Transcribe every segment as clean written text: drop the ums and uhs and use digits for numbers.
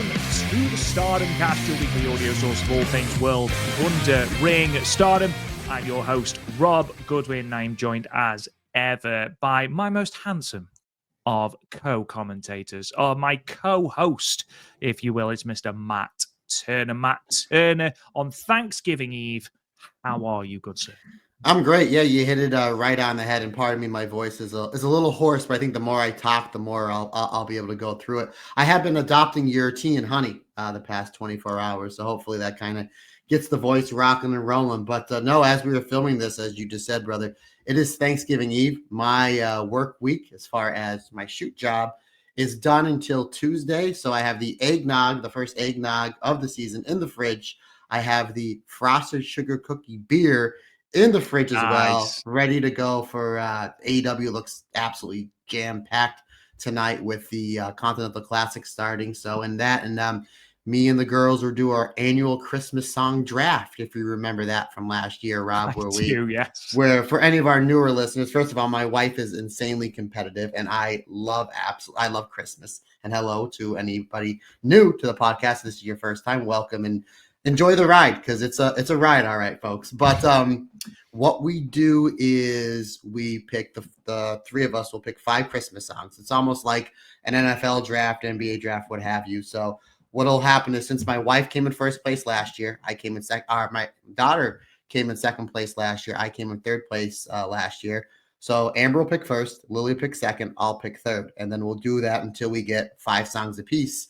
welcome to the Stardom Cast, your weekly audio source of all things World Wonder Ring Stardom. I'm your host, Rob Goodwin. I'm joined as ever by my most handsome of co-commentators, or my co-host, if you will. It's Mr. Matt Turner. Matt Turner on Thanksgiving Eve. How are you, good sir? I'm great. Yeah, you hit it right on the head. And pardon me, my voice is a little hoarse, but I think the more I talk, the more I'll be able to go through it. I have been adopting your tea and honey the past 24 hours, so hopefully that kind of gets the voice rocking and rolling. But no, as we were filming this, as you just said, brother, it is Thanksgiving Eve. My work week, as far as my shoot job, is done until Tuesday. So I have the eggnog, the first eggnog of the season, in the fridge. I have the frosted sugar cookie beer in the fridge as well, ready to go for AEW. Looks absolutely jam-packed tonight with the Continental Classic starting. So in that, and me and the girls will do our annual Christmas song draft, if you remember that from last year, Rob, where for any of our newer listeners, first of all, my wife is insanely competitive, and I love Christmas. And hello to anybody new to the podcast. This is your first time. Welcome and enjoy the ride, because it's a ride, all right, folks. But what we do is we pick the three of us will pick 5 Christmas songs. It's almost like an NFL draft, NBA draft, what have you. So what'll happen is, since my wife came in first place last year, I came in second. My daughter came in second place last year. I came in third place last year. So Amber will pick first, Lily will pick second, I'll pick third, and then we'll do that until we get 5 songs apiece.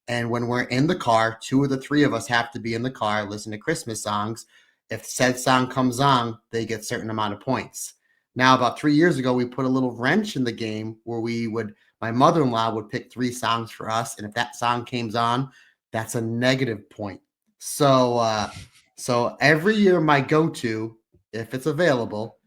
And when we're in the car, 2 of the 3 of us have to be in the car, listen to Christmas songs. If said song comes on, they get a certain amount of points. Now, about 3 years ago, we put a little wrench in the game where my mother-in-law would pick 3 songs for us. And if that song came on, that's a negative point. So every year my go-to, if it's available,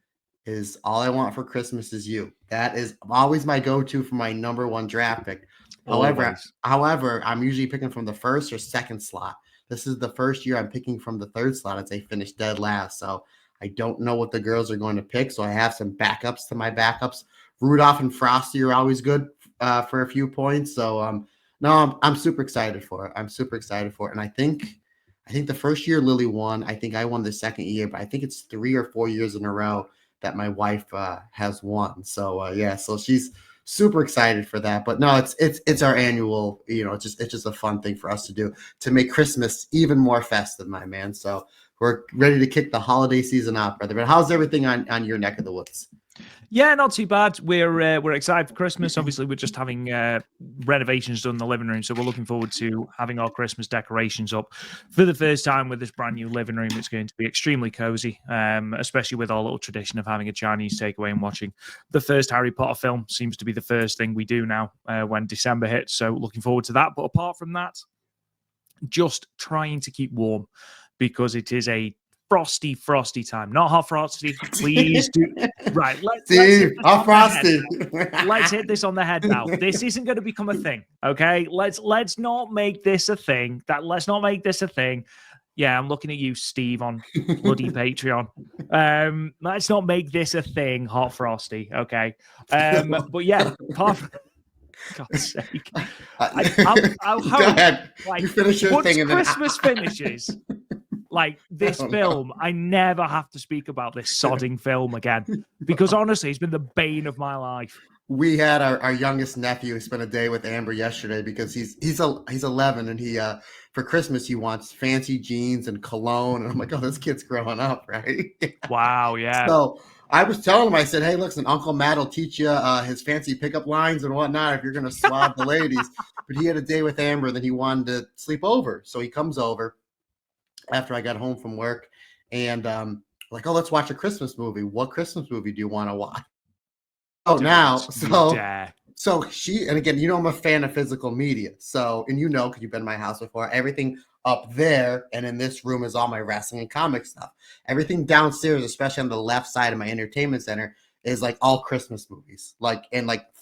is All I Want for Christmas Is You. That is always my go-to for my number 1 draft pick. However, I'm usually picking from the first or second slot. This is the first year I'm picking from the third slot, as I finished dead last. So I don't know what the girls are going to pick. So I have some backups to my backups. Rudolph and Frosty are always good for a few points. So no, I'm super excited for it. And I think the first year Lily won. I think I won the second year, but I think it's 3 or 4 years in a row that my wife has won. So yeah, so she's super excited for that. But no, it's our annual, it's just a fun thing for us to do to make Christmas even more festive, my man. So we're ready to kick the holiday season off, brother. But how's everything on your neck of the woods? Yeah, not too bad. We're excited for Christmas. Obviously, we're just having renovations done in the living room, so we're looking forward to having our Christmas decorations up for the first time with this brand new living room. It's going to be extremely cozy, especially with our little tradition of having a Chinese takeaway and watching the first Harry Potter film. Seems to be the first thing we do now when December hits, so looking forward to that. But apart from that, just trying to keep warm, because it is a frosty time, not hot frosty. Please do. Right, let's hot frosty. Let's hit this on the head now. This isn't going to become a thing, okay? Let's not make this a thing. Let's not make this a thing. Yeah, I'm looking at you, Steve, on bloody Patreon. Let's not make this a thing, hot frosty, okay? But yeah, apart from God's sake, I'll hope. Go ahead. You finish your thing, and Christmas finishes. Like this film, I never have to speak about this sodding film again, because honestly, it's been the bane of my life. We had our youngest nephew spend a day with Amber yesterday, because he's 11, and he for Christmas he wants fancy jeans and cologne, and I'm like, oh, this kid's growing up, right? Wow, yeah. So I was telling him, I said, hey, listen, Uncle Matt will teach you his fancy pickup lines and whatnot if you're going to swab the ladies. But he had a day with Amber, then he wanted to sleep over, so he comes over after I got home from work, and like, oh, let's watch a Christmas movie. What Christmas movie do you want to watch? Oh, now, so she, and again, I'm a fan of physical media. So, and because you've been in my house before, everything up there and in this room is all my wrestling and comic stuff. Everything downstairs, especially on the left side of my entertainment center, is like all Christmas movies, like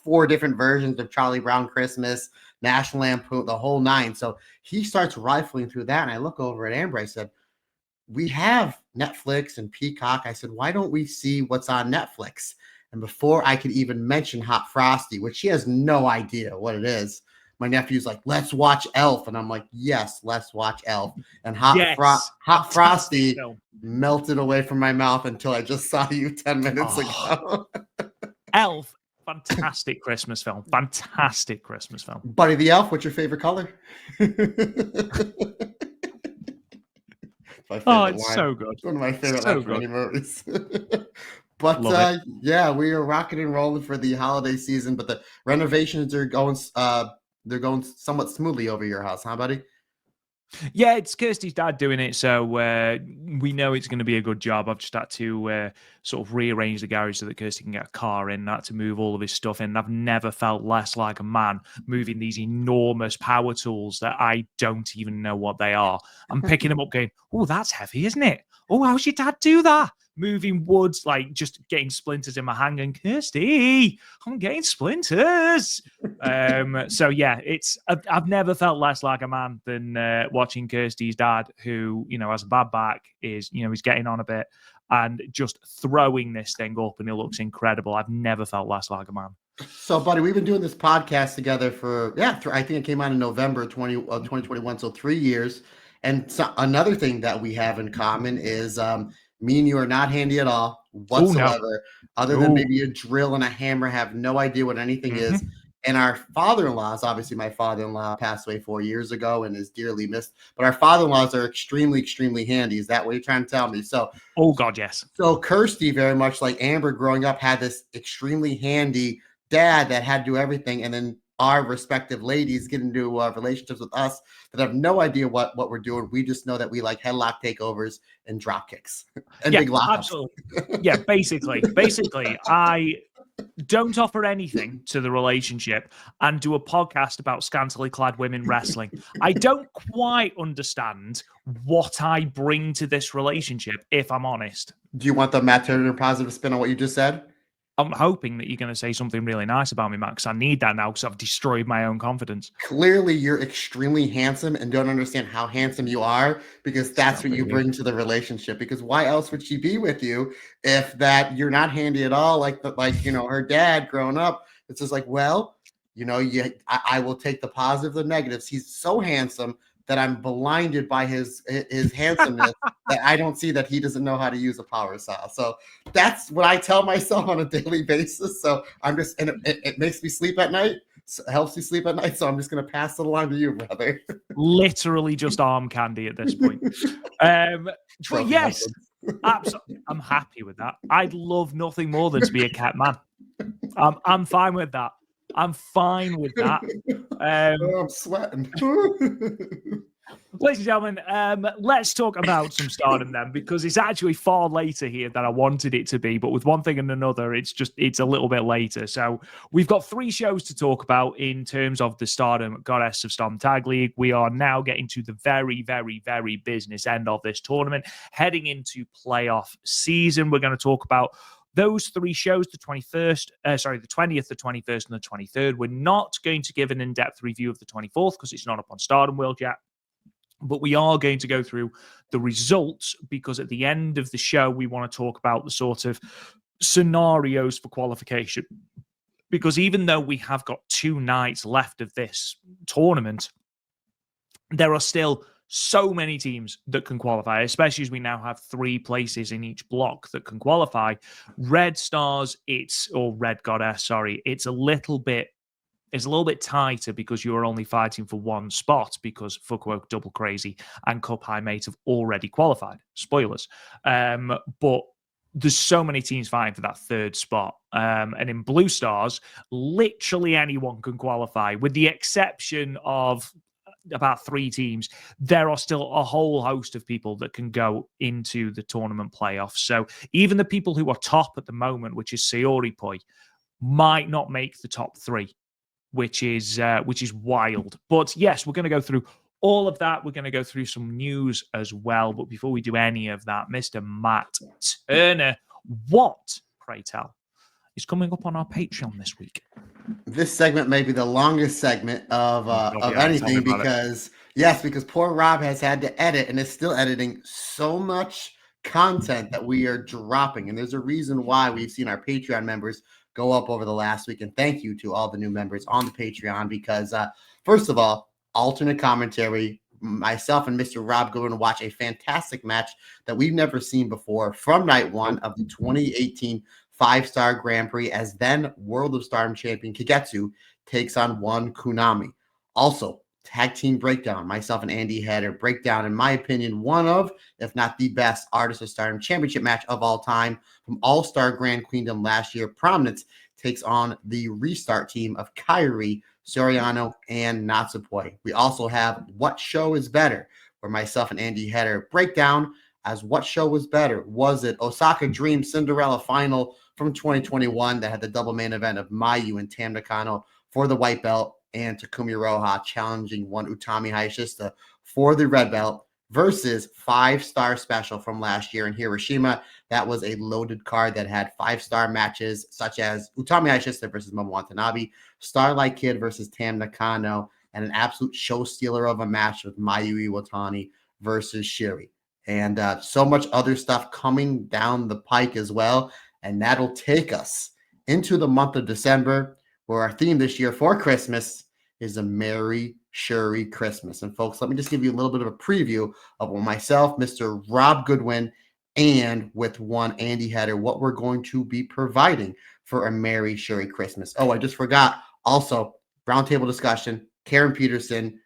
4 different versions of Charlie Brown Christmas, National Lampoon, the whole 9. So he starts rifling through that, and I look over at Amber. I said, we have Netflix and Peacock. I said, why don't we see what's on Netflix? And before I could even mention Hot Frosty, which she has no idea what it is, my nephew's like, let's watch Elf. And I'm like, yes, let's watch Elf. And Hot Frosty melted away from my mouth until I just saw you 10 minutes ago. Elf, fantastic Christmas film. Fantastic Christmas film. Buddy the Elf, what's your favorite color? It's so good. It's one of my favorite lines from any movies. But we are rocking and rolling for the holiday season. But the renovations are going somewhat smoothly over your house, huh, buddy? Yeah, it's Kirsty's dad doing it, so we know it's going to be a good job. I've just had to sort of rearrange the garage so that Kirsty can get a car in, not to move all of his stuff in. I've never felt less like a man moving these enormous power tools that I don't even know what they are. I'm picking them up going, oh, that's heavy, isn't it? Oh, how's your dad do that? Moving woods, like just getting splinters in my hand and Kirsty, I'm getting splinters. So yeah, I've never felt less like a man than watching Kirsty's dad, who, has a bad back, is, he's getting on a bit and just throwing this thing up, and it looks incredible. I've never felt less like a man. So, buddy, we've been doing this podcast together for, I think it came out in November 2021, so 3 years. And so another thing that we have in common is me and you are not handy at all whatsoever, other than maybe a drill and a hammer. Have no idea what anything is. And our father-in-laws, obviously my father-in-law passed away 4 years ago and is dearly missed, but our father-in-laws are extremely, extremely handy. Is that what you're trying to tell me? So, oh God, yes. So Kirsty, very much like Amber growing up, had this extremely handy dad that had to do everything. And then our respective ladies get into relationships with us that have no idea what we're doing. We just know that we like headlock takeovers and drop kicks and big lockups. Absolutely. Yeah, basically, I don't offer anything to the relationship and do a podcast about scantily clad women wrestling. I don't quite understand what I bring to this relationship, if I'm honest. Do you want the Matt Turner positive spin on what you just said? I'm hoping that you're going to say something really nice about me, Matt, because I need that now because I've destroyed my own confidence. Clearly, you're extremely handsome and don't understand how handsome you are, because that's what you bring to the relationship. Because why else would she be with you if that you're not handy at all? Like her dad growing up, it's just like, well, I will take the positive, the negatives. He's so handsome that I'm blinded by his handsomeness that I don't see that he doesn't know how to use a power saw. So that's what I tell myself on a daily basis. So I'm just, and it makes me sleep at night. So it helps me sleep at night. So I'm just going to pass it along to you, brother. Literally just arm candy at this point. But yes, absolutely. I'm happy with that. I'd love nothing more than to be a cat man. I'm fine with that. I'm fine with that. I'm sweating. Ladies and gentlemen, let's talk about some Stardom then, because it's actually far later here than I wanted it to be. But with one thing and another, it's a little bit later. So we've got 3 shows to talk about in terms of the Stardom Goddess of Stardom Tag League. We are now getting to the very, very, very business end of this tournament, heading into playoff season. We're going to talk about those 3 shows, the 20th, the 21st, and the 23rd. We're not going to give an in-depth review of the 24th because it's not up on Stardom World yet. But we are going to go through the results, because at the end of the show, we want to talk about the sort of scenarios for qualification. Because even though we have got 2 nights left of this tournament, there are still so many teams that can qualify, especially as we now have 3 places in each block that can qualify. Red Stars, or Red Goddess, sorry, it's a little bit tighter because you're only fighting for 1 spot, because Fukuoka Double Crazy and Cup High Mate have already qualified. Spoilers. But there's so many teams fighting for that 3rd spot. And in Blue Stars, literally anyone can qualify, with the exception of about 3 teams. There are still a whole host of people that can go into the tournament playoffs. So even the people who are top at the moment, which is Sayori Poi, might not make the top 3, which is wild. But yes, we're going to go through all of that. We're going to go through some news as well. But before we do any of that, Mr. Matt Turner, what, pray tell, is coming up on our Patreon this week? This segment may be the longest segment of anything, because poor Rob has had to edit and is still editing so much content that we are dropping. And there's a reason why we've seen our Patreon members go up over the last week. And thank you to all the new members on the Patreon because, first of all, alternate commentary, myself and Mr. Rob Goodwin watch a fantastic match that we've never seen before from night one of the 2018 5-star Grand Prix as then World of Stardom champion Kagetsu takes on one Konami. Also, tag team breakdown. Myself and Andy had a breakdown, in my opinion, one of, if not the best Artist of Stardom championship match of all time from All-Star Grand Queendom last year. Prominence takes on the restart team of Kairi, Soriano, and Natsupoi. We also have What Show is Better, where myself and Andy had a breakdown as what show was better. Was it Osaka Dream Cinderella Final from 2021 that had the double main event of Mayu and Tam Nakano for the white belt and Takumi Roha challenging one Utami Hayashishita for the red belt versus 5-star special from last year in Hiroshima. That was a loaded card that had 5-star matches such as Utami Hayashishita versus Momo Watanabe, Starlight Kid versus Tam Nakano, and an absolute show stealer of a match with Mayu Iwatani versus Shiri. And so much other stuff coming down the pike as well. And that'll take us into the month of December, where our theme this year for Christmas is a Merry Shuri Christmas. And folks, let me just give you a little bit of a preview of what myself, Mr. Rob Goodwin, and with one Andy Header, what we're going to be providing for a Merry Shuri Christmas. Oh, I just forgot. Also, roundtable discussion, Karen Peterson,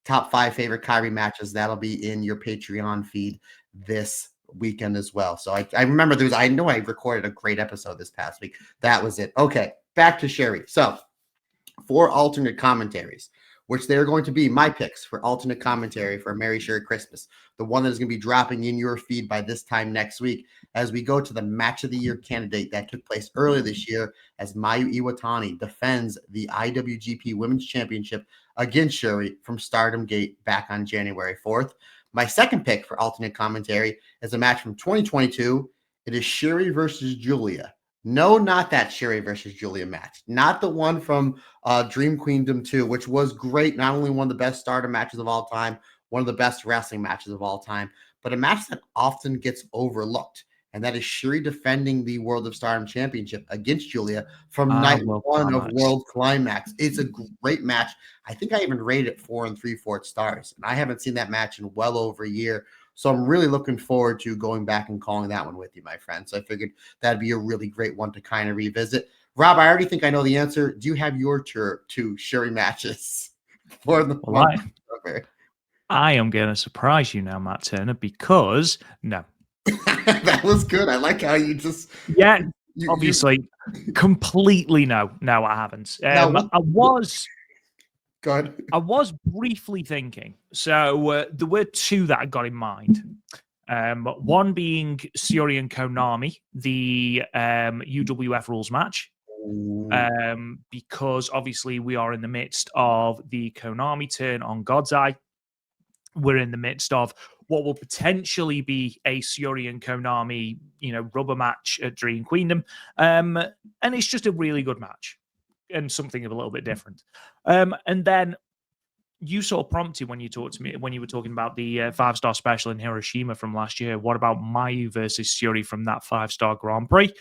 top 5 favorite Kairi matches. That'll be in your Patreon feed this weekend as well. So I remember I know I recorded a great episode this past week. That was it. Okay, back to Shuri. So for alternate commentaries, which they're going to be my picks for alternate commentary for Merry Shuri Christmas, the one that is going to be dropping in your feed by this time next week as we go to the Match of the Year candidate that took place earlier this year as Mayu Iwatani defends the IWGP Women's Championship against Shuri from Stardom Gate back on January 4th. My second pick for alternate commentary is a match from 2022. It is Shuri versus Julia. No, not that Shuri versus Julia match. Not the one from Dream Queendom 2, which was great. Not only one of the best Stardom matches of all time, one of the best wrestling matches of all time, but a match that often gets overlooked. And that is Shuri defending the World of Stardom Championship against Julia from night one of World Climax. It's a great match. I think I even rated it 4 3/4 stars. And I haven't seen that match in well over a year. So I'm really looking forward to going back and calling that one with you, my friend. So I figured that'd be a really great one to kind of revisit. Rob, I already think I know the answer. Do you have your two Shuri matches for the month? I am going to surprise you now, Matt Turner, because no. That was good. I like how you just... Yeah, obviously, completely no. No, I haven't. I was... Go ahead. I was briefly thinking. So there were two that I got in mind. One being Shuri and Konami, the UWF rules match. Because obviously we are in the midst of the Konami turn on God's Eye. We're in the midst of what will potentially be a Shuri and Konami, rubber match at Dream Queendom. And it's just a really good match. And something a little bit different. And then you sort of prompted when you talked to me when you were talking about the 5-star special in Hiroshima from last year. What about Mayu versus Shuri from that 5-star Grand Prix?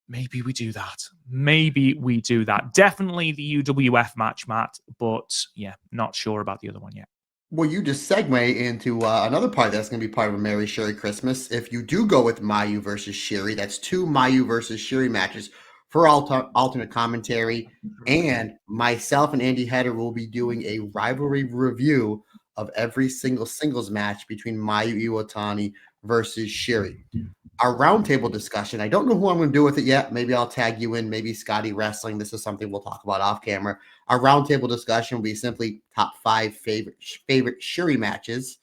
Maybe we do that. Definitely the UWF match, Matt. But yeah, not sure about the other one yet. Well, you just segue into another part that's going to be part of a Merry Shuri Christmas. If you do go with Mayu versus Shuri, that's 2 Mayu versus Shuri matches for alternate commentary. And myself and Andy Header will be doing a rivalry review of every single singles match between Mayu Iwatani versus Shuri. Our roundtable discussion, I don't know who I'm going to do with it yet. Maybe I'll tag you in, maybe Scotty Wrestling. This is something we'll talk about off camera. Our roundtable discussion will be simply top 5 favorite Shuri matches.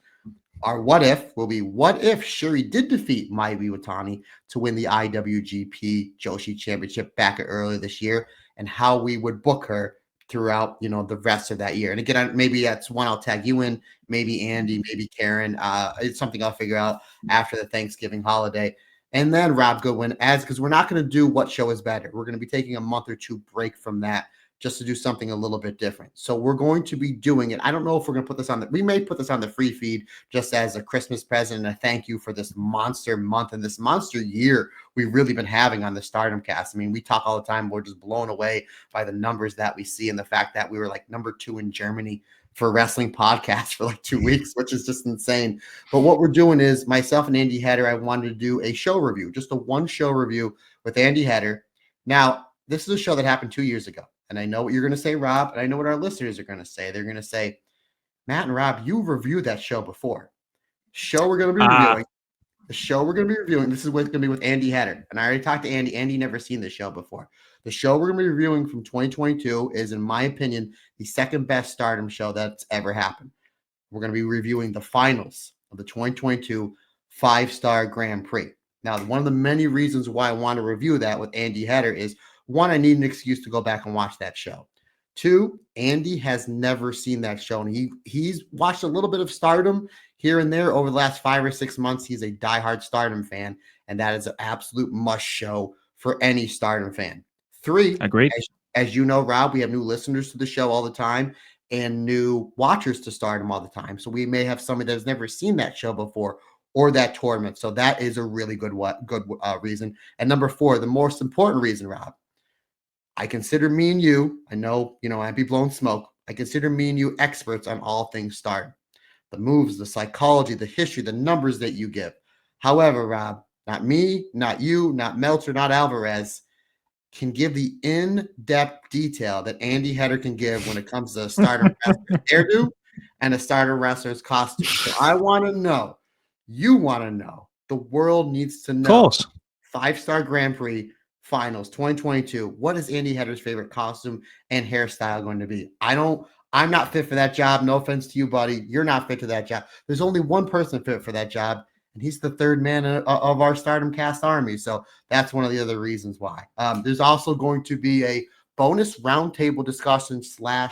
Our what if will be what if Shuri did defeat Mayu Iwatani to win the IWGP Joshi Championship back earlier this year, and how we would book her throughout, the rest of that year. And again, maybe that's one I'll tag you in, maybe Andy, maybe Karen. It's something I'll figure out after the Thanksgiving holiday. And then Rob Goodwin, because we're not going to do what show is better. We're going to be taking a month or two break from that just to do something a little bit different. So we're going to be doing it. I don't know if we're going to put this on we may put this on the free feed just as a Christmas present and a thank you for this monster month and this monster year we've really been having on the Stardom cast. I mean, we talk all the time. We're just blown away by the numbers that we see and the fact that we were like number 2 in Germany for wrestling podcasts for like 2 weeks, which is just insane. But what we're doing is myself and Andy Header, I wanted to do a show review, just a one show review with Andy Header. Now, this is a show that happened 2 years ago. And I know what you're going to say, Rob, and I know what our listeners are going to say. They're going to say, Matt and Rob, you reviewed that show before. Show we're going to be reviewing. The show we're going to be reviewing, this is what's going to be with Andy Header. And I already talked to Andy. Andy never seen the show before. The show we're going to be reviewing from 2022 is, in my opinion, the second best Stardom show that's ever happened. We're going to be reviewing the finals of the 2022 5-Star Grand Prix. Now, one of the many reasons why I want to review that with Andy Header is, one, I need an excuse to go back and watch that show. 2, Andy has never seen that show, and he's watched a little bit of Stardom here and there over the last 5 or 6 months. He's a diehard Stardom fan, and that is an absolute must show for any Stardom fan. 3, agreed. As you know, Rob, we have new listeners to the show all the time and new watchers to Stardom all the time. So we may have somebody that has never seen that show before or that tournament. So that is a really good reason. And number 4, the most important reason, Rob, I consider me and you, I know, I'd be blowing smoke. I consider me and you experts on all things Stardom. The moves, the psychology, the history, the numbers that you give. However, Rob, not me, not you, not Meltzer, not Alvarez, can give the in-depth detail that Andy Header can give when it comes to a Stardom wrestler's hairdo and a Stardom wrestler's costume. So I want to know, you want to know, the world needs to know. Of course. 5-Star Grand Prix Finals 2022. What is Andy Header's favorite costume and hairstyle going to be? I'm not fit for that job. No offense to you, buddy. You're not fit to that job. There's only one person fit for that job, and he's the third man of our Stardom cast army. So that's one of the other reasons why. There's also going to be a bonus roundtable discussion / let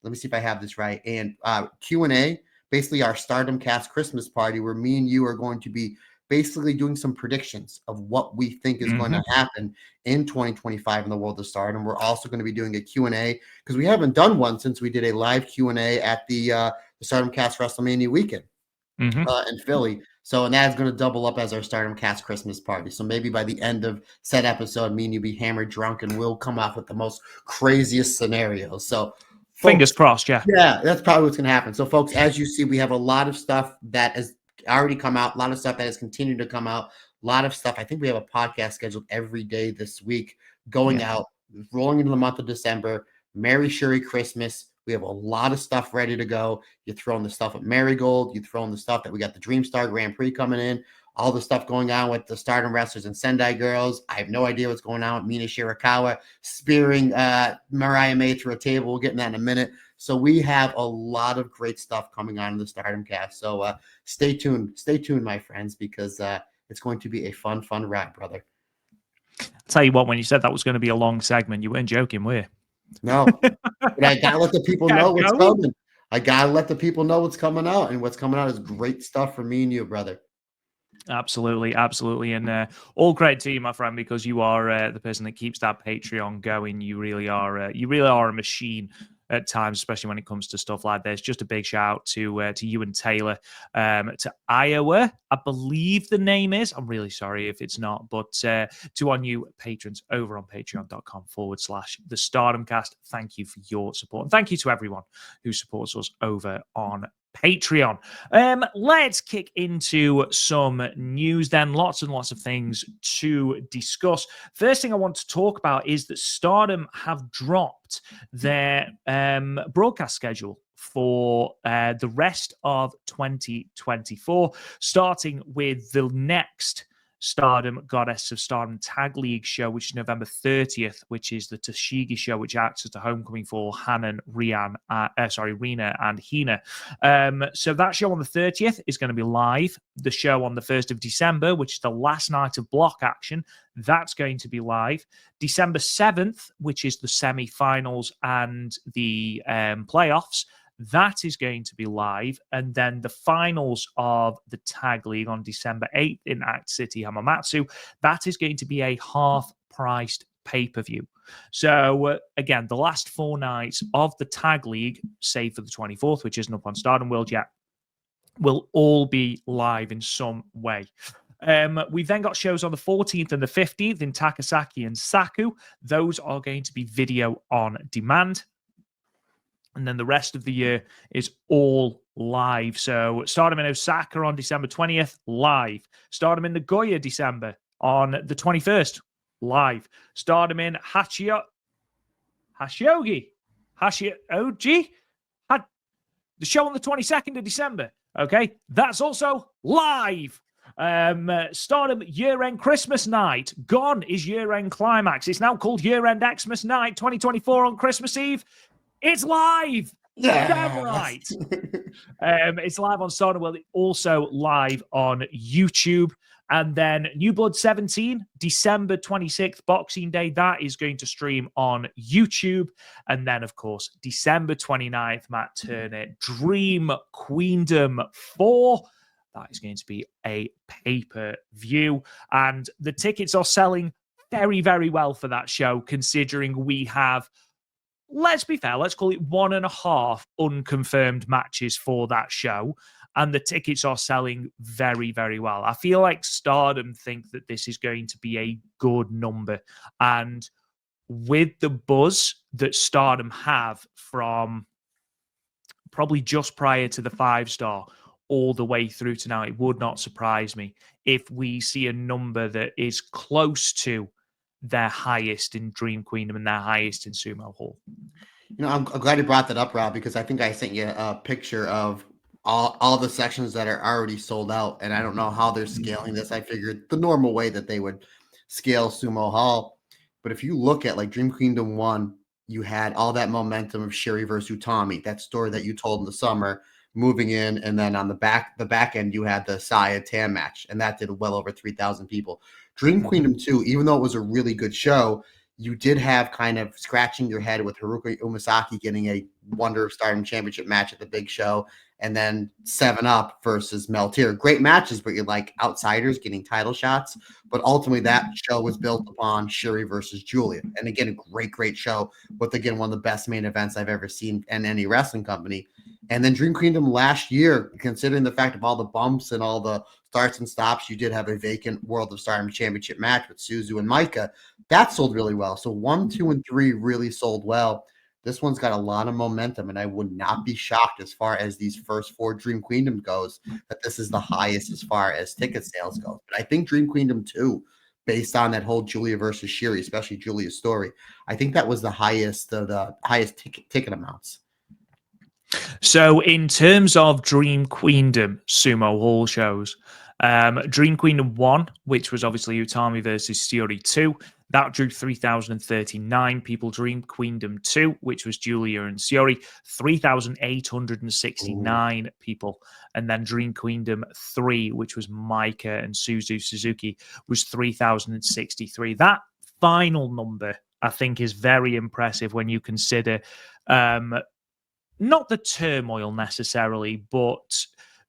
me see if I have this right, and Q&A, basically our Stardom cast Christmas party, where me and you are going to be basically doing some predictions of what we think is going to happen in 2025 in the world of Stardom. We're also going to be doing a Q&A because we haven't done one since we did a live Q&A at the Stardom Cast WrestleMania weekend in Philly. So, and that's going to double up as our Stardom Cast Christmas party. So maybe by the end of said episode, me and you be hammered drunk and we'll come off with the most craziest scenarios. So fingers crossed, yeah. Yeah, that's probably what's going to happen. So folks, as you see, we have a lot of stuff that has already come out, a lot of stuff that has continued to come out, a lot of stuff. I think we have a podcast scheduled every day this week going out, rolling into the month of December. Merry Sherry Christmas. We have a lot of stuff ready to go. You throw in the stuff at Marigold. You throw in the stuff that we got the Dreamstar Grand Prix coming in. All the stuff going on with the Stardom wrestlers and Sendai girls. I have no idea what's going on with Mina Shirakawa spearing Mariah May through a table. We'll get in that in a minute. So we have a lot of great stuff coming on in the Stardom cast. So stay tuned. Stay tuned, my friends, because it's going to be a fun ride, brother. I'll tell you what, when you said that was going to be a long segment, you weren't joking, were you? No. But I got to let the people know what's coming. I got to let the people know what's coming out. And what's coming out is great stuff for me and you, brother. Absolutely. And all credit to you, my friend, because you are the person that keeps that Patreon going. You really are a machine at times, especially when it comes to stuff like this. Just a big shout out to you and Taylor, to Iowa, I believe the name is. I'm really sorry if it's not, but to our new patrons over on patreon.com/the Stardom Cast. Thank you for your support. And thank you to everyone who supports us over on Patreon. Let's kick into some news then. Lots and lots of things to discuss. First thing I want to talk about is that Stardom have dropped their broadcast schedule for the rest of 2024, starting with the next Stardom Goddess of Stardom Tag League show, which is November 30th, which is the Toshigi show, which acts as the homecoming for Rina and Hina. So that show on the 30th is going to be live. The show on the 1st of December, which is the last night of block action, that's going to be live. December 7th, which is the semi-finals and the playoffs, that is going to be live. And then the finals of the Tag League on December 8th in Act City Hamamatsu, that is going to be a half-priced pay-per-view. So again, the last 4 nights of the Tag League, save for the 24th, which isn't up on Stardom World yet, will all be live in some way. We've then got shows on the 14th and the 15th in Takasaki and Saku. Those are going to be video on demand. And then the rest of the year is all live. So Stardom in Osaka on December 20th, live. Stardom in Nagoya, December on the 21st, live. Stardom in Hashiogi, the show on the 22nd of December. Okay, that's also live. Stardom year-end Christmas night. Gone is year-end climax. It's now called year-end Xmas night 2024 on Christmas Eve. It's live. Yeah. Damn right. It's live on Stardom World. Also live on YouTube. And then New Blood 17, December 26th, Boxing Day. That is going to stream on YouTube. And then, of course, December 29th, Matt Turner, Dream Queendom 4. That is going to be a pay-per-view. And the tickets are selling very, very well for that show, considering we have, let's be fair, let's call it 1.5 unconfirmed matches for that show. And the tickets are selling very, very well. I feel like Stardom think that this is going to be a good number. And with the buzz that Stardom have from probably just prior to the 5-star all the way through to now, it would not surprise me if we see a number that is close to their highest in Dream Queendom and their highest in Sumo Hall. I'm glad you brought that up, Rob, because I think I sent you a picture of all the sections that are already sold out, and I don't know how they're scaling this. I figured the normal way that they would scale Sumo Hall, but if you look at like Dream Queendom 1, you had all that momentum of Sherry versus Utami, that story that you told in the summer, moving in, and then on the back end you had the Saya Tam match, and that did well over 3,000 people. Dream Queendom 2, even though it was a really good show, you did have kind of scratching your head with Haruka Umasaki getting a Wonder of Stardom Championship match at the big show, and then 7-Up versus Meltier. Great matches, but you're like outsiders getting title shots. But ultimately, that show was built upon Shuri versus Julia. And again, a great show, with again one of the best main events I've ever seen in any wrestling company. And then Dream Queendom last year, considering the fact of all the bumps and all the starts and stops, you did have a vacant World of Stardom Championship match with Suzu and Maika. That sold really well. So 1, 2, and 3 really sold well. This one's got a lot of momentum, and I would not be shocked as far as these first 4 Dream Queendom goes that this is the highest as far as ticket sales go. But I think Dream Queendom 2, based on that whole Julia versus Shiri, especially Julia's story, I think that was the highest ticket amounts. So in terms of Dream Queendom Sumo Hall shows, Dream Queendom 1, which was obviously Utami versus Shiori 2, that drew 3,039 people. Dream Queendom 2, which was Julia and Shiori, 3,869 people. And then Dream Queendom 3, which was Maika and Suzu Suzuki, was 3,063. That final number, I think, is very impressive when you consider not the turmoil necessarily, but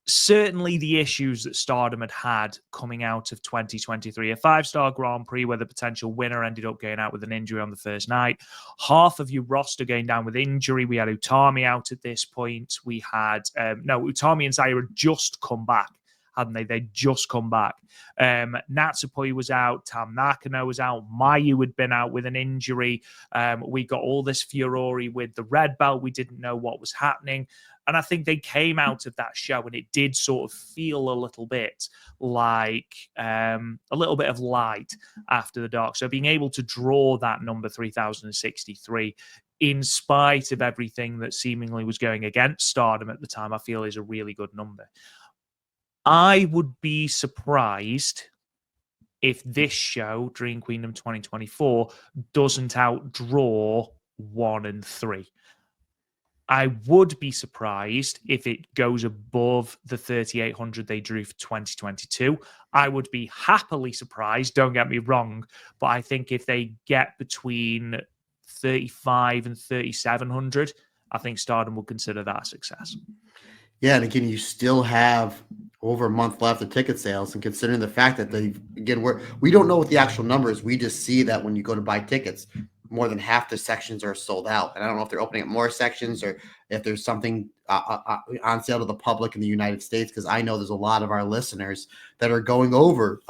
certainly the issues that Stardom had coming out of 2023. A 5-star Grand Prix where the potential winner ended up going out with an injury on the first night. Half of your roster going down with injury. We had Utami out at this point. We had, Utami and Saya had just come back, hadn't they? They'd just come back. Natsupoi was out. Tam Nakano was out. Mayu had been out with an injury. We got all this furore with the red belt. We didn't know what was happening. And I think they came out of that show and it did sort of feel a little bit like a little bit of light after the dark. So being able to draw that number 3,063 in spite of everything that seemingly was going against Stardom at the time, I feel is a really good number. I would be surprised if this show, Dream Queendom 2024, doesn't outdraw 1 and 3. I would be surprised if it goes above the 3,800 they drew for 2022. I would be happily surprised, don't get me wrong, but I think if they get between 35 and 3,700, I think Stardom will consider that a success. Yeah, and again, you still have over a month left of ticket sales, and considering the fact that we don't know what the actual number is. We just see that when you go to buy tickets, more than half the sections are sold out. And I don't know if they're opening up more sections or if there's something on sale to the public in the United States, because I know there's a lot of our listeners that are going over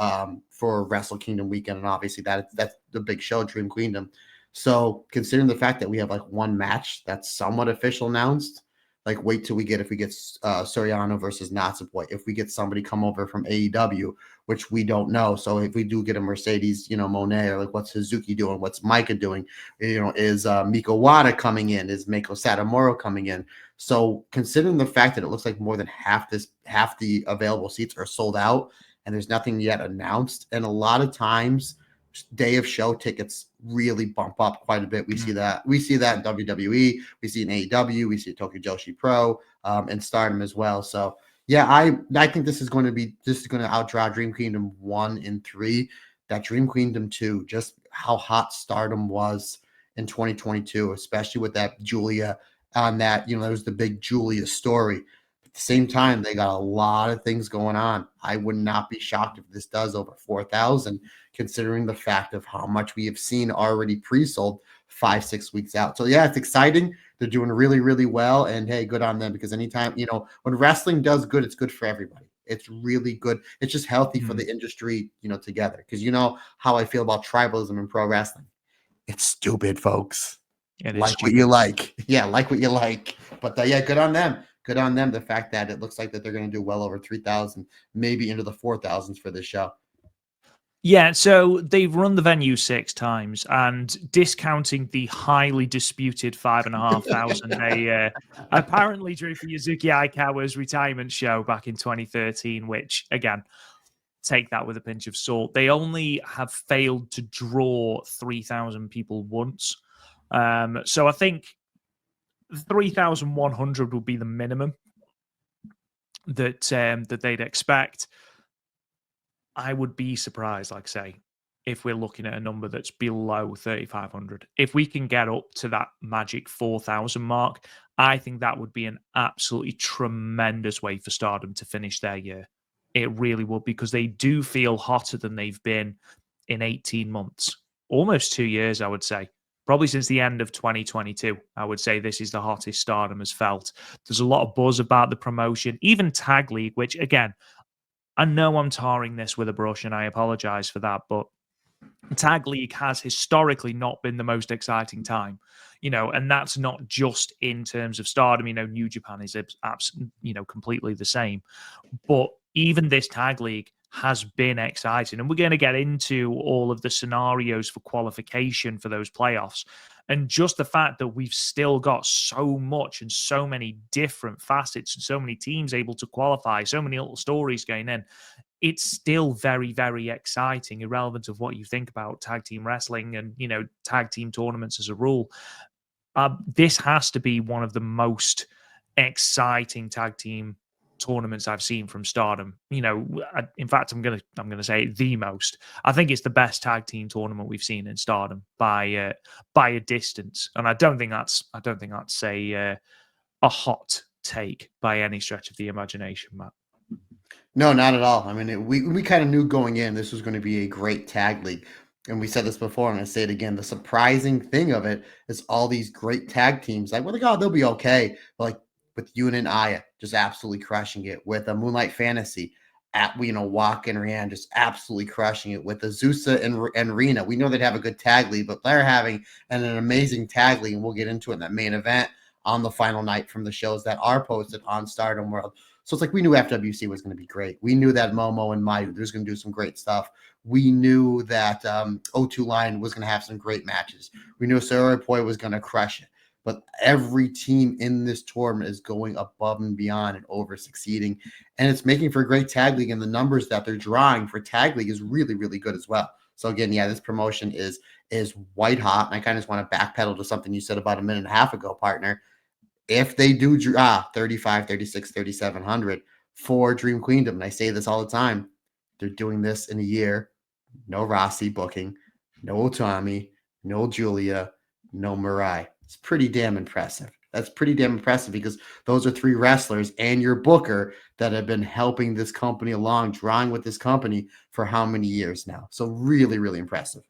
for Wrestle Kingdom weekend, and obviously that's the big show, Dream Queendom. So considering the fact that we have like one match that's somewhat official announced, like wait till if we get Soriano versus Natsupoi, if we get somebody come over from AEW, which we don't know. So if we do get a Mercedes, Monet, or like what's Suzuki doing, what's Micah doing, is Miko Wada coming in, is Mako Satomura coming in. So considering the fact that it looks like more than half the available seats are sold out, and there's nothing yet announced, and a lot of times day of show tickets really bump up quite a bit. We see that in WWE, we see in AEW, we see Tokyo Joshi Pro, and Stardom as well. So yeah, I think this is going to outdraw Dream Kingdom 1 and 3. That Dream Kingdom 2, just how hot Stardom was in 2022, especially with that Julia on that, there was the big Julia story. At the same time, they got a lot of things going on. I would not be shocked if this does over 4,000, considering the fact of how much we have seen already pre-sold 5-6 weeks out. So yeah, it's exciting. They're doing really, really well. And hey, good on them, because anytime, when wrestling does good, it's good for everybody. It's really good. It's just healthy for the industry, together. Because you know how I feel about tribalism in pro wrestling. It's stupid, folks. Like what you like. Yeah, like what you like. But yeah, good on them. Good on them. The fact that it looks like that they're going to do well over 3,000, maybe into the 4,000s for this show. Yeah, so they've run the venue 6 times, and discounting the highly disputed 5,500 they apparently drew for Yuzuki Aikawa's retirement show back in 2013, which, again, take that with a pinch of salt. They only have failed to draw 3,000 people once. So I think 3,100 would be the minimum that they'd expect. I would be surprised, like I say, if we're looking at a number that's below 3,500. If we can get up to that magic 4,000 mark, I think that would be an absolutely tremendous way for Stardom to finish their year. It really would, because they do feel hotter than they've been in 18 months, almost 2 years, I would say. Probably since the end of 2022, I would say this is the hottest Stardom has felt. There's a lot of buzz about the promotion, even Tag League, which, again, I know I'm tarring this with a brush, and I apologize for that, but Tag League has historically not been the most exciting time, and that's not just in terms of Stardom. New Japan is completely the same, but even this Tag League has been exciting, and we're going to get into all of the scenarios for qualification for those playoffs. And just the fact that we've still got so much and so many different facets and so many teams able to qualify, so many little stories going in, it's still very, very exciting, irrelevant of what you think about tag team wrestling and, tag team tournaments as a rule. This has to be one of the most exciting tag team tournaments I've seen from Stardom. In fact, I'm gonna say the most. I think it's the best tag team tournament we've seen in Stardom by a distance, and I don't think that's a hot take by any stretch of the imagination, Matt. No, not at all. I mean, we kind of knew going in this was going to be a great tag league. And we said this before, and I say it again. The surprising thing of it is all these great tag teams. Like, well, they'll be okay. But like with Yuna and Aya, just absolutely crushing it. With a Moonlight Fantasy, Waka and Rian just absolutely crushing it. With Azusa and Rina, we know they'd have a good tag league, but they're having an amazing tag league, and we'll get into it in that main event on the final night from the shows that are posted on Stardom World. So it's like we knew FWC was going to be great. We knew that Momo and Mayu, there's going to do some great stuff. We knew that O2 Line was going to have some great matches. We knew Saori Poi was going to crush it. But every team in this tournament is going above and beyond and over succeeding. And it's making for a great tag league. And the numbers that they're drawing for tag league is really, really good as well. So again, yeah, this promotion is white hot. And I kind of just want to backpedal to something you said about a minute and a half ago, partner. If they do 35, 36, 3,700 for Dream Queendom, and I say this all the time, they're doing this in a year. No Rossi booking, no Otami, no Julia, no Mirai. It's pretty damn impressive. That's pretty damn impressive because those are 3 wrestlers and your booker that have been helping this company along, drawing with this company for how many years now. So really, really impressive.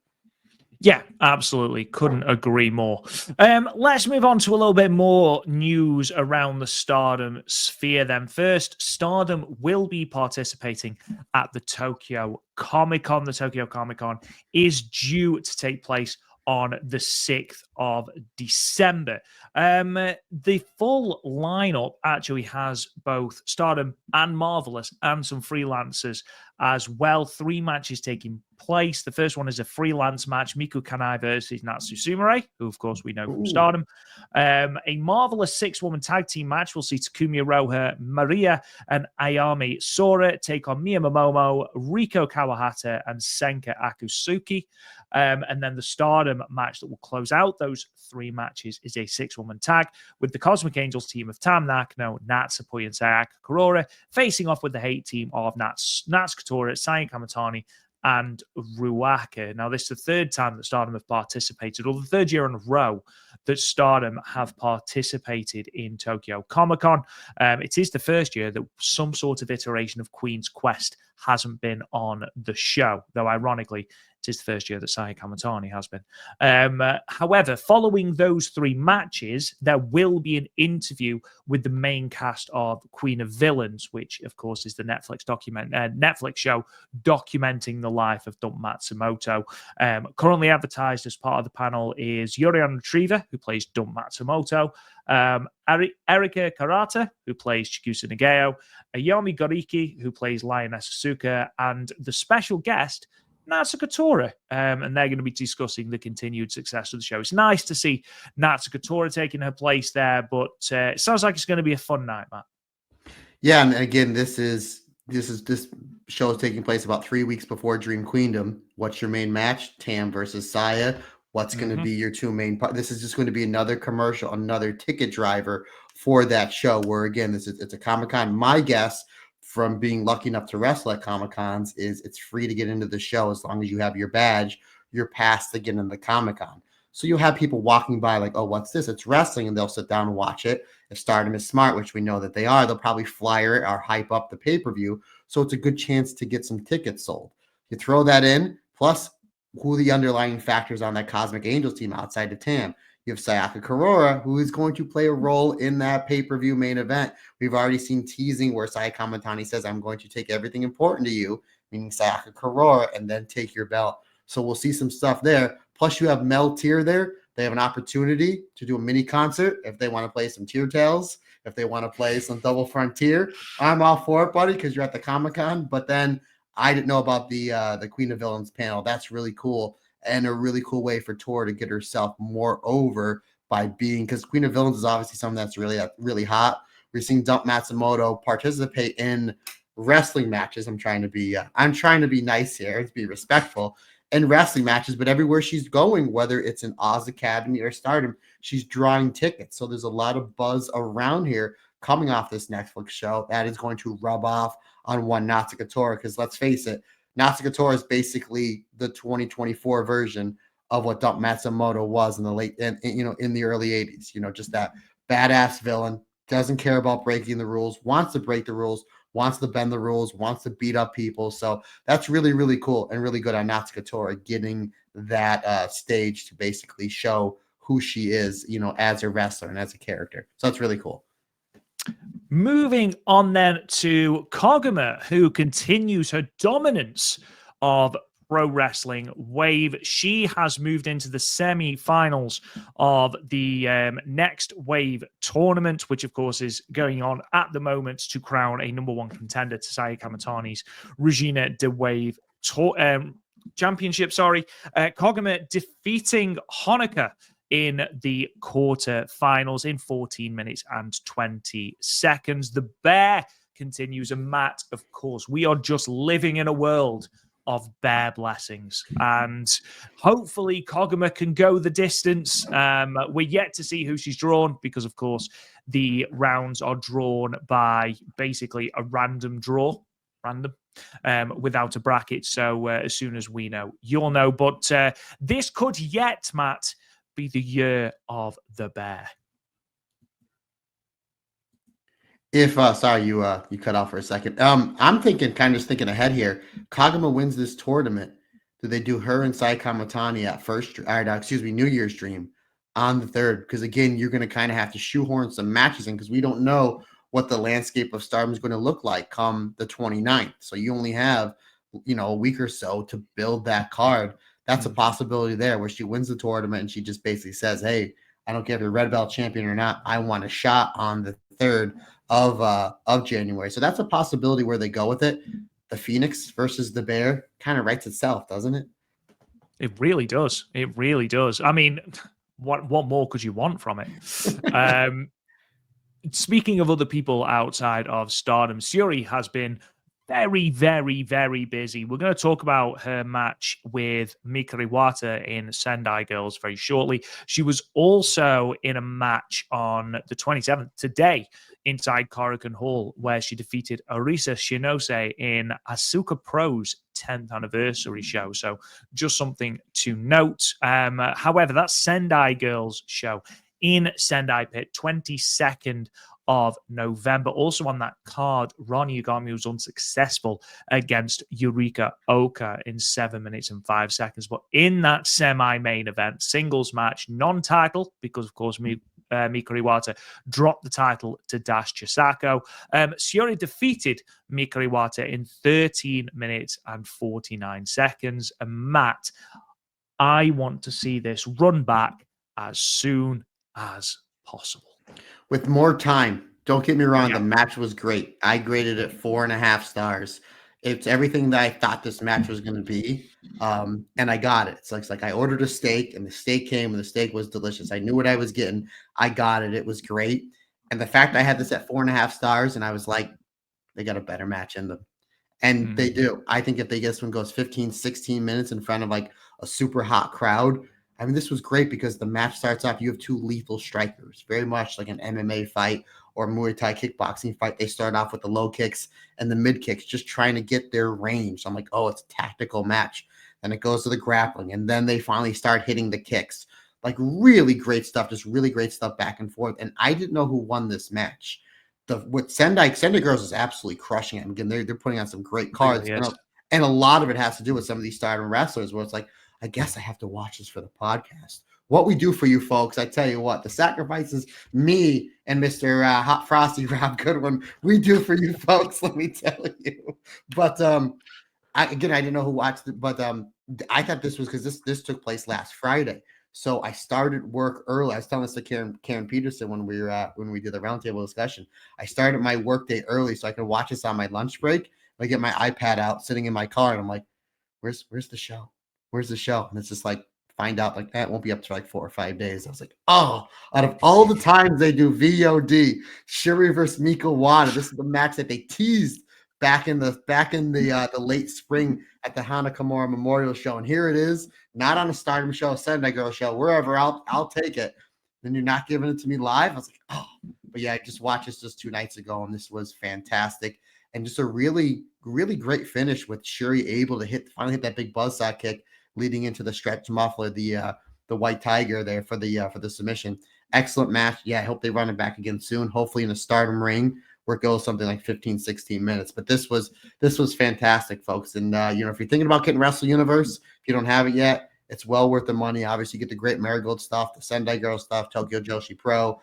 Yeah, absolutely. Couldn't agree more. Let's move on to a little bit more news around the Stardom sphere then. First, Stardom will be participating at the Tokyo Comic Con. The Tokyo Comic Con is due to take place on the 6th of December. The full lineup actually has both Stardom and Marvelous and some freelancers as well. 3 matches taking place. The first one is a freelance match, Miku Kanai versus Natsu Sumire, who of course we know from Stardom. A Marvelous 6-woman tag team match. We'll see Takumi Iroha, Maria, and Ayami Sora take on Miya Momomo, Riko Kawahata, and Senka Akusuki. And then the Stardom match that will close out those 3 matches is a 6-woman tag with the Cosmic Angels team of Tam Nakano, Natsupoi, and Sayaka Kurura facing off with the H.A.T.E team of Natsuko Tora, Saya Kamatani, and Ruaka. Now, this is the 3rd time that Stardom have participated, or the 3rd year in a row that Stardom have participated in Tokyo Comic Con. It is the 1st year that some sort of iteration of Queen's Quest hasn't been on the show, though ironically, it is the 1st year that Saya Kamatani has been. However, following those 3 matches, there will be an interview with the main cast of Queen of Villains, which, of course, is the Netflix show documenting the life of Dump Matsumoto. Currently advertised as part of the panel is Yurian Retriever, who plays Dump Matsumoto, Erika Karata, who plays Chikusa Nagao, Ayami Goriki, who plays Lioness Asuka, and the special guest, Natsuko Tora, and they're going to be discussing the continued success of the show. It's nice to see Natsuko Tora taking her place there, but it sounds like it's going to be a fun night, Matt. Yeah, and again, this show is taking place about 3 weeks before Dream Queendom. What's your main match? Tam versus Saya. What's going to be your 2 main parts? This is just going to be another commercial, another ticket driver for that show. Where again, it's a Comic-Con. My guess, from being lucky enough to wrestle at Comic-Cons, is it's free to get into the show as long as you have your badge, your pass to get into the Comic-Con. So you'll have people walking by like, oh, what's this? It's wrestling, and they'll sit down and watch it. If Stardom is smart, which we know that they are, they'll probably flyer it or hype up the pay-per-view. So it's a good chance to get some tickets sold. You throw that in, plus who the underlying factors on that Cosmic Angels team outside of Tam. You have Sayaka Kurura, who is going to play a role in that pay-per-view main event. We've already seen teasing where Saya Kamatani says, I'm going to take everything important to you, meaning Sayaka Kurura, and then take your belt. So we'll see some stuff there. Plus, you have Mel Tier there. They have an opportunity to do a mini concert if they want to play some Tear Tales, if they want to play some Double Frontier. I'm all for it, buddy, because you're at the Comic-Con. But then I didn't know about the Queen of Villains panel. That's really cool, and a really cool way for Tor to get herself more over by being, because Queen of Villains is obviously something that's really hot. We're seeing Dump Matsumoto participate in wrestling matches. I'm trying to be nice here, to be respectful, in wrestling matches, but everywhere she's going, whether it's in Oz Academy or Stardom, she's drawing tickets. So there's a lot of buzz around here coming off this Netflix show that is going to rub off on one Natsuko Tora, because let's face it, Natsuko Tora is basically the 2024 version of what Dump Matsumoto was in the early 80s. Just that badass villain, doesn't care about breaking the rules, wants to break the rules, wants to bend the rules, wants to beat up people. So that's really, really cool and really good on Natsuko Tora getting that stage to basically show who she is, as a wrestler and as a character. So that's really cool. Moving on then to Koguma, who continues her dominance of Pro Wrestling Wave. She has moved into the semi-finals of the Next Wave tournament, which of course is going on at the moment to crown a number 1 contender to Saya Kamatani's Regina de Wave championship. Koguma defeating Honoka in the quarterfinals in 14 minutes and 20 seconds. The Bear continues, and Matt, of course, we are just living in a world of bear blessings, and hopefully Koguma can go the distance. We're yet to see who she's drawn, because of course the rounds are drawn by basically a random draw, without a bracket. So as soon as we know, you'll know. But this could yet, Matt, be the year of the bear. If sorry, you cut off for a second. I'm thinking, kind of just thinking ahead here. Kagama wins this tournament. Do they do her and Sai Kamatani at New Year's Dream on the 3rd? Because again, you're going to kind of have to shoehorn some matches in because we don't know what the landscape of Stardom is going to look like come the 29th. So you only have, a week or so to build that card. That's a possibility there where she wins the tournament and she just basically says, "Hey, I don't care if you're red belt champion or not. I want a shot on the 3rd of January." So that's a possibility where they go with it. The Phoenix versus the Bear kind of writes itself, doesn't it? It really does. It really does. I mean, what more could you want from it? Speaking of other people outside of Stardom, Syuri has been very, very, very busy. We're going to talk about her match with Mikari Wata in Sendai Girls very shortly. She was also in a match on the 27th, today, inside Korakuen Hall, where she defeated Arisa Shinose in Asuka Pro's 10th anniversary show. So just something to note. However, that Sendai Girls show in Sendai Pit, 22nd of November. Also on that card, Ron Yugami was unsuccessful against Yurika Oka in 7 minutes and 5 seconds. But in that semi-main event, singles match, non-title, because of course Mikari Wata dropped the title to Dash Chisako. Syuri defeated Mikari Wata in 13 minutes and 49 seconds. And Matt, I want to see this run back as soon as possible. With more time, don't get me wrong, the match was great. I graded it 4.5 stars. It's everything that I thought this match was going to be, and I got it. It's like I ordered a steak, and the steak came, and the steak was delicious. I knew what I was getting. I got it. It was great. And the fact I had this at 4.5 stars, and I was like, they got a better match in them. And they do. I think if they get this one goes 15, 16 minutes in front of like a super hot crowd, I mean, this was great because the match starts off. You have two lethal strikers, very much like an MMA fight or Muay Thai kickboxing fight. They start off with the low kicks and the mid kicks, just trying to get their range. So I'm like, oh, it's a tactical match. Then it goes to the grappling, and then they finally start hitting the kicks. Like really great stuff, just really great stuff back and forth. And I didn't know who won this match. With Sendai Girls is absolutely crushing it. Again, they're putting on some great cards, Really and a lot of it has to do with some of these Stardom wrestlers, where it's like, I guess I have to watch this for the podcast. What we do for you folks, I tell you what, the sacrifices me and Mr. Hot Frosty Rob Goodwin, we do for you folks, let me tell you. But I didn't know who watched it, but I thought this was because this took place last Friday. So I started work early. I was telling this to Karen Peterson when we did the roundtable discussion. I started my work day early so I could watch this on my lunch break. I get my iPad out, sitting in my car, and I'm like, "Where's the show? Where's the show?" And it's just like, find out like that won't be up to like 4 or 5 days. I was like, oh, out of all the times they do VOD, Syuri versus Mika Wada, this is the match that they teased back in the late spring at the Hana Kimura Memorial Show, and here it is, not on a Stardom show, a Sendai Girl show, wherever. I'll take it. Then you're not giving it to me live. I was like, oh, but yeah, I just watched this just 2 nights ago, and this was fantastic, and just a really, really great finish with Syuri able to finally hit that big buzzsaw kick, leading into the stretch muffler, the white tiger there for the submission. Excellent match. Yeah, I hope they run it back again soon. Hopefully in a Stardom ring where it goes something like 15, 16 minutes. But this was fantastic, folks. And if you're thinking about getting Wrestle Universe, if you don't have it yet, it's well worth the money. Obviously, you get the great Marigold stuff, the Sendai Girl stuff, Tokyo Joshi Pro.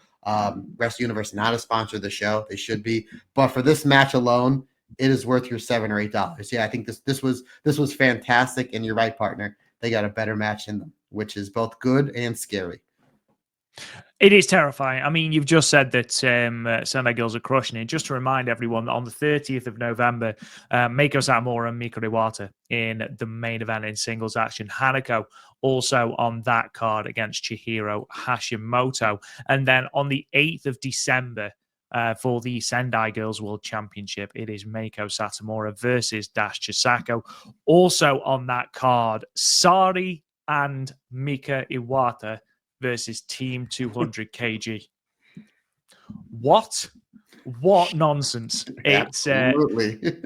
Wrestle Universe not a sponsor of the show. They should be. But for this match alone, it is worth your $7 or $8. Yeah, I think this was fantastic. And you're right, partner. They got a better match in them, which is both good and scary. It is terrifying. I mean, you've just said that Sendai Girls are crushing it. Just to remind everyone that on the 30th of November, Meiko Satomura and Mikari Wata in the main event in singles action. Hanako also on that card against Chihiro Hashimoto. And then on the 8th of December, for the Sendai Girls World Championship, it is Meiko Satomura versus Dash Chisako. Also on that card, Sari and Mika Iwata versus Team 200 kg. What nonsense. It's absolutely.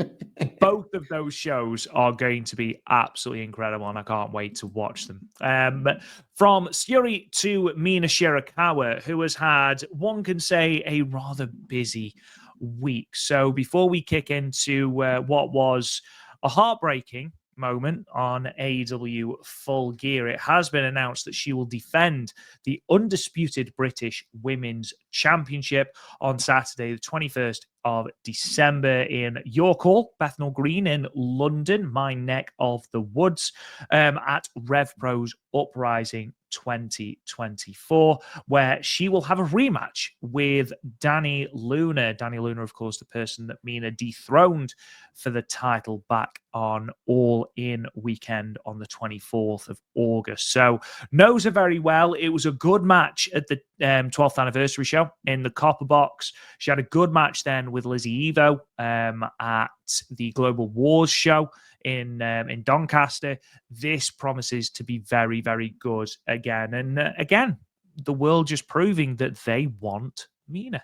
Both of those shows are going to be absolutely incredible, and I can't wait to watch them. From Syuri to Mina Shirakawa, who has had, one can say, a rather busy week. So before we kick into what was a heartbreaking moment on AEW Full Gear, it has been announced that she will defend the undisputed British Women's Championship on Saturday, the 21st of December in York Hall, Bethnal Green in London, my neck of the woods, at Rev Pro's Uprising 2024, where she will have a rematch with Danny Luna. Danny Luna, of course, the person that Mina dethroned for the title back on All In weekend on the 24th of August. So knows her very well. It was a good match at the 12th anniversary show in the Copper Box. She had a good match then with Lizzie Evo at the Global Wars show in Doncaster. This promises to be very, very good again. And again, the world just proving that they want Mina.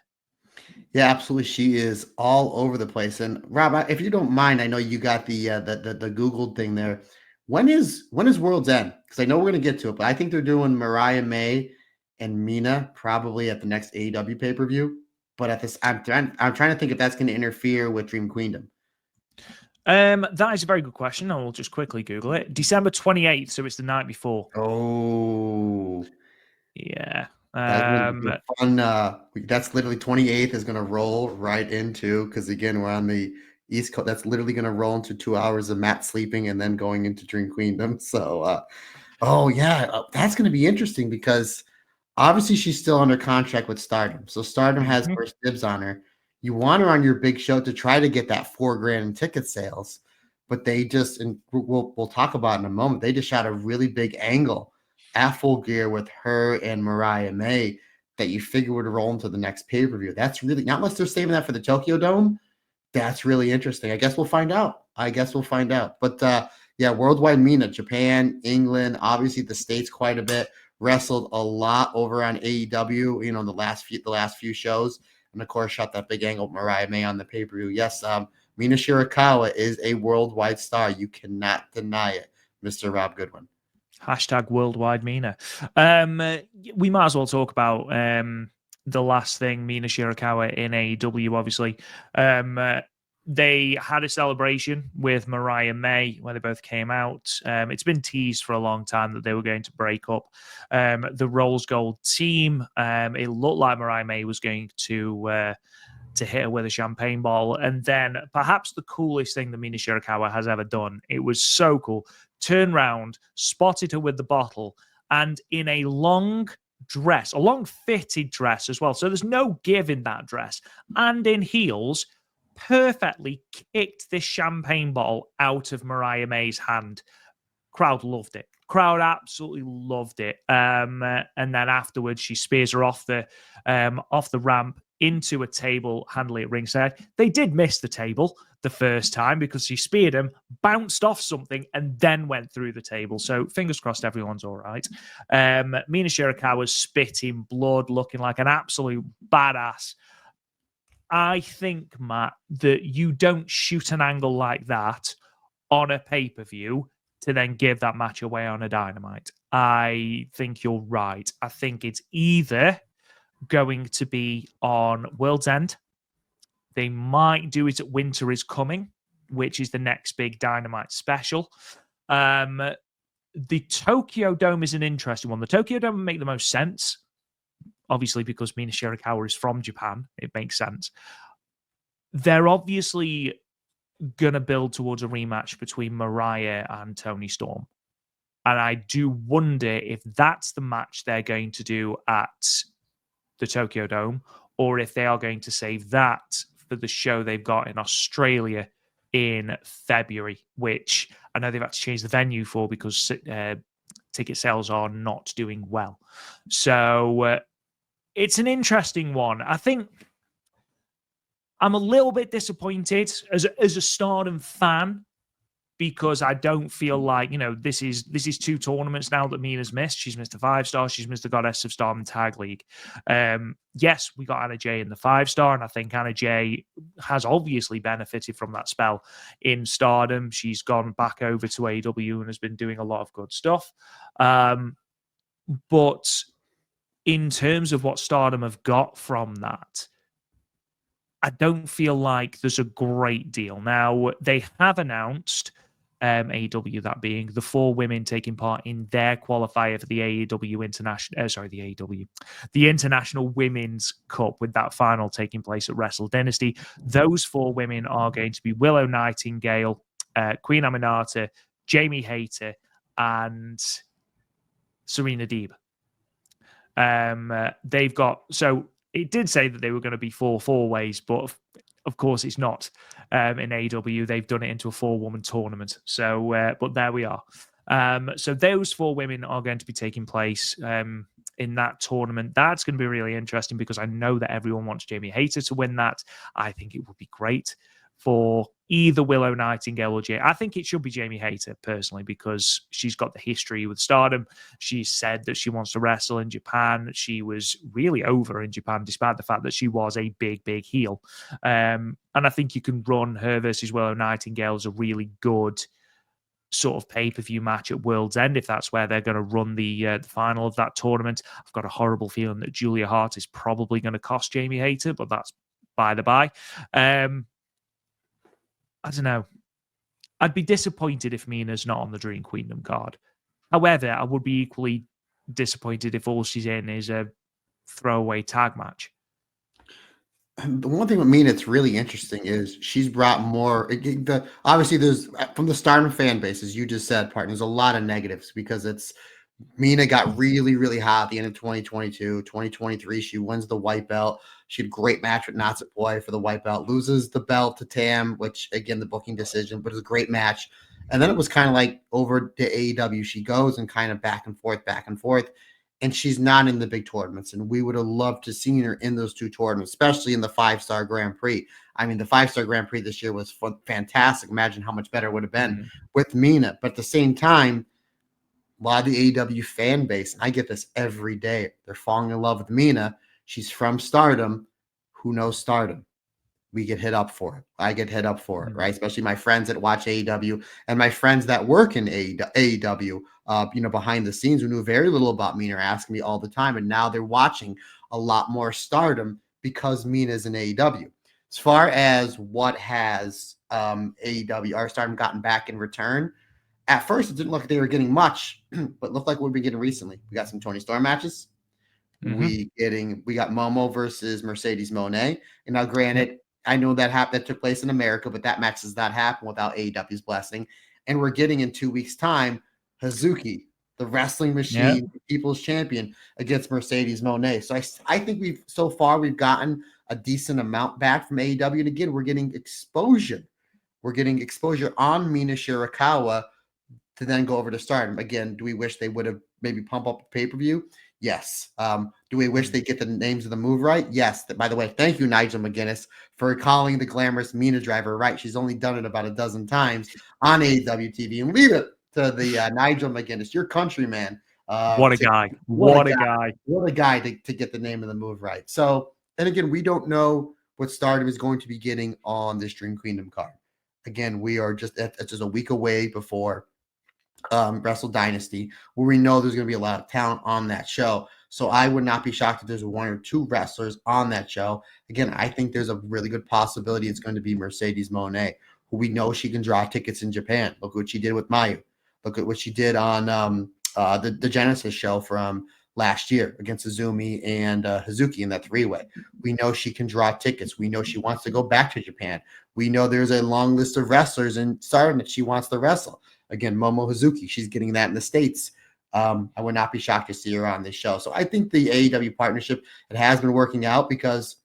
Yeah, absolutely. She is all over the place. And Rob, if you don't mind, I know you got the Googled thing there. When is World's End? Because I know we're going to get to it, but I think they're doing Mariah May and Mina probably at the next AEW pay-per-view. But at this, I'm trying to think if that's going to interfere with Dream Queendom. That is a very good question. I will just quickly Google it. December 28th, so it's the night before. Oh, yeah. That's going to be fun. That's literally 28th is going to roll right into, because again, we're on the East Coast. That's literally going to roll into 2 hours of Matt sleeping and then going into Dream Queendom. So, that's going to be interesting because obviously she's still under contract with Stardom. So Stardom has first dibs on her. You want her on your big show to try to get that $4,000 in ticket sales, but they just, and we'll talk about in a moment, they just shot a really big angle at Full Gear with her and Mariah May that you figure would roll into the next pay-per-view. That's really, not unless they're saving that for the Tokyo Dome. That's really interesting. I guess we'll find out. But worldwide Mina, Japan, England, obviously the States quite a bit, wrestled a lot over on AEW, the last few shows. And of course, shot that big angle with Mariah May on the pay-per-view. Yes, Mina Shirakawa is a worldwide star. You cannot deny it, Mr. Rob Goodwin. Hashtag worldwide Mina. We might as well talk about the last thing, Mina Shirakawa in AEW, obviously. They had a celebration with Mariah May where they both came out. It's been teased for a long time that they were going to break up the Rolls Gold team. It looked like Mariah May was going to hit her with a champagne bottle. And then perhaps the coolest thing that Mina Shirakawa has ever done, it was so cool, turned round, spotted her with the bottle, and in a long dress, a long fitted dress as well. So there's no give in that dress. And in heels, perfectly kicked this champagne bottle out of Mariah May's hand. Crowd loved it. Crowd absolutely loved it. And then afterwards, she spears her off the ramp into a table handily at ringside. They did miss the table the first time because she speared him, bounced off something, and then went through the table. So fingers crossed everyone's all right. Mina Shirakawa's spitting blood, looking like an absolute badass. I think, Matt, that you don't shoot an angle like that on a pay-per-view to then give that match away on a Dynamite. I think you're right. I think it's either going to be on World's End. They might do it at Winter is Coming, which is the next big Dynamite special. The Tokyo Dome is an interesting one. The Tokyo Dome would make the most sense, obviously, because Mina Shirakawa is from Japan. It makes sense. They're obviously going to build towards a rematch between Mariah and Toni Storm. And I do wonder if that's the match they're going to do at the Tokyo Dome, or if they are going to save that for the show they've got in Australia in February, which I know they've had to change the venue for because ticket sales are not doing well. So it's an interesting one. I think I'm a little bit disappointed as a Stardom fan because I don't feel like, this is two tournaments now that Mina's missed. She's missed the 5-star. She's missed the Goddess of Stardom Tag League. Yes, we got Anna Jay in the 5-star, and I think Anna Jay has obviously benefited from that spell in Stardom. She's gone back over to AEW and has been doing a lot of good stuff. But in terms of what Stardom have got from that, I don't feel like there's a great deal. Now, they have announced AEW, that being the 4 women taking part in their qualifier for the AEW International, the International Women's Cup, with that final taking place at Wrestle Dynasty. Those 4 women are going to be Willow Nightingale, Queen Aminata, Jamie Hayter, and Serena Deeb. They've got, so it did say that they were going to be 4 four-ways, but of course it's not. In AEW, they've done it into a 4-woman tournament. So, but there we are. So those 4 women are going to be taking place in that tournament. That's going to be really interesting because I know that everyone wants Jamie Hayter to win that. I think it would be great for either Willow Nightingale or Jay. I think it should be Jamie Hayter personally because she's got the history with Stardom. She said that she wants to wrestle in Japan. She was really over in Japan, despite the fact that she was a big, big heel. And I think you can run her versus Willow Nightingale as a really good sort of pay-per-view match at World's End, if that's where they're going to run the final of that tournament. I've got a horrible feeling that Julia Hart is probably going to cost Jamie Hayter, but that's by the by. I don't know. I'd be disappointed if Mina's not on the Dream Queendom card. However, I would be equally disappointed if all she's in is a throwaway tag match. The one thing with Mina that's really interesting is she's brought more. Obviously, there's from the Stardom fan base, as you just said, partner. There's a lot of negatives because it's Mina got really, really hot at the end of 2022, 2023. She wins the white belt. She had a great match with Natsupoi for the white belt, loses the belt to Tam, which again, the booking decision, but it was a great match. And then it was kind of like over to AEW she goes and kind of back and forth. And she's not in the big tournaments. And we would have loved to see her in those 2 tournaments, especially in the 5-star Grand Prix. I mean, the 5-star Grand Prix this year was fantastic. Imagine how much better it would have been with Mina. But at the same time, a lot of the AEW fan base, and I get this every day, they're falling in love with Mina. She's from Stardom. Who knows Stardom? We get hit up for it. I get hit up for it, right? Especially my friends that watch AEW and my friends that work in AEW, behind the scenes who knew very little about Mina are asking me all the time. And now they're watching a lot more Stardom because Mina is in AEW. As far as what has AEW or Stardom gotten back in return, at first, it didn't look like they were getting much, but looked like what we've been getting recently. We got some Tony Storm matches. We got Momo versus Mercedes Moné. And now, granted, I know that took place in America, but that match does not happen without AEW's blessing. And we're getting in 2 weeks' time Hazuki, the wrestling machine, people's champion, against Mercedes Moné. So I think we've gotten a decent amount back from AEW. And again, we're getting exposure. We're getting exposure on Mina Shirakawa to then go over to Stardom. Again, do we wish they would have maybe pump up a pay-per-view? Yes. Do we wish they get the names of the move right? Yes. By the way, thank you, Nigel McGuinness, for calling the glamorous Mina driver right. She's only done it about a dozen times on AEW TV. And leave it to the Nigel McGuinness, your countryman. What a guy. What a guy. What a guy to get the name of the move right. So, and again, we don't know what Stardom is going to be getting on this Dream Queendom card. Again, we are just a week away before Wrestle Dynasty, where we know there's going to be a lot of talent on that show. So I would not be shocked if there's 1 or 2 wrestlers on that show. Again, I think there's a really good possibility it's going to be Mercedes Moné, who we know she can draw tickets in Japan. Look what she did with Mayu. Look at what she did on the Genesis show from last year against Azumi and Hazuki in that 3-way. We know she can draw tickets. We know she wants to go back to Japan. We know there's a long list of wrestlers in Stardom that she wants to wrestle. Again, Momo Hazuki, she's getting that in the States. I would not be shocked to see her on this show. So I think the AEW partnership, it has been working out because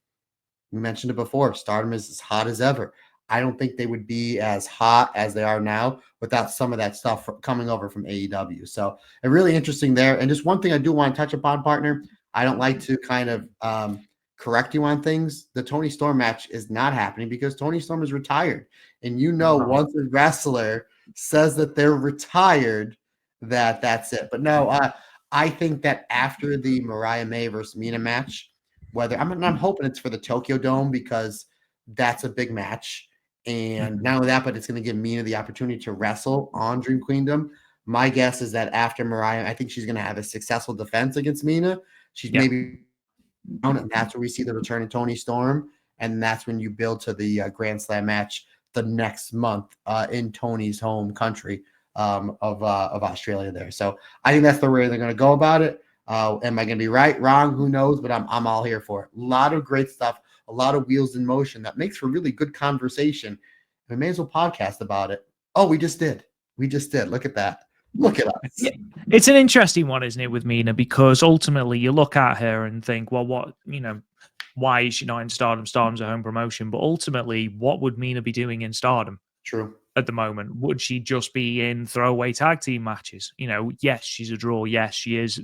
we mentioned it before. Stardom is as hot as ever. I don't think they would be as hot as they are now without some of that stuff coming over from AEW. So really interesting there. And just one thing I do want to touch upon, partner, I don't like to kind of correct you on things. The Tony Storm match is not happening because Tony Storm is retired. And once a wrestler says that they're retired, that's it. But no, I think that after the Mariah May versus Mina match, I'm hoping it's for the Tokyo Dome because that's a big match. And not only that, but it's going to give Mina the opportunity to wrestle on Dream Queendom. My guess is that after Mariah, I think she's going to have a successful defense against Mina. She's maybe down, and that's where we see the return of Tony Storm. and that's when you build to the Grand Slam match the next month in Tony's home country of Australia there. So I think that's the way they're going to go about it. Am I going to be right, wrong? Who knows? But I'm all here for it. A lot of great stuff, a lot of wheels in motion that makes for really good conversation. We may as well podcast about it. Oh, we just did. Look at that. Look at us. Yeah, it's an interesting one, isn't it, with Mina? Because ultimately you look at her and think, well, why is she not in Stardom? Stardom's a home promotion. But ultimately, what would Mina be doing in Stardom? True. At the moment, would she just be in throwaway tag team matches? Yes, she's a draw. Yes, she is.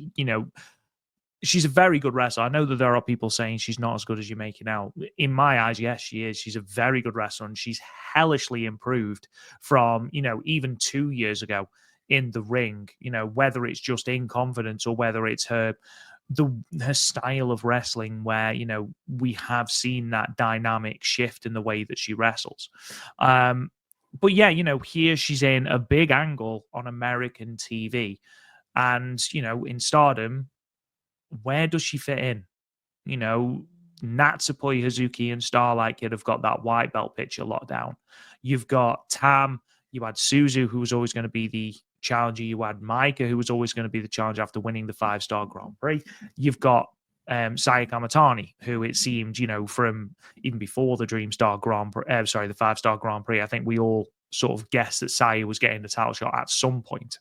She's a very good wrestler. I know that there are people saying she's not as good as you're making out. In my eyes, yes, she is. She's a very good wrestler, and she's hellishly improved from, even 2 years ago in the ring, whether it's just in confidence or whether it's her style of wrestling where, we have seen that dynamic shift in the way that she wrestles. But yeah, here she's in a big angle on American TV. And, in Stardom, where does she fit in? Natsupoi, Hazuki, and Starlight Kid have got that white belt picture locked down. You've got Tam, you had Suzu, who was always going to be the challenger. You had Maika, who was always going to be the challenger after winning the 5-star Grand Prix. You've got Sayaka Mitani, who it seemed, from even before the Dreamstar Grand Prix, the 5-star Grand Prix, I think we all sort of guessed that Saya was getting the title shot at some point.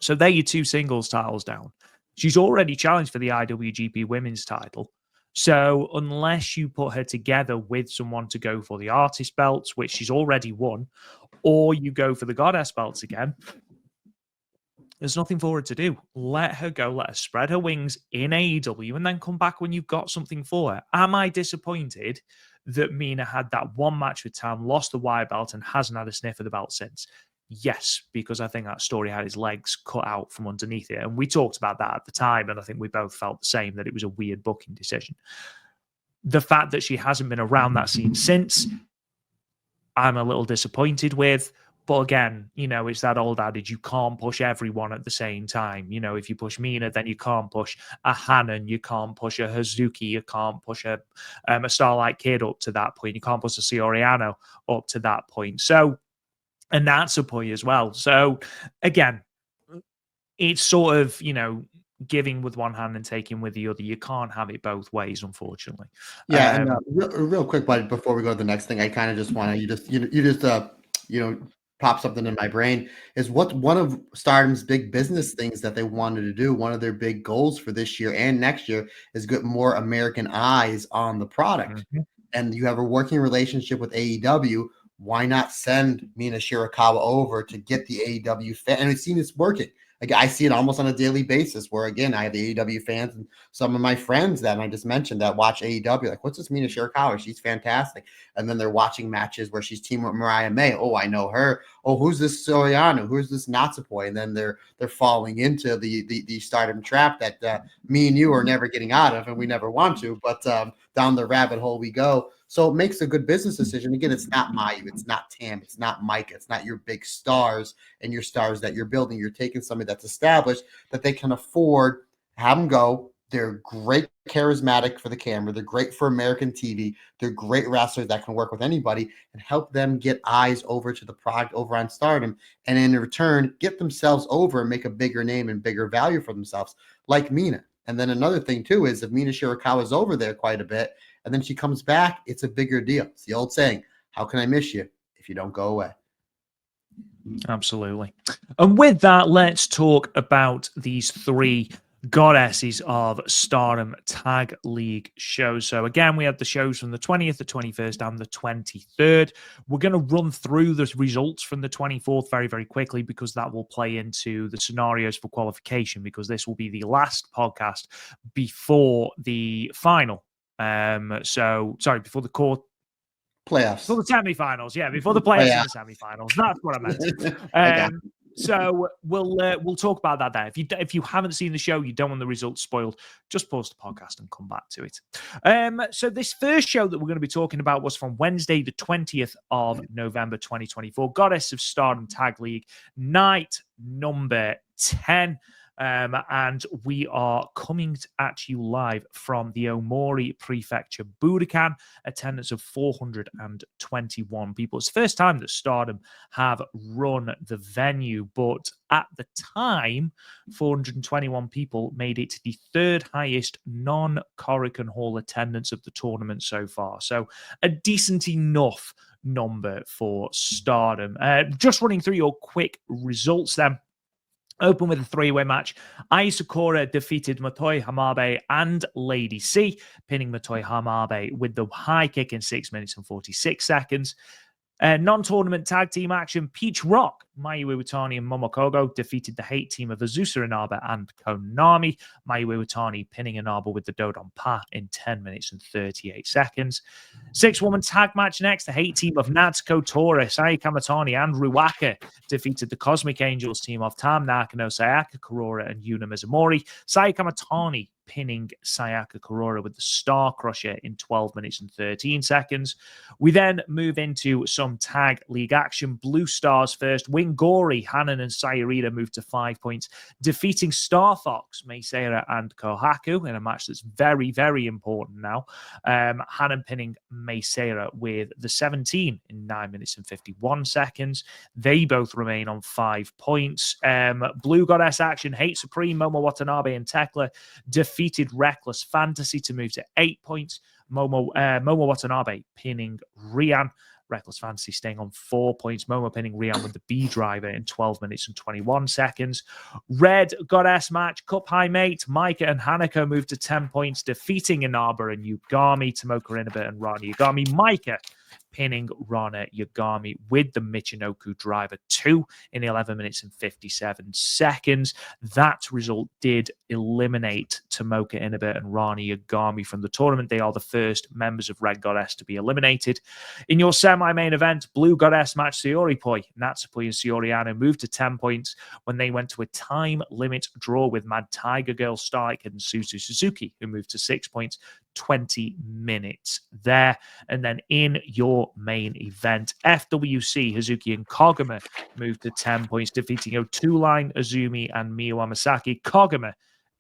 So they're your 2 singles titles down. She's already challenged for the IWGP Women's title. So unless you put her together with someone to go for the artist belts, which she's already won, or you go for the goddess belts again, there's nothing for her to do. Let her go. Let her spread her wings in AEW and then come back when you've got something for her. Am I disappointed that Mina had that one match with Tam, lost the white belt, and hasn't had a sniff of the belt since? Yes, because I think that story had his legs cut out from underneath it. And we talked about that at the time, and I think we both felt the same, that it was a weird booking decision. The fact that she hasn't been around that scene since, I'm a little disappointed with. But again, it's that old adage, you can't push everyone at the same time. If you push Mina, then you can't push a Hanan, you can't push a Hazuki, you can't push a Starlight Kid up to that point. You can't push a Cioriano up to that point. So, and that's a point as well. So again, it's sort of, giving with one hand and taking with the other. You can't have it both ways, unfortunately. Yeah, and real quick, buddy, before we go to the next thing, I kind of just want to, pop something in my brain, is what one of Stardom's big business things that they wanted to do, one of their big goals for this year and next year, is get more American eyes on the product. Mm-hmm. And you have a working relationship with AEW. Why not send Mina Shirakawa over to get the AEW fan? And we've seen it's working. Like, I see it almost on a daily basis where, again, I have the AEW fans and some of my friends that I just mentioned that watch AEW, like, what's this Mina Shirakawa? She's fantastic. And then they're watching matches where she's teaming with Mariah May. Oh, I know her. Oh, who's this Soriano? Who's this Natsupoi? And then they're falling into the Stardom trap that me and you are never getting out of, and we never want to. But down the rabbit hole we go. So it makes a good business decision. Again, it's not Mayu, it's not Tam, it's not Micah, it's not your big stars and your stars that you're building. You're taking somebody that's established that they can afford, have them go. They're great, charismatic for the camera. They're great for American TV. They're great wrestlers that can work with anybody and help them get eyes over to the product over on Stardom. And in return, get themselves over and make a bigger name and bigger value for themselves, like Mina. And then another thing, too, is if Mina Shirakawa is over there quite a bit, and then she comes back, it's a bigger deal. It's the old saying, how can I miss you if you don't go away? Absolutely. And with that, let's talk about these 3 goddesses of Stardom Tag League shows. So again, we have the shows from the 20th, the 21st, and the 23rd. We're going to run through the results from the 24th very, very quickly, because that will play into the scenarios for qualification, because this will be the last podcast before the final. Before the court playoffs, before the semifinals, before the playoffs and the semifinals. That's what I meant. So we'll talk about that there. If you haven't seen the show, you don't want the results spoiled, just pause the podcast and come back to it. So this first show that we're going to be talking about was from Wednesday, the 20th of November, 2024. Goddess of Stardom Tag League, night number 10. And we are coming at you live from the Omori Prefecture Budokan, attendance of 421 people. It's the first time that Stardom have run the venue, but at the time, 421 people made it the third highest non-Korakuen Hall attendance of the tournament so far. So a decent enough number for Stardom. Just running through your quick results then. Open with a three-way match. Ai Sakura defeated Motoi Hamabe and Lady C, pinning Motoi Hamabe with the high kick in 6 minutes and 46 seconds. Non-tournament tag team action, Peach Rock, Mayu Iwatani and Momokogo defeated the H.A.T.E team of Azusa Inaba and Konami. Mayu Iwatani pinning Inaba with the Dodon Pa in 10 minutes and 38 seconds. Six-woman tag match next, the H.A.T.E team of Natsuko Tora, Sai Kamatani and Ruaka defeated the Cosmic Angels team of Tam Nakano, Sayaka Kurura and Yuna Mizumori. Sai Kamatani pinning Sayaka Kurura with the Star Crusher in 12 minutes and 13 seconds. We then move into some tag league action. Blue Stars first. Wingori, Hanan, and Sayurita move to 5 points, defeating Star Fox, Meisera, and Kohaku in a match that's very, very important now. Hanan pinning Meisera with the 17 in 9 minutes and 51 seconds. They both remain on 5 points. Blue Goddess action. Hate Supreme, Momo Watanabe, and Tekla defeated Reckless Fantasy to move to 8 points. Momo Watanabe pinning Rian. Reckless Fantasy staying on 4 points. Momo pinning Rian with the B driver in 12 minutes and 21 seconds. Red Goddess match. Cup High Mate, Maika and Hanako moved to 10 points, defeating Inaba and Yugami. Tomoka Inaba and Rana Yagami. Maika pinning Rana Yagami with the Michinoku driver 2 in 11 minutes and 57 seconds. That result did eliminate Tomoka Inaba and Rana Yagami from the tournament. They are the first members of Red Goddess to be eliminated. In your semi-main event, Blue Goddess match, Sayoripoi, Natsupoi, and Saoriano moved to 10 points when they went to a time limit draw with Mad Tiger Girl, Starlight Kid, and Suzu Suzuki, who moved to 6 points, 20 minutes there. And then in your main event, FWC, Hazuki and Koguma moved to 10 points, defeating O2 Azumi, and Miyu Amasaki. Koguma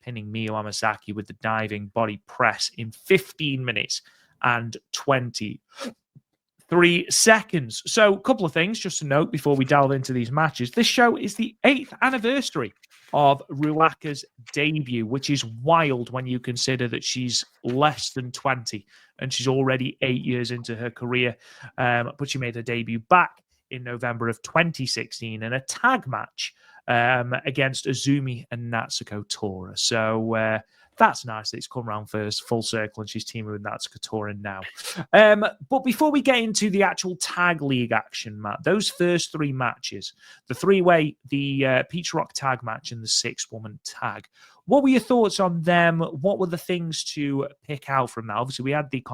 pinning Miyu Amasaki with the diving body press in 15 minutes and 23 seconds. So a couple of things just to note before we delve into these matches. This show is the 8th anniversary of Ruaka's debut, which is wild when you consider that she's less than 20 and she's already 8 years into her career. But she made her debut back in November of 2016 in a tag match against Azumi and Natsuko Tora. So that's nice that it's come around first, full circle, and she's teaming with Natsuko Tora now. But before we get into the actual tag league action, Matt, those first 3 matches, the 3-way, the Peach Rock tag match, and the 6-woman tag, what were your thoughts on them? What were the things to pick out from that? Obviously, we had the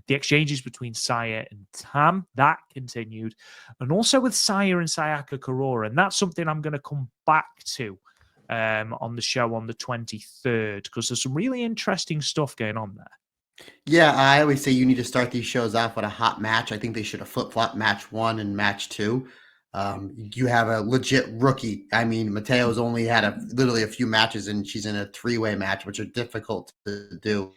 exchanges between Saya and Tam. That continued. And also with Saya and Sayaka Kurura. And that's something I'm going to come back to on the show on the 23rd, because there's some really interesting stuff going on there. Yeah, I always say you need to start these shows off with a hot match. I think they should have flip-flopped match 1 and match 2. You have a legit rookie. I mean, Mateo's only had literally a few matches, and she's in a 3-way match, which are difficult to do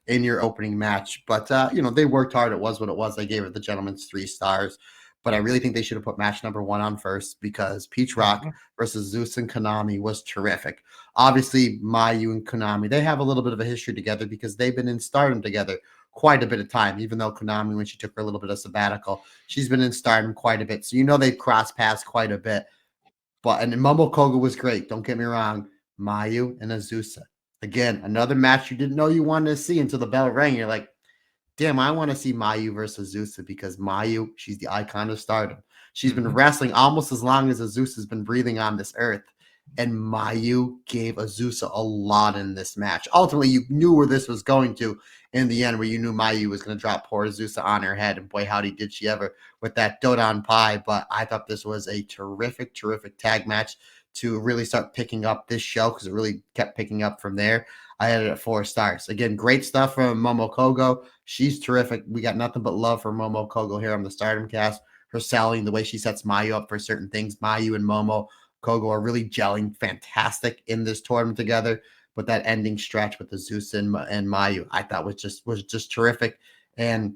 in your opening match. But, they worked hard. It was what it was. They gave it the gentleman's 3 stars. But I really think they should have put match number 1 on first, because Peach Rock versus Zeus and Konami was terrific. Obviously, Mayu and Konami, they have a little bit of a history together because they've been in Stardom together quite a bit of time, even though Konami, when she took her a little bit of sabbatical, she's been in Stardom quite a bit. So they cross paths quite a bit. And Momokogo was great. Don't get me wrong. Mayu and Azusa. Again, another match you didn't know you wanted to see until the bell rang. You're like, damn, I want to see Mayu versus Azusa, because Mayu, she's the icon of Stardom. She's been wrestling almost as long as Azusa's been breathing on this earth. And Mayu gave Azusa a lot in this match. Ultimately, you knew where this was going to in the end, where you knew Mayu was going to drop poor Azusa on her head. And boy, howdy did she ever with that Dodon Pie. But I thought this was a terrific, terrific tag match to really start picking up this show, because it really kept picking up from there. I had it at 4 stars. Again, great stuff from Momokogo. She's terrific. We got nothing but love for Momokogo here on the Stardom cast. Her selling, the way she sets Mayu up for certain things. Mayu and Momo Kogo are really gelling fantastic in this tournament together. But that ending stretch with the Zeus and Mayu, I thought was just terrific. And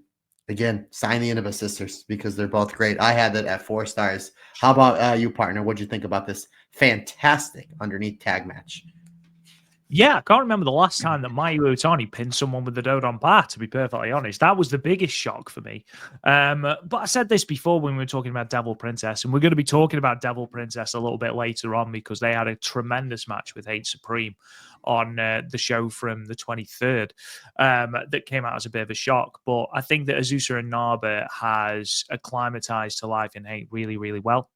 again, sign the Inaba sisters because they're both great. I had that at 4 stars. How about you, partner? What'd you think about this fantastic underneath tag match? Yeah, I can't remember the last time that Mayu Iwatani pinned someone with the Dodon bar, to be perfectly honest. That was the biggest shock for me. But I said this before when we were talking about Devil Princess, and we're going to be talking about Devil Princess a little bit later on because they had a tremendous match with H.A.T.E Supreme on the show from the 23rd that came out as a bit of a shock. But I think that Azusa Inaba has acclimatized to life in H.A.T.E really, really well.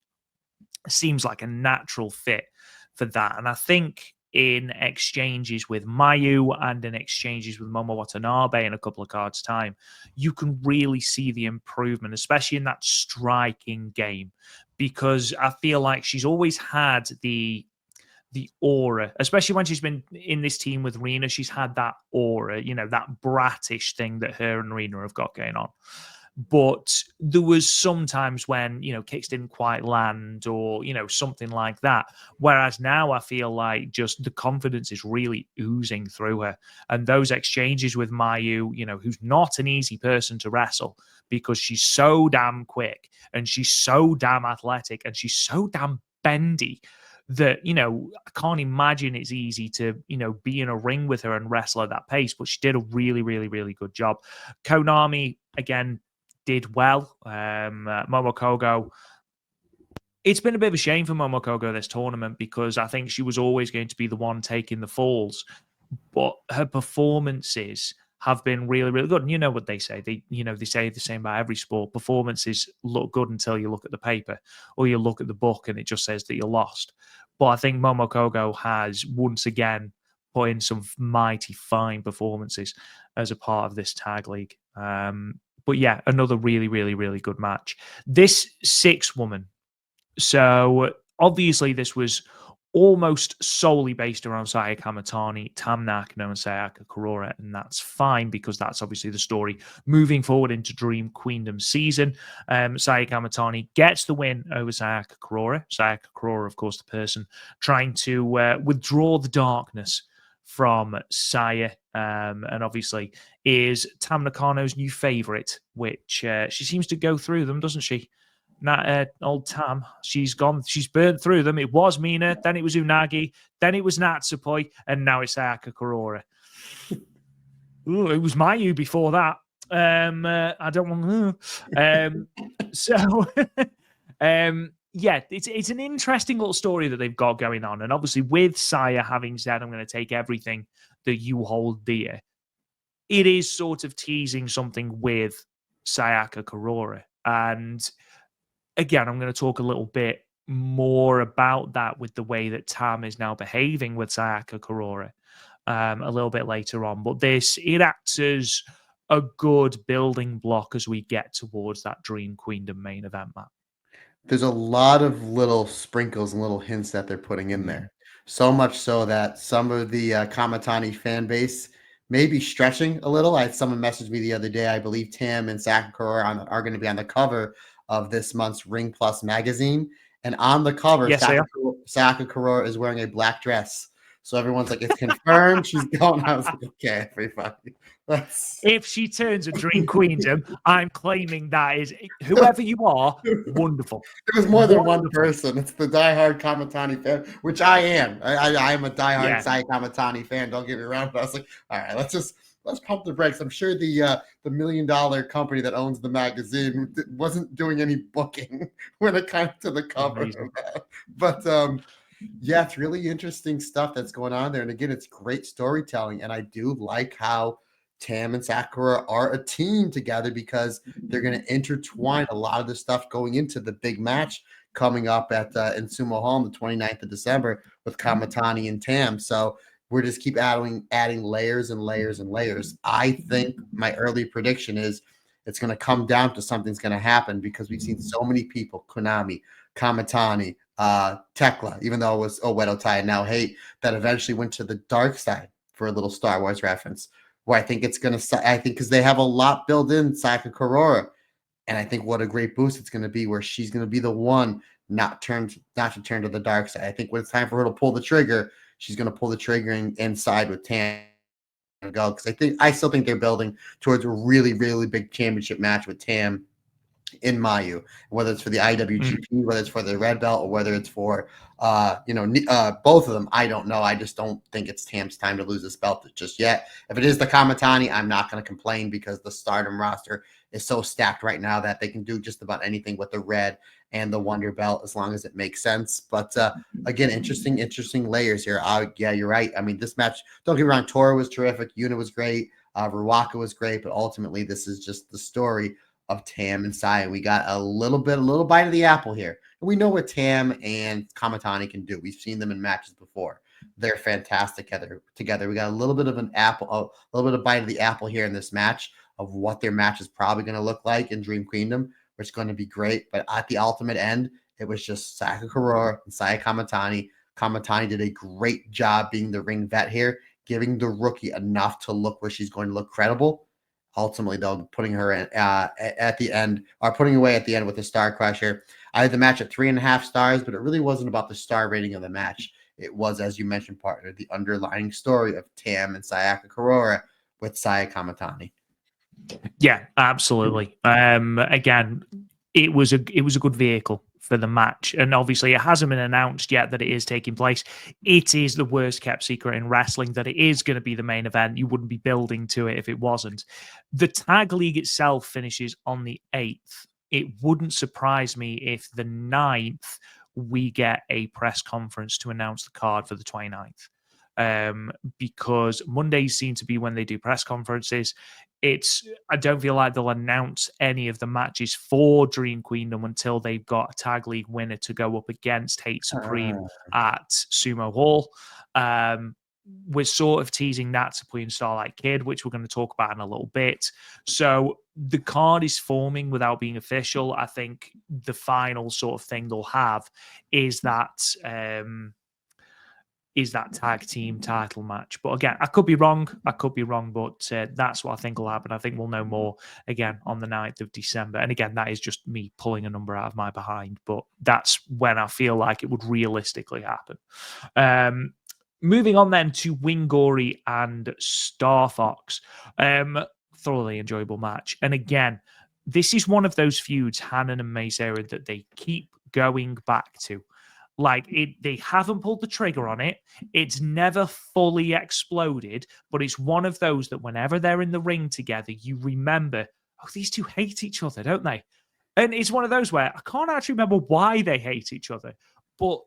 It seems like a natural fit for that. And I think in exchanges with Mayu and in exchanges with Momo Watanabe in a couple of cards' time, you can really see the improvement, especially in that striking game, because I feel like she's always had the aura, especially when she's been in this team with Rena. She's had that aura, that bratish thing that her and Rena have got going on. But there was sometimes when, kicks didn't quite land or, something like that. Whereas now I feel like just the confidence is really oozing through her. And those exchanges with Mayu, who's not an easy person to wrestle because she's so damn quick and she's so damn athletic and she's so damn bendy that, I can't imagine it's easy to, be in a ring with her and wrestle at that pace. But she did a really, really, really good job. Konami, again, did well. Momokogo, it's been a bit of a shame for Momokogo this tournament because I think she was always going to be the one taking the falls, but her performances have been really, really good. And you know what they say. They say the same about every sport. Performances look good until you look at the paper or you look at the book and it just says that you lost. But I think Momokogo has once again put in some mighty fine performances as a part of this tag league. But yeah, another really, really, really good match. This 6-woman. So obviously this was almost solely based around Sayaka Hamatani, Tam Nakano, and Sayaka Kurura, and that's fine because that's obviously the story moving forward into Dream Queendom season. Sayaka Hamatani gets the win over Sayaka Kurura. Sayaka Kurura, of course, the person trying to withdraw the darkness from Saya, and obviously is Tam Nakano's new favorite, which she seems to go through them, doesn't she? Not old Tam. She's burnt through them. It was Mina, then it was Unagi, then it was Natsupoi, and now it's Sayaka Kurura. Ooh, it was Mayu before that. I don't want to. Yeah, it's an interesting little story that they've got going on. And obviously, with Saya having said, I'm going to take everything that you hold dear, it is sort of teasing something with Sayaka Kurura. And again, I'm going to talk a little bit more about that with the way that Tam is now behaving with Sayaka Kurura a little bit later on. But it acts as a good building block as we get towards that Dream Queendom main event, Matt. There's a lot of little sprinkles and little hints that they're putting in there. So much so that some of the Kamatani fan base may be stretching a little. I had someone message me the other day. I believe Tam and Sakura are going to be on the cover of this month's Ring Plus magazine. And on the cover, yes, Sayaka Kurura is wearing a black dress. So everyone's like, it's confirmed. She's going. I was like, okay, everybody. If she turns a Dream Queendom, I'm claiming that is whoever you are, wonderful. It was more than one person. It's the diehard Kamatani fan, which I am. I am a diehard Sai Kamatani fan. Don't get me wrong, but I was like, all right, let's pump the brakes. I'm sure the $1 million company that owns the magazine wasn't doing any booking when it comes to the cover. But yeah, it's really interesting stuff that's going on there. And again, it's great storytelling. And I do like how Tam and Sakura are a team together because they're going to intertwine a lot of the stuff going into the big match coming up at in Sumo Hall on the 29th of December with Kamatani and Tam. So we're just keep adding layers and layers and layers. I think my early prediction is it's going to come down to something's going to happen because we've seen so many people, Konami, Kamatani, Tekla, even though it was Oedo Tai and now H.A.T.E, that eventually went to the dark side for a little Star Wars reference. Where I think it's going to, I think because they have a lot built in Sayaka Kurura. And I think what a great boost it's going to be where she's going to be the one not to turn to the dark side. I think when it's time for her to pull the trigger, she's going to pull the trigger inside with Tam and go, because I still think they're building towards a really, really big championship match with Tam in Mayu, whether it's for the IWGP, whether it's for the red belt, or whether it's for both of them. I don't know. I just don't think it's Tam's time to lose this belt just yet. If it is the Kamatani, I'm not going to complain, because the Stardom roster is so stacked right now that they can do just about anything with the red and the Wonder Belt, as long as it makes sense. But again, interesting layers here. Yeah, you're right. I mean, this match, don't get me wrong, Tora was terrific, Yuna was great, Ruaka was great, but ultimately this is just the story of Tam and Saya. We got a little bite of the apple here. And we know what Tam and Kamatani can do. We've seen them in matches before. They're fantastic together. We got a little bit of a little bit of bite of the apple here in this match of what their match is probably going to look like in Dream Queendom, which is going to be great. But at the ultimate end, it was just Sayaka Kurura and Saya Kamatani. Kamatani did a great job being the ring vet here, giving the rookie enough to look where she's going to look credible. Ultimately, though, putting her in, at the end, or putting away at the end with the Star Crusher. I had the match at 3.5 stars, but it really wasn't about the star rating of the match. It was, as you mentioned, partner, the underlying story of Tam and Sayaka Kurura with Saya Kamatani. Yeah, absolutely. Again, it was a good vehicle for the match, and obviously it hasn't been announced yet that it is taking place. It is the worst kept secret in wrestling that it is going to be the main event. You wouldn't be building to it if it wasn't. The tag league itself finishes on the 8th. It wouldn't surprise me if the 9th we get a press conference to announce the card for the 29th. Because Mondays seem to be when they do press conferences. I don't feel like they'll announce any of the matches for Dream Queendom until they've got a tag league winner to go up against H.A.T.E Supreme at Sumo Hall. We're sort of teasing that to Queen Starlight Kid, which we're going to talk about in a little bit. So the card is forming without being official. I think the final sort of thing they'll have is that tag team title match. But again, I could be wrong, but that's what I think will happen. I think we'll know more again on the 9th of December. And again, that is just me pulling a number out of my behind, but that's when I feel like it would realistically happen. Moving on then to Wingori and Star Fox. Thoroughly enjoyable match. And again, this is one of those feuds, Hanan and Maizera, that they keep going back to. Like they haven't pulled the trigger on it. It's never fully exploded, but it's one of those that whenever they're in the ring together, you remember, oh, these two hate each other, don't they? And it's one of those where I can't actually remember why they hate each other, but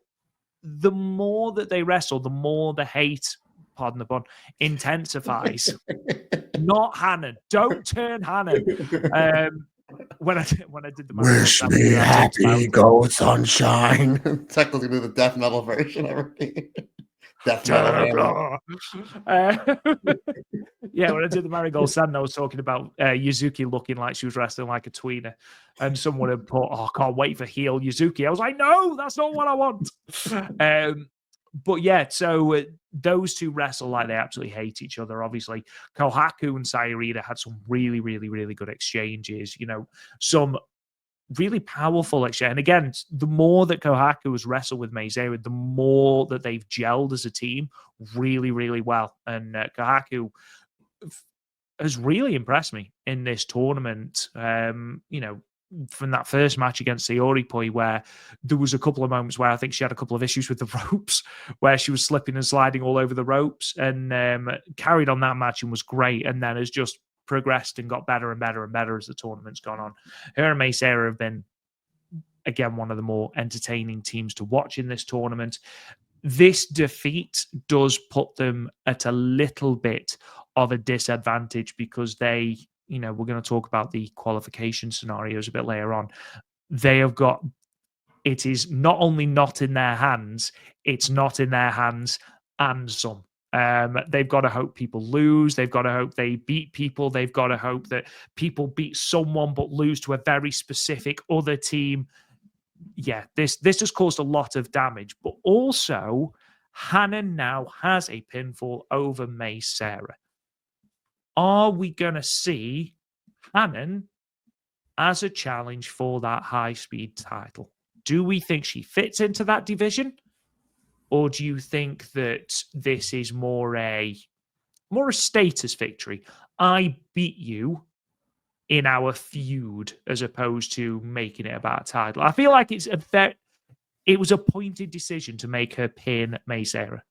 the more that they wrestle, the more the hate, pardon the pun, intensifies. Not Hanan. Don't turn Hanan. When I did the Wish me happy, go sunshine. Technically the death metal version of everything. Death metal. Yeah, when I did the Marigold Sand, I was talking about Yuzuki looking like she was wrestling like a tweener, and someone had put, "Oh, I can't wait for heel Yuzuki." I was like, "No, that's not what I want." But yeah, so those two wrestle like they absolutely hate each other. Obviously, Kohaku and Sayarita had some really, really, really good exchanges. Some really powerful exchange. And again, the more that Kohaku has wrestled with Maizera, the more that they've gelled as a team really, really well. And Kohaku has really impressed me in this tournament. From that first match against Sayori Poi, where there was a couple of moments where I think she had a couple of issues with the ropes, where she was slipping and sliding all over the ropes, and carried on that match and was great, and then has just progressed and got better and better and better as the tournament's gone on. Her and Maizera have been, again, one of the more entertaining teams to watch in this tournament. This defeat does put them at a little bit of a disadvantage because we're going to talk about the qualification scenarios a bit later on. It is not only not in their hands, it's not in their hands and some. They've got to hope people lose. They've got to hope they beat people. They've got to hope that people beat someone but lose to a very specific other team. Yeah, this just caused a lot of damage. But also, Hanan now has a pinfall over Maizera. Are we going to see Hanan as a challenge for that high-speed title? Do we think she fits into that division? Or do you think that this is more a status victory? I beat you in our feud as opposed to making it about a title. I feel like it was a pointed decision to make her pin May Sarah.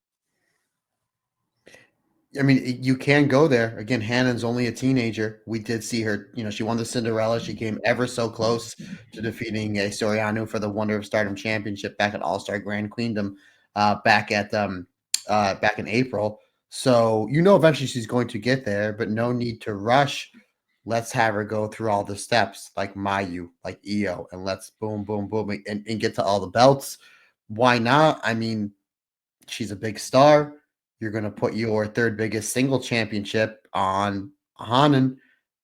I mean, you can go there. Again, Hannon's only a teenager. We did see her, she won the Cinderella. She came ever so close to defeating a Soriano for the Wonder of Stardom Championship back at All-Star Grand Queendom back in April. So eventually she's going to get there, but no need to rush. Let's have her go through all the steps like Mayu, like Io, and let's boom, boom, boom, and get to all the belts. Why not? I mean, she's a big star. You're going to put your third biggest single championship on Hanan.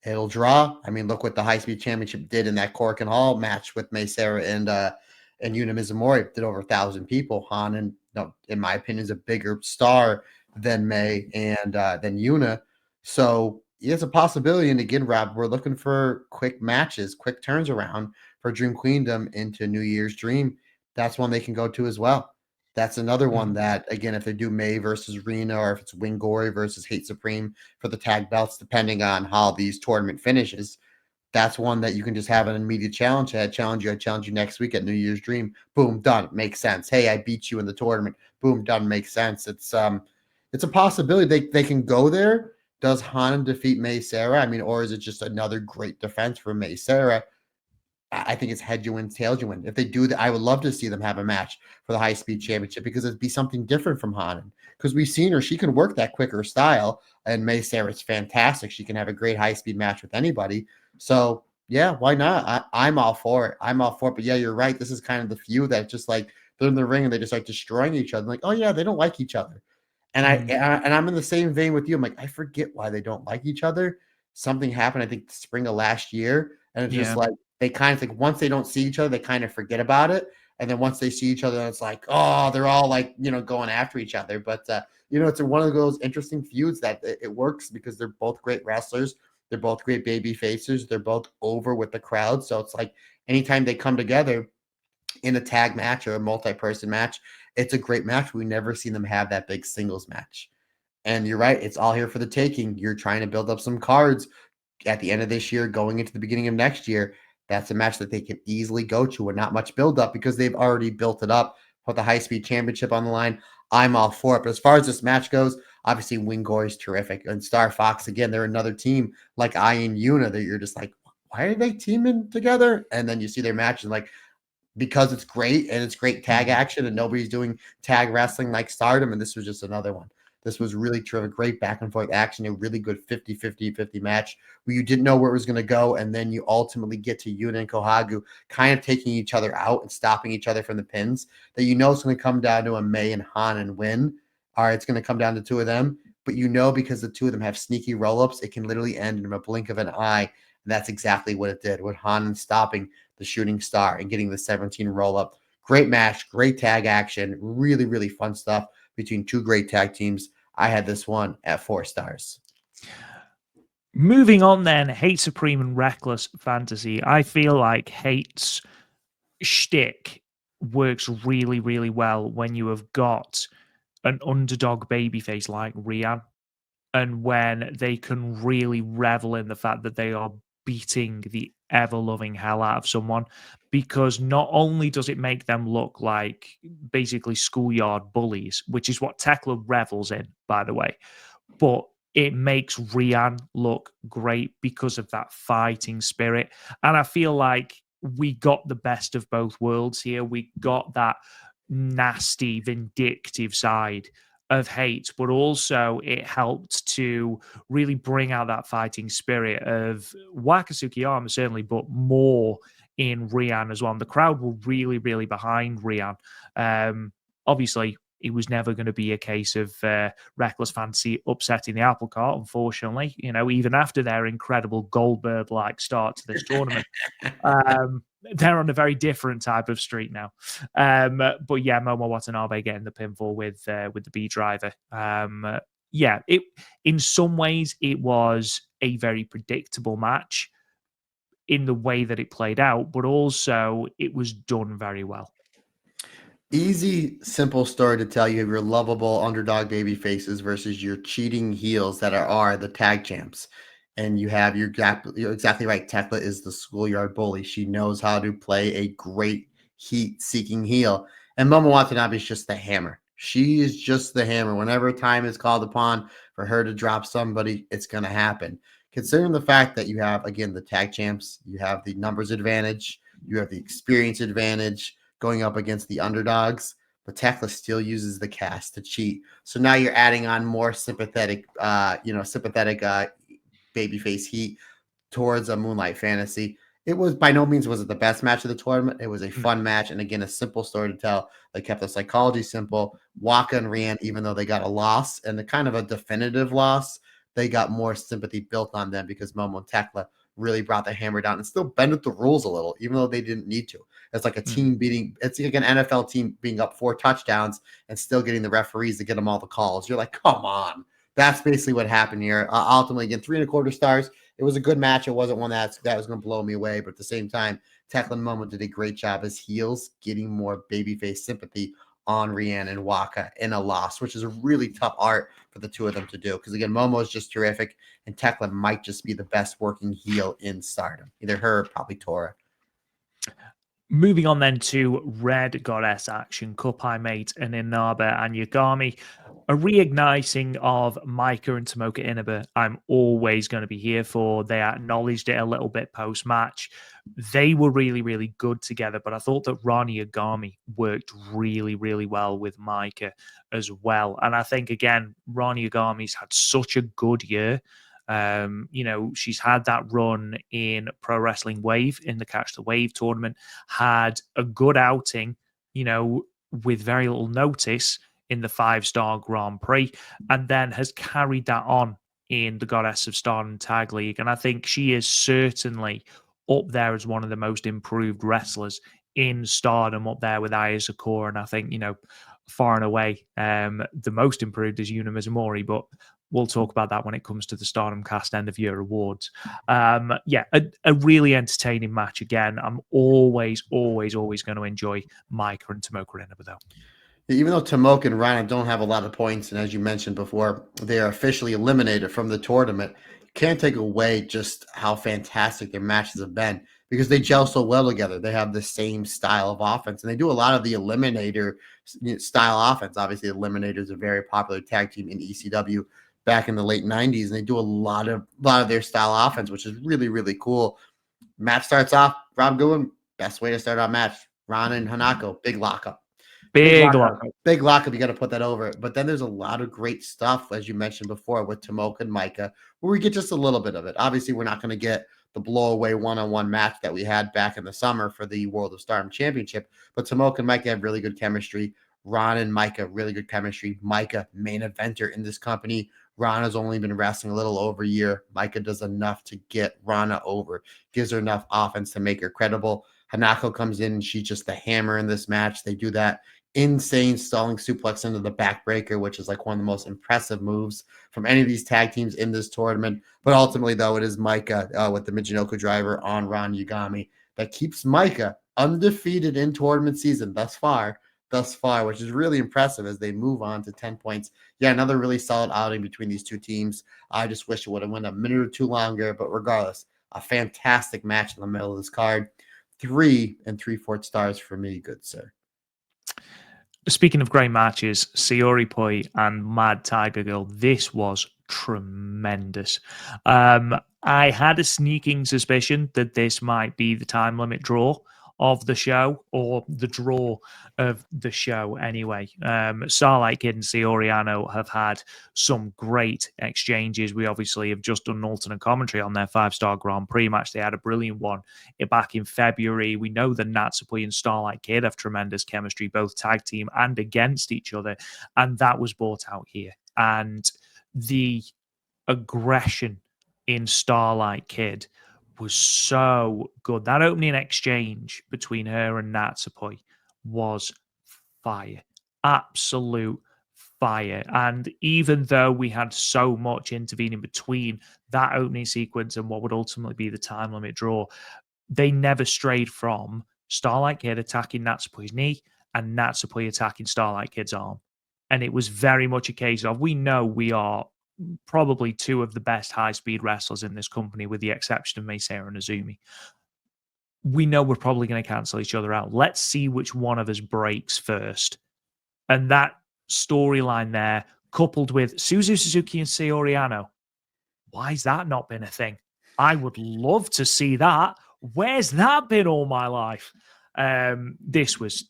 It'll draw. I mean, look what the high speed championship did in that Cork and Hall match with May Sarah and Yuna Mizumori. Did over 1,000 people. Hanan, no, in my opinion, is a bigger star than May and than Yuna. So it's a possibility. And again, Rob, we're looking for quick matches, quick turns around for Dream Queendom into New Year's Dream. That's one they can go to as well. That's another one that, again, if they do May versus Rena or if it's Wingori versus H.A.T.E Supreme for the tag belts, depending on how these tournament finishes, that's one that you can just have an immediate challenge. I challenge you next week at New Year's Dream. Boom, done. Makes sense. Hey, I beat you in the tournament. Boom, done. Makes sense. It's a possibility they can go there. Does Hanan defeat May Sarah? I mean, or is it just another great defense for May Sarah? I think it's head you win, tails you win. If they do that, I would love to see them have a match for the high speed championship because it'd be something different from Hanan. Because we've seen her, she can work that quicker style, and May Sarah's fantastic. She can have a great high speed match with anybody. So yeah, why not? I'm all for it. I'm all for it. But yeah, you're right. This is kind of the feud that just like they're in the ring and they just start destroying each other. Like, oh yeah, they don't like each other. And I'm in the same vein with you. I'm like, I forget why they don't like each other. Something happened, I think, the spring of last year, and it's just like they kind of think once they don't see each other, they kind of forget about it, and then once they see each other, it's like, oh, they're all like going after each other. But it's one of those interesting feuds that it works because they're both great wrestlers, they're both great baby faces, they're both over with the crowd. So it's like anytime they come together in a tag match or a multi-person match, it's a great match. We never seen them have that big singles match. And you're right, it's all here for the taking. You're trying to build up some cards at the end of this year, going into the beginning of next year. That's a match that they can easily go to and not much build up because they've already built it up. Put the high speed championship on the line. I'm all for it. But as far as this match goes, obviously Wingori is terrific. And Star Fox, again, they're another team like I and Yuna that you're just like, why are they teaming together? And then you see their match and like, because it's great and it's great tag action and nobody's doing tag wrestling like Stardom. And this was just another one. This was really terrific, great back and forth action, a really good 50-50 match where you didn't know where it was going to go. And then you ultimately get to Yuna and Kohagu kind of taking each other out and stopping each other from the pins that it's going to come down to a May and Hanan win. All right, it's going to come down to two of them. But because the two of them have sneaky roll-ups, it can literally end in a blink of an eye. And that's exactly what it did with Hanan stopping the shooting star and getting the 17 roll-up. Great match, great tag action, really, really fun stuff between two great tag teams. I had this one at 4 stars. Moving on then, H.A.T.E Supreme and Reckless Fantasy. I feel like H.A.T.'s shtick works really, really well when you have got an underdog babyface like Rian, and when they can really revel in the fact that they are beating the ever-loving hell out of someone, because not only does it make them look like basically schoolyard bullies, which is what Tekla revels in, by the way, but it makes Rian look great because of that fighting spirit. And I feel like we got the best of both worlds here. We got that nasty, vindictive side of H.A.T.E, but also it helped to really bring out that fighting spirit of Waka Tsukiyama, certainly, but more in Rian as well. And the crowd were really, really behind Rian. Obviously, it was never going to be a case of Reckless Fantasy upsetting the apple cart, unfortunately, even after their incredible Goldberg-like start to this tournament. They're on a very different type of streak now. But yeah, Momo Watanabe getting the pinfall with the B driver. In some ways it was a very predictable match. in the way that it played out, but also it was done very well. Easy, simple story to tell. You have your lovable underdog baby faces versus your cheating heels that are the tag champs. And you have you're exactly right. Tekla is the schoolyard bully. She knows how to play a great heat-seeking heel. And Momo Watanabe is just the hammer. She is just the hammer. Whenever time is called upon for her to drop somebody, it's going to happen. Considering the fact that you have, again, the tag champs, you have the numbers advantage, you have the experience advantage, going up against the underdogs, but Tekla still uses the cast to cheat. So now you're adding on more sympathetic, babyface heat towards a Moonlight Fantasy. It was by no means was it the best match of the tournament. It was a fun match, and again, a simple story to tell. They kept the psychology simple. Waka and Rian, even though they got a loss and a kind of a definitive loss, they got more sympathy built on them because Momo and Tekla really brought the hammer down and still bended the rules a little, even though they didn't need to. It's like a team beating. It's like an NFL team being up 4 touchdowns and still getting the referees to get them all the calls. You're like, come on. That's basically what happened here. Ultimately, again, 3.25 stars. It was a good match. It wasn't one that was going to blow me away, but at the same time, Tekla and Momo did a great job as heels, getting more babyface sympathy on Rian and Waka in a loss, which is a really tough art for the two of them to do. Because again, Momo is just terrific, and Tekla might just be the best working heel in Stardom. Either her or probably Tora. Moving on then to Red Goddess action, Kupai Mate and Inaba and Yagami. A reigniting of Micah and Tomoka Inaba, I'm always going to be here for. They acknowledged it a little bit post-match. They were really, really good together, but I thought that Rani Yagami worked really, really well with Micah as well. And I think, again, Rani Yagami's had such a good year. She's had that run in Pro Wrestling Wave in the Catch the Wave tournament, had a good outing, with very little notice in the 5-star Grand Prix, and then has carried that on in the Goddess of Stardom Tag League. And I think she is certainly up there as one of the most improved wrestlers in Stardom, up there with Aya Sakura. And I think, far and away, the most improved is Yuna Mizumori, but we'll talk about that when it comes to the Stardom Cast End of Year Awards. A really entertaining match again. I'm always going to enjoy Micah and Tomoka Inaba, though. Even though Tomoka and Rana don't have a lot of points, and as you mentioned before, they are officially eliminated from the tournament, you can't take away just how fantastic their matches have been because they gel so well together. They have the same style of offense, and they do a lot of the Eliminator style offense. Obviously, Eliminator is a very popular tag team in ECW back in the late 90s, and they do a lot of their style offense, which is really, really cool. Match starts off, Rob Goodwin, best way to start our match. Rana and Hanako, big lockup. Big lockup. You got to put that over. But then there's a lot of great stuff, as you mentioned before, with Tomoka and Micah, where we get just a little bit of it. Obviously, we're not going to get the blow-away one-on-one match that we had back in the summer for the World of Stardom Championship. But Tomoka and Micah have really good chemistry. Ron and Micah, really good chemistry. Micah, main eventer in this company. Rana's only been wrestling a little over a year. Micah does enough to get Rana over, gives her enough offense to make her credible. Hanako comes in, and she's just the hammer in this match. They do that insane stalling suplex into the backbreaker, which is like one of the most impressive moves from any of these tag teams in this tournament. But ultimately, though, it is Micah with the Michinoku driver on Ron Yagami that keeps Micah undefeated in tournament season thus far, which is really impressive as they move on to 10 points. Yeah, another really solid outing between these two teams. I just wish it would have went a minute or two longer, but regardless, a fantastic match in the middle of this card. 3 3/4 stars for me, good sir. Speaking of great matches, Sayori Poi and Mad Tiger Girl, this was tremendous. I had a sneaking suspicion that this might be the time limit draw of the show, or the draw of the show anyway. Starlight Kid and Sayori Ano have had some great exchanges. We obviously have just done an alternate commentary on their 5-star Grand Prix match. They had a brilliant one back in February. We know that Natsupoi and Starlight Kid have tremendous chemistry, both tag team and against each other, and that was brought out here. And the aggression in Starlight Kid was so good. That opening exchange between her and Natsupoi was fire. Absolute fire. And even though we had so much intervening between that opening sequence and what would ultimately be the time limit draw, they never strayed from Starlight Kid attacking Natsupoi's knee and Natsupoi attacking Starlight Kid's arm. And it was very much a case of, we know we are probably two of the best high-speed wrestlers in this company, with the exception of Meisei and Azumi. We know we're probably going to cancel each other out. Let's see which one of us breaks first. And that storyline there, coupled with Suzu Suzuki and Saori Anou, why's that not been a thing? I would love to see that. Where's that been all my life? This was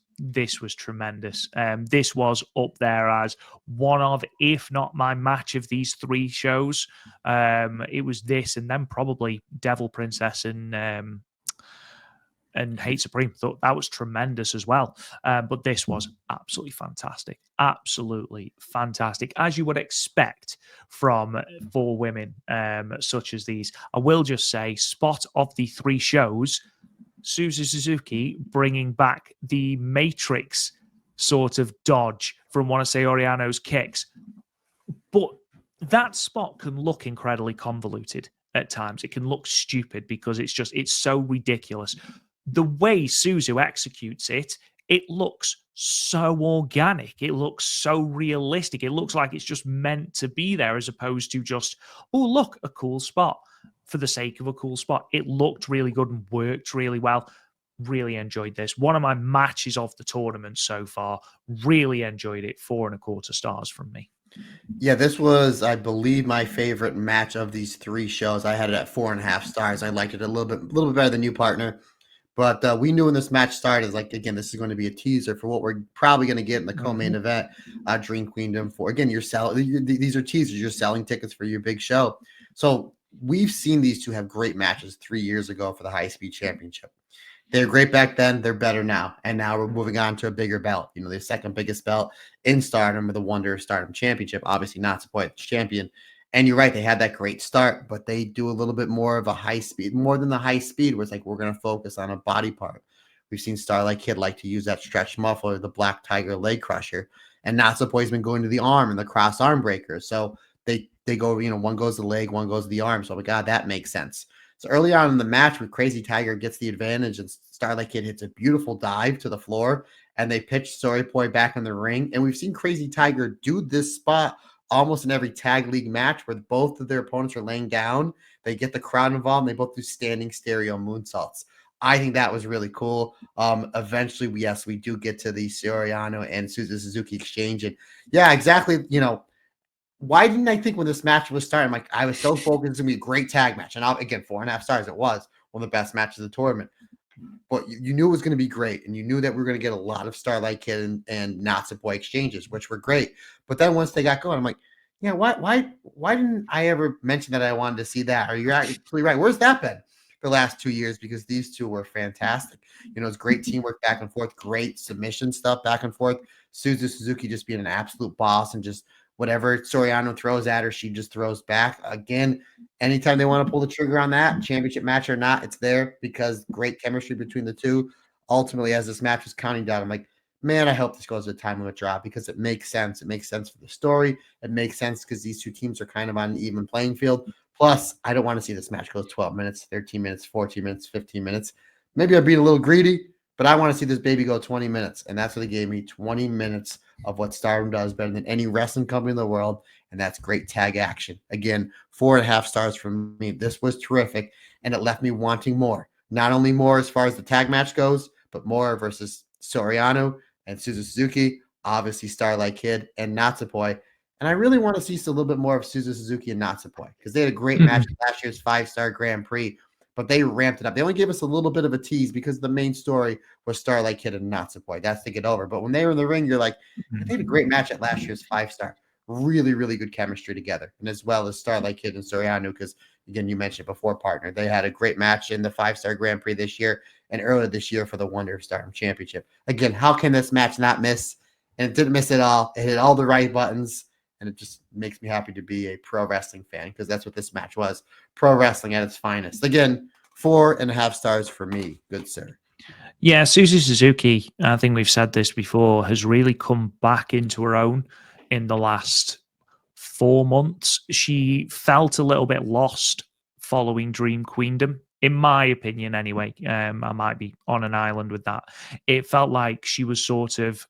tremendous. This was up there as one of, if not my match of these three shows. It was this, and then probably Devil Princess and Hate Supreme. Thought that was tremendous as well. But this was absolutely fantastic. Absolutely fantastic, as you would expect from four women such as these. I will just say, spot of the three shows, Suzu Suzuki bringing back the Matrix sort of dodge from one of Saori Anou's kicks. But that spot can look incredibly convoluted at times. It can look stupid because it's so ridiculous. The way Suzu executes it, it looks so organic. It looks so realistic. It looks like it's just meant to be there, as opposed to just, oh, look, a cool spot for the sake of a cool spot. It looked really good and worked really well. Really enjoyed this. One of my matches of the tournament so far. Really enjoyed it. 4.25 stars from me. Yeah, this was, I believe, my favorite match of these three shows. I had it at 4.5 stars. I liked it a little bit better than you, partner. But we knew when this match started, like, again, this is going to be a teaser for what we're probably going to get in the co-main event, Dream Queendom. For again, these are teasers. You're selling tickets for your big show. So we've seen these two have great matches 3 years ago for the High Speed Championship. They're great back then. They're better now. And now we're moving on to a bigger belt. You know, the second biggest belt in Stardom, with the Wonder of Stardom Championship. Obviously, Natsupoi champion. And you're right, they had that great start, but they do a little bit more of a high speed, more than the high speed, where it's like, we're going to focus on a body part. We've seen Starlight Kid like to use that stretch muffler, the Black Tiger leg crusher, and Natsupoi's been going to the arm and the cross arm breaker. So they go, you know, one goes to the leg, one goes to the arm. So, God, that makes sense. So early on in the match, where Crazy Tiger gets the advantage and Starlight Kid hits a beautiful dive to the floor, and they pitch Soripoi back in the ring. And we've seen Crazy Tiger do this spot almost in every tag league match, where both of their opponents are laying down. They get the crowd involved, and they both do standing stereo moonsaults. I think that was really cool. Eventually, yes, we do get to the Saori Anou and Suzu Suzuki exchange. And yeah, exactly. You know, why didn't I think when this match was starting, like, I was so focused, it's going to be a great tag match. And again, 4.5 stars, it was one of the best matches of the tournament. But you knew it was going to be great, and you knew that we were going to get a lot of Starlight Kid and Natsupoi exchanges, which were great. But then once they got going, I'm like, yeah, why didn't I ever mention that I wanted to see that? Or you're actually right. Where's that been the last 2 years? Because these two were fantastic. You know, it's great teamwork back and forth, great submission stuff back and forth. Suzu Suzuki just being an absolute boss, and just whatever Saori Anou throws at her, she just throws back. Again, anytime they want to pull the trigger on that, championship match or not, it's there, because great chemistry between the two. Ultimately, as this match was counting down, I'm like, man, I hope this goes to a time limit draw, because it makes sense. It makes sense for the story. It makes sense because these two teams are kind of on an even playing field. Plus, I don't want to see this match go 12 minutes, 13 minutes, 14 minutes, 15 minutes. Maybe I'd be a little greedy, but I want to see this baby go 20 minutes. And that's what they gave me, 20 minutes of what Stardom does better than any wrestling company in the world. And that's great tag action. Again, 4.5 stars from me. This was terrific. And it left me wanting more. Not only more as far as the tag match goes, but more versus Saori Anou and Suzu Suzuki, obviously Starlight Kid and Natsupoi. And I really want to see a little bit more of Suzu Suzuki and Natsupoi, because they had a great match at last year's 5-star Grand Prix, but they ramped it up. They only gave us a little bit of a tease because the main story was Starlight Kid and Natsupoi. That's to get over. But when they were in the ring, you're like, they had a great match at last year's 5-star. Really, really good chemistry together. And as well as Starlight Kid and Saori Anou, because, again, you mentioned it before, partner, they had a great match in the 5-star Grand Prix this year and earlier this year for the Wonder of Stardom Championship. Again, how can this match not miss? And it didn't miss at all. It hit all the right buttons. And it just makes me happy to be a pro wrestling fan, because that's what this match was. Pro wrestling at its finest. Again, 4.5 stars for me. Good sir. Yeah, Suzu Suzuki, I think we've said this before, has really come back into her own in the last 4 months. She felt a little bit lost following Dream Queendom, in my opinion, anyway. I might be on an island with that. It felt like she was sort of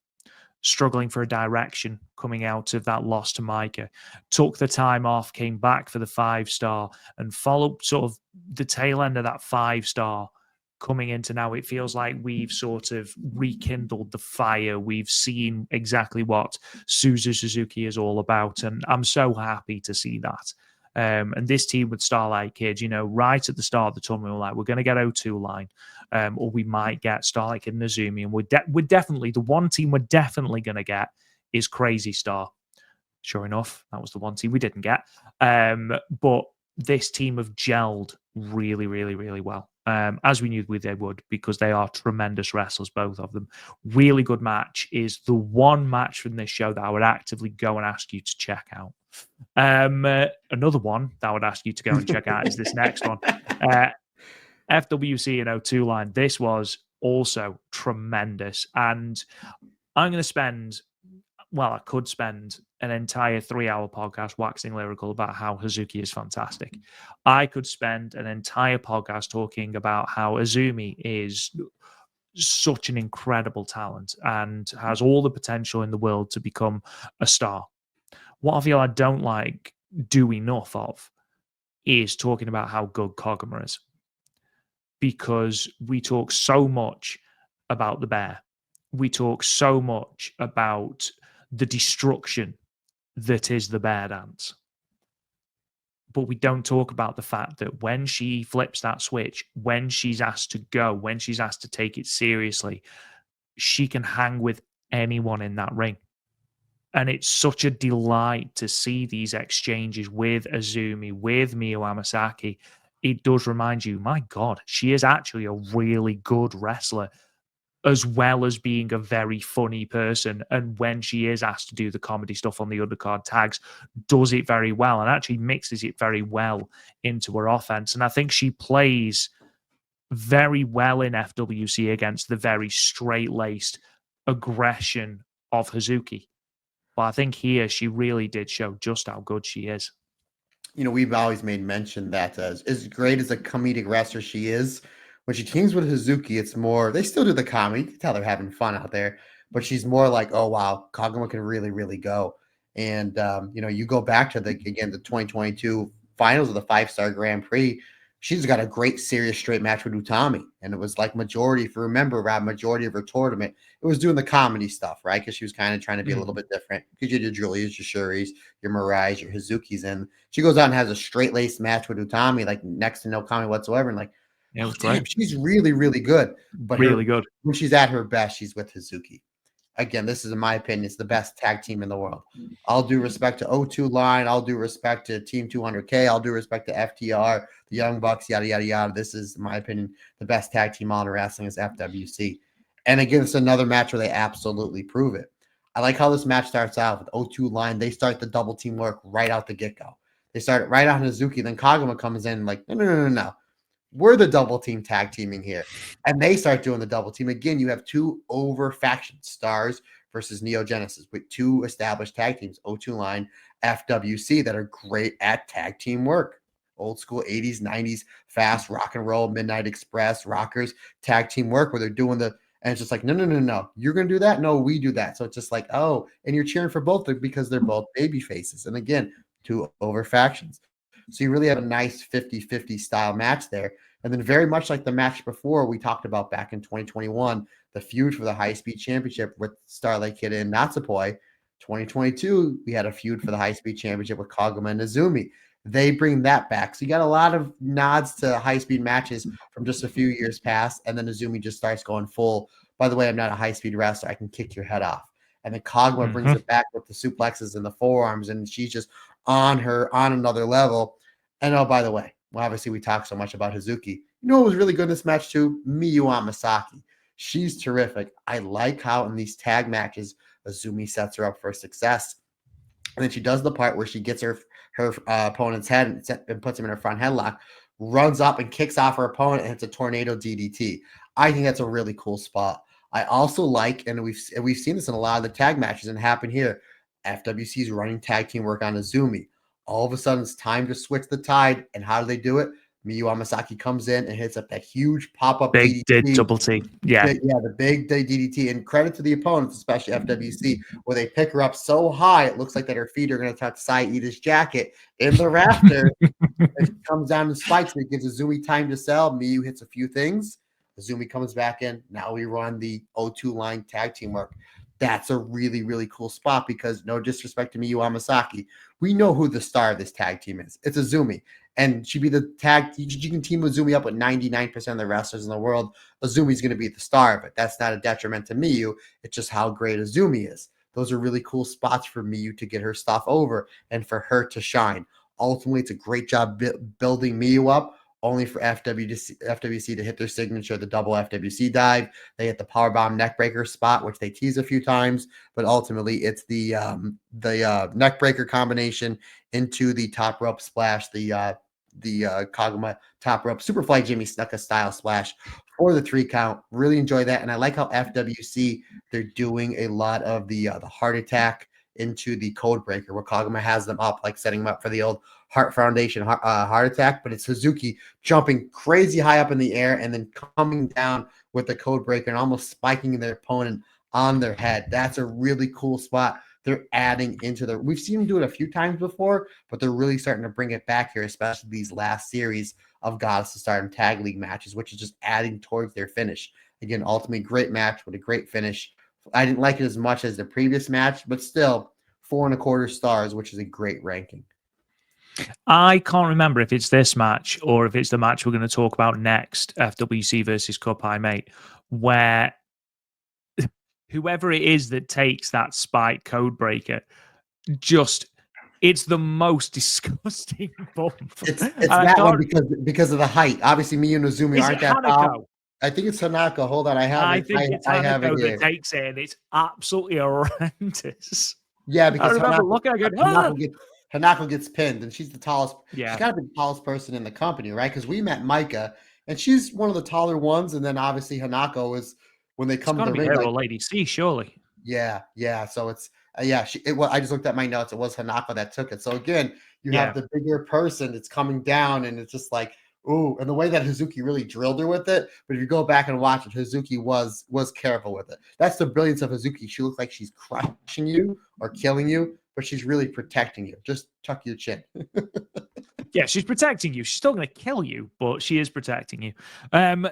struggling for a direction coming out of that loss to Micah. Took the time off, came back for the 5-star, and followed sort of the tail end of that 5-star coming into now. It feels like we've sort of rekindled the fire. We've seen exactly what Suzu Suzuki is all about, and I'm so happy to see that. And this team with Starlight Kid, right at the start of the tournament, we're like, we're going to get O2 line, or we might get Starlight Kid and Azumi, and we're definitely, the one team we're definitely going to get is Crazy Star. Sure enough, that was the one team we didn't get. But this team have gelled really, really, really well. As we knew they would, because they are tremendous wrestlers, both of them. Really good match is the one match from this show that I would actively go and ask you to check out. Another one that I would ask you to go and check out is this next one. FWC and O2 line. This was also tremendous. And I'm going to I could spend an entire 3-hour podcast waxing lyrical about how Hazuki is fantastic. I could spend an entire podcast talking about how Azumi is such an incredible talent and has all the potential in the world to become a star. What I feel I don't do enough of is talking about how good Koguma is. Because we talk so much about the bear. We talk so much about the destruction that is the bear dance. But we don't talk about the fact that when she flips that switch, when she's asked to go, when she's asked to take it seriously, she can hang with anyone in that ring. And it's such a delight to see these exchanges with Azumi, with Miyu Amasaki. It does remind you, my God, she is actually a really good wrestler, as well as being a very funny person. And when she is asked to do the comedy stuff on the undercard tags, does it very well and actually mixes it very well into her offense. And I think she plays very well in FWC against the very straight-laced aggression of Hazuki. But I think here she really did show just how good she is. We've always made mention that as great as a comedic wrestler she is, when she teams with Hazuki, it's more, they still do the comedy. You can tell they're having fun out there, but she's more like, oh, wow, Koguma can really, really go. And, you go back to the 2022 finals of the 5-star Grand Prix. She's got a great serious straight match with Utami. And it was like majority of her tournament, it was doing the comedy stuff, right? Because she was kind of trying to be a little bit different. Because you did your Julias, your Shuris, your Mirai's, your Hazuki's. And she goes out and has a straight-laced match with Utami, like next to no comedy whatsoever. And like, yeah, it was damn, great. she's really, really good. But really good. When she's at her best, she's with Hazuki. Again, this is, in my opinion, it's the best tag team in the world. All due respect to O2 line. All due respect to Team 200K. All due respect to FTR, the Young Bucks, yada, yada, yada. This is, in my opinion, the best tag team on wrestling is FWC. And again, it's another match where they absolutely prove it. I like how this match starts out with O2 line. They start the double team work right out the get-go. They start right on Hazuki. Then Koguma comes in like, no. We're the double team tag teaming here. And they start doing the double team. Again, you have two over faction Stars versus Neo Genesis with two established tag teams, O2 line, FWC, that are great at tag team work. Old school 80s, 90s, fast rock and roll, Midnight Express, rockers, tag team work where they're doing and it's just like, no. You're going to do that? No, we do that. So it's just like, oh, and you're cheering for both because they're both baby faces. And again, two over factions. So you really have a nice 50-50 style match there. And then very much like the match before we talked about back in 2021, the feud for the high-speed championship with Starlight Kid and Natsupoi. 2022, we had a feud for the high-speed championship with Koguma and Azumi. They bring that back. So you got a lot of nods to high-speed matches from just a few years past, and then Azumi just starts going full, by the way, I'm not a high-speed wrestler. I can kick your head off. And then Koguma brings it back with the suplexes and the forearms, and she's just on another level. And oh, by the way, well, obviously we talk so much about Hazuki. You know what was really good in this match too? Miyu Amasaki. She's terrific. I like how in these tag matches, Azumi sets her up for success. And then she does the part where she gets her opponent's head and puts him in her front headlock, runs up and kicks off her opponent and hits a tornado DDT. I think that's a really cool spot. I also like, and we've seen this in a lot of the tag matches and happen here, FWC's running tag team work on Azumi. All of a sudden, it's time to switch the tide. And how do they do it? Miyu Amasaki comes in and hits up that huge pop-up Big DDT. double T. Yeah. The big DDT. And credit to the opponents, especially FWC, where they pick her up so high, it looks like that her feet are going to touch Saida's jacket in the rafter. And she comes down and spikes, and it gives Azumi time to sell. Miyu hits a few things. Azumi comes back in. Now we run the O2 line tag team work. That's a really, really cool spot because no disrespect to Miyu Amasaki, we know who the star of this tag team is. It's Azumi. And she'd be the tag. You can team Azumi up with 99% of the wrestlers in the world. Azumi's going to be the star of it. That's not a detriment to Miyu. It's just how great Azumi is. Those are really cool spots for Miyu to get her stuff over and for her to shine. Ultimately, it's a great job building Miyu up, only for FWC to hit their signature, the double FWC dive. They hit the powerbomb neckbreaker spot, which they tease a few times, but ultimately it's the neckbreaker combination into the top rope splash, the Kagama top rope superfly Jimmy Snuka style splash for the 3 count. Really enjoy that, and I like how FWC, they're doing a lot of the heart attack into the code breaker, where Kagama has them up, like setting them up for the old Heart Foundation heart attack, but it's Suzuki jumping crazy high up in the air and then coming down with the code breaker and almost spiking their opponent on their head. That's a really cool spot they're adding into the. We've seen them do it a few times before, but they're really starting to bring it back here, especially these last series of Goddess of Stardom Tag League matches, which is just adding towards their finish. Again, ultimately great match with a great finish. I didn't like it as much as the previous match, but still 4.25 stars, which is a great ranking. I can't remember if it's this match or if it's the match we're going to talk about next, FWC versus Cup Mate, where whoever it is that takes that spike code breaker, just it's the most disgusting bump. It's that one because of the height. Obviously, Miyu and Azumi aren't that tall. I think it's Hanako. Hold on, I think it's Hanako that takes it, and it's absolutely horrendous. Yeah, because I remember looking at it. Hanako gets pinned, and she's the tallest. Yeah, she's got to be the tallest person in the company, right? Because we met Micah, and she's one of the taller ones, and then obviously Hanako is when they come to the ring. It's got to be her or Lady C, surely. Yeah. So it's I just looked at my notes. It was Hanako that took it. So again, you have the bigger person that's coming down, and it's just like, ooh, and the way that Hazuki really drilled her with it. But if you go back and watch it, Hazuki was careful with it. That's the brilliance of Hazuki. She looks like she's crushing you or killing you, but she's really protecting you. Just tuck your chin. Yeah, she's protecting you. She's still going to kill you, but she is protecting you.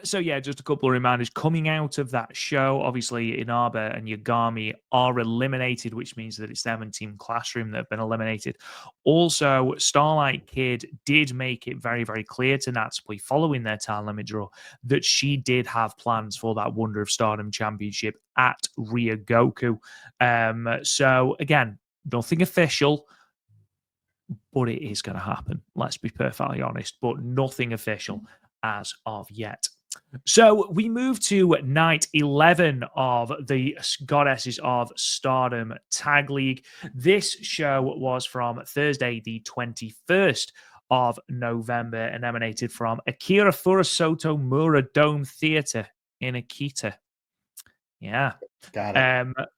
So yeah, just a couple of reminders. Coming out of that show, obviously Inaba and Yagami are eliminated, which means that it's them and Team Classroom that have been eliminated. Also, Starlight Kid did make it very, very clear to Natsupoi following their time limit draw that she did have plans for that Wonder of Stardom Championship at Ryogoku. So again, nothing official, but it is going to happen. Let's be perfectly honest, but nothing official as of yet. So we move to night 11 of the Goddesses of Stardom Tag League. This show was from Thursday, the 21st of November, and emanated from Akira Furusoto Mura Dome Theatre in Akita. Yeah. Got it.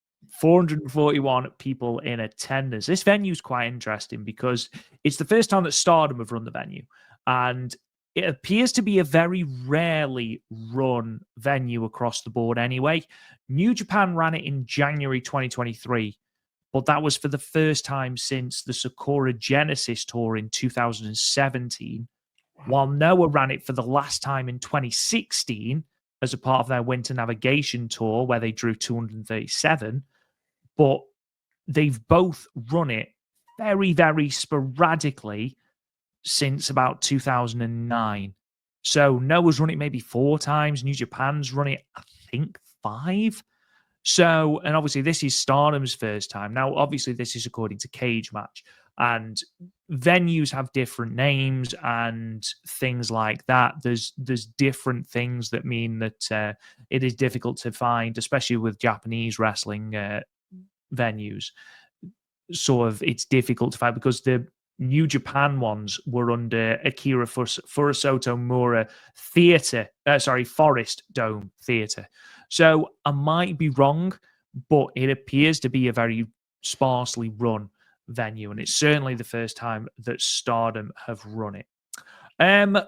441 people in attendance. This venue is quite interesting because it's the first time that Stardom have run the venue, and it appears to be a very rarely run venue across the board anyway. New Japan ran it in January 2023, but that was for the first time since the Sakura Genesis tour in 2017, while Noah ran it for the last time in 2016 as a part of their Winter Navigation tour, where they drew 237. But they've both run it very, very sporadically since about 2009. So Noah's run it maybe 4 times. New Japan's run it, I think, 5. So, and obviously this is Stardom's first time. Now, obviously this is according to Cage Match, and venues have different names and things like that. There's different things that mean that it is difficult to find, especially with Japanese wrestling venues. Sort of, it's difficult to find because the New Japan ones were under Akira Furusoto Mura Theatre, Forest Dome Theatre. So I might be wrong, but it appears to be a very sparsely run venue, and it's certainly the first time that Stardom have run it.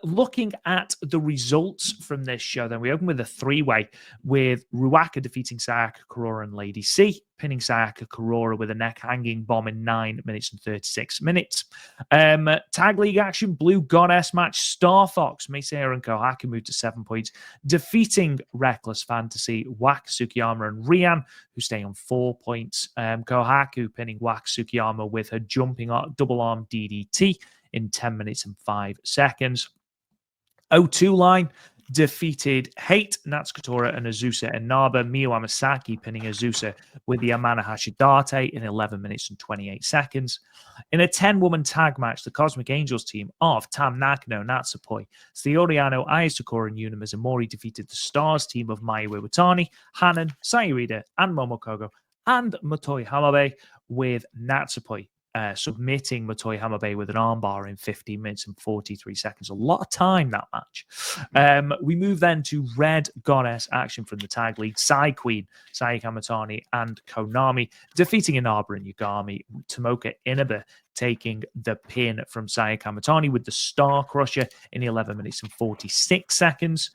Looking at the results from this show, then we open with a three-way with Ruaka defeating Sayaka Kurura and Lady C, pinning Sayaka Kurura with a neck-hanging bomb in 9 minutes and 36 minutes. Tag League action, Blue Goddess match, Star Fox, Mesa and Kohaku moved to 7 points, defeating Reckless Fantasy, Waka Tsukiyama and Rian, who stay on 4 points. Kohaku pinning Waka Tsukiyama with her jumping double arm DDT in 10 minutes and 5 seconds. O2 line defeated H.A.T.E, Natsukatora, and Azusa Inaba. Miyu Amasaki pinning Azusa with the Amana Hashidate in 11 minutes and 28 seconds. In a 10-woman tag match, the Cosmic Angels team of Tam Nakano, Natsupoi, Theoriano, Aya Sakura, and Yuna Mizumori defeated the Stars team of Mayu Iwatani, Hanan, Sayurida, and Momokogo, and Motoi Hamabe with Natsupoi submitting Motoi Hamabe with an armbar in 15 minutes and 43 seconds. A lot of time, that match. We move then to Red Goddess action from the Tag League. Sai Queen, Sayaka Matani, and Konami defeating Inaba and Yagami. Tomoka Inaba taking the pin from Sayaka Matani with the Star Crusher in 11 minutes and 46 seconds.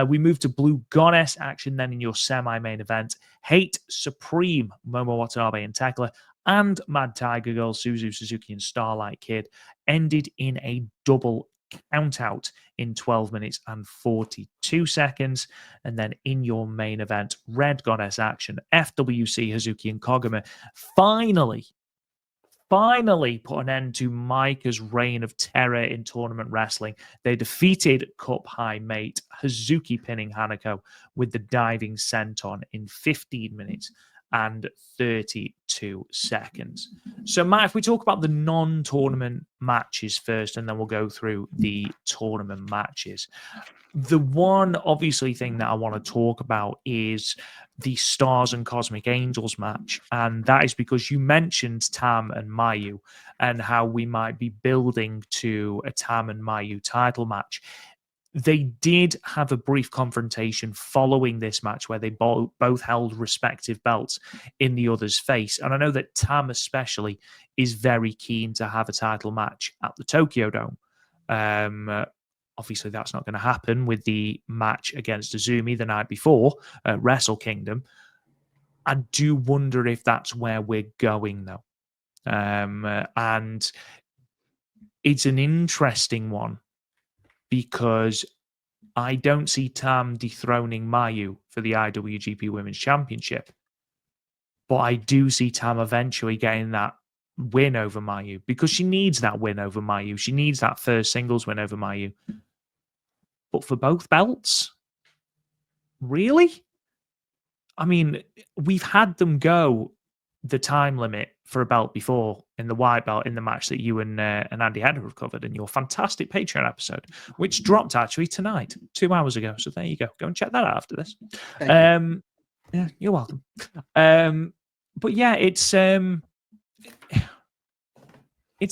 We move to Blue Goddess action then in your semi-main event. H.A.T.E, Supreme, Momo Watanabe and Tekla, and Mad Tiger Girl, Suzu Suzuki, and Starlight Kid ended in a double countout in 12 minutes and 42 seconds. And then in your main event, Red Goddess action, FWC, Hazuki, and Koguma finally put an end to Micah's reign of terror in tournament wrestling. They defeated Cup High mate Hazuki pinning Hanako with the diving senton in 15 minutes and 32 seconds. So, Matt, if we talk about the non-tournament matches first, and then we'll go through the tournament matches. The one obviously thing that I want to talk about is the Stars and Cosmic Angels match. And that is because you mentioned Tam and Mayu and how we might be building to a Tam and Mayu title match. They did have a brief confrontation following this match where they both held respective belts in the other's face. And I know that Tam especially is very keen to have a title match at the Tokyo Dome. Obviously, that's not going to happen with the match against Azumi the night before at Wrestle Kingdom. I do wonder if that's where we're going, though. And it's an interesting one because I don't see Tam dethroning Mayu for the IWGP Women's Championship. But I do see Tam eventually getting that win over Mayu because she needs that win over Mayu. She needs that first singles win over Mayu. But for both belts? Really? I mean, we've had them go the time limit for a belt before in the white belt in the match that you and Andy Hedder have covered in your fantastic Patreon episode, which dropped actually tonight, 2 hours ago. So there you go. Go and check that out after this. Yeah, you're welcome. But yeah, it's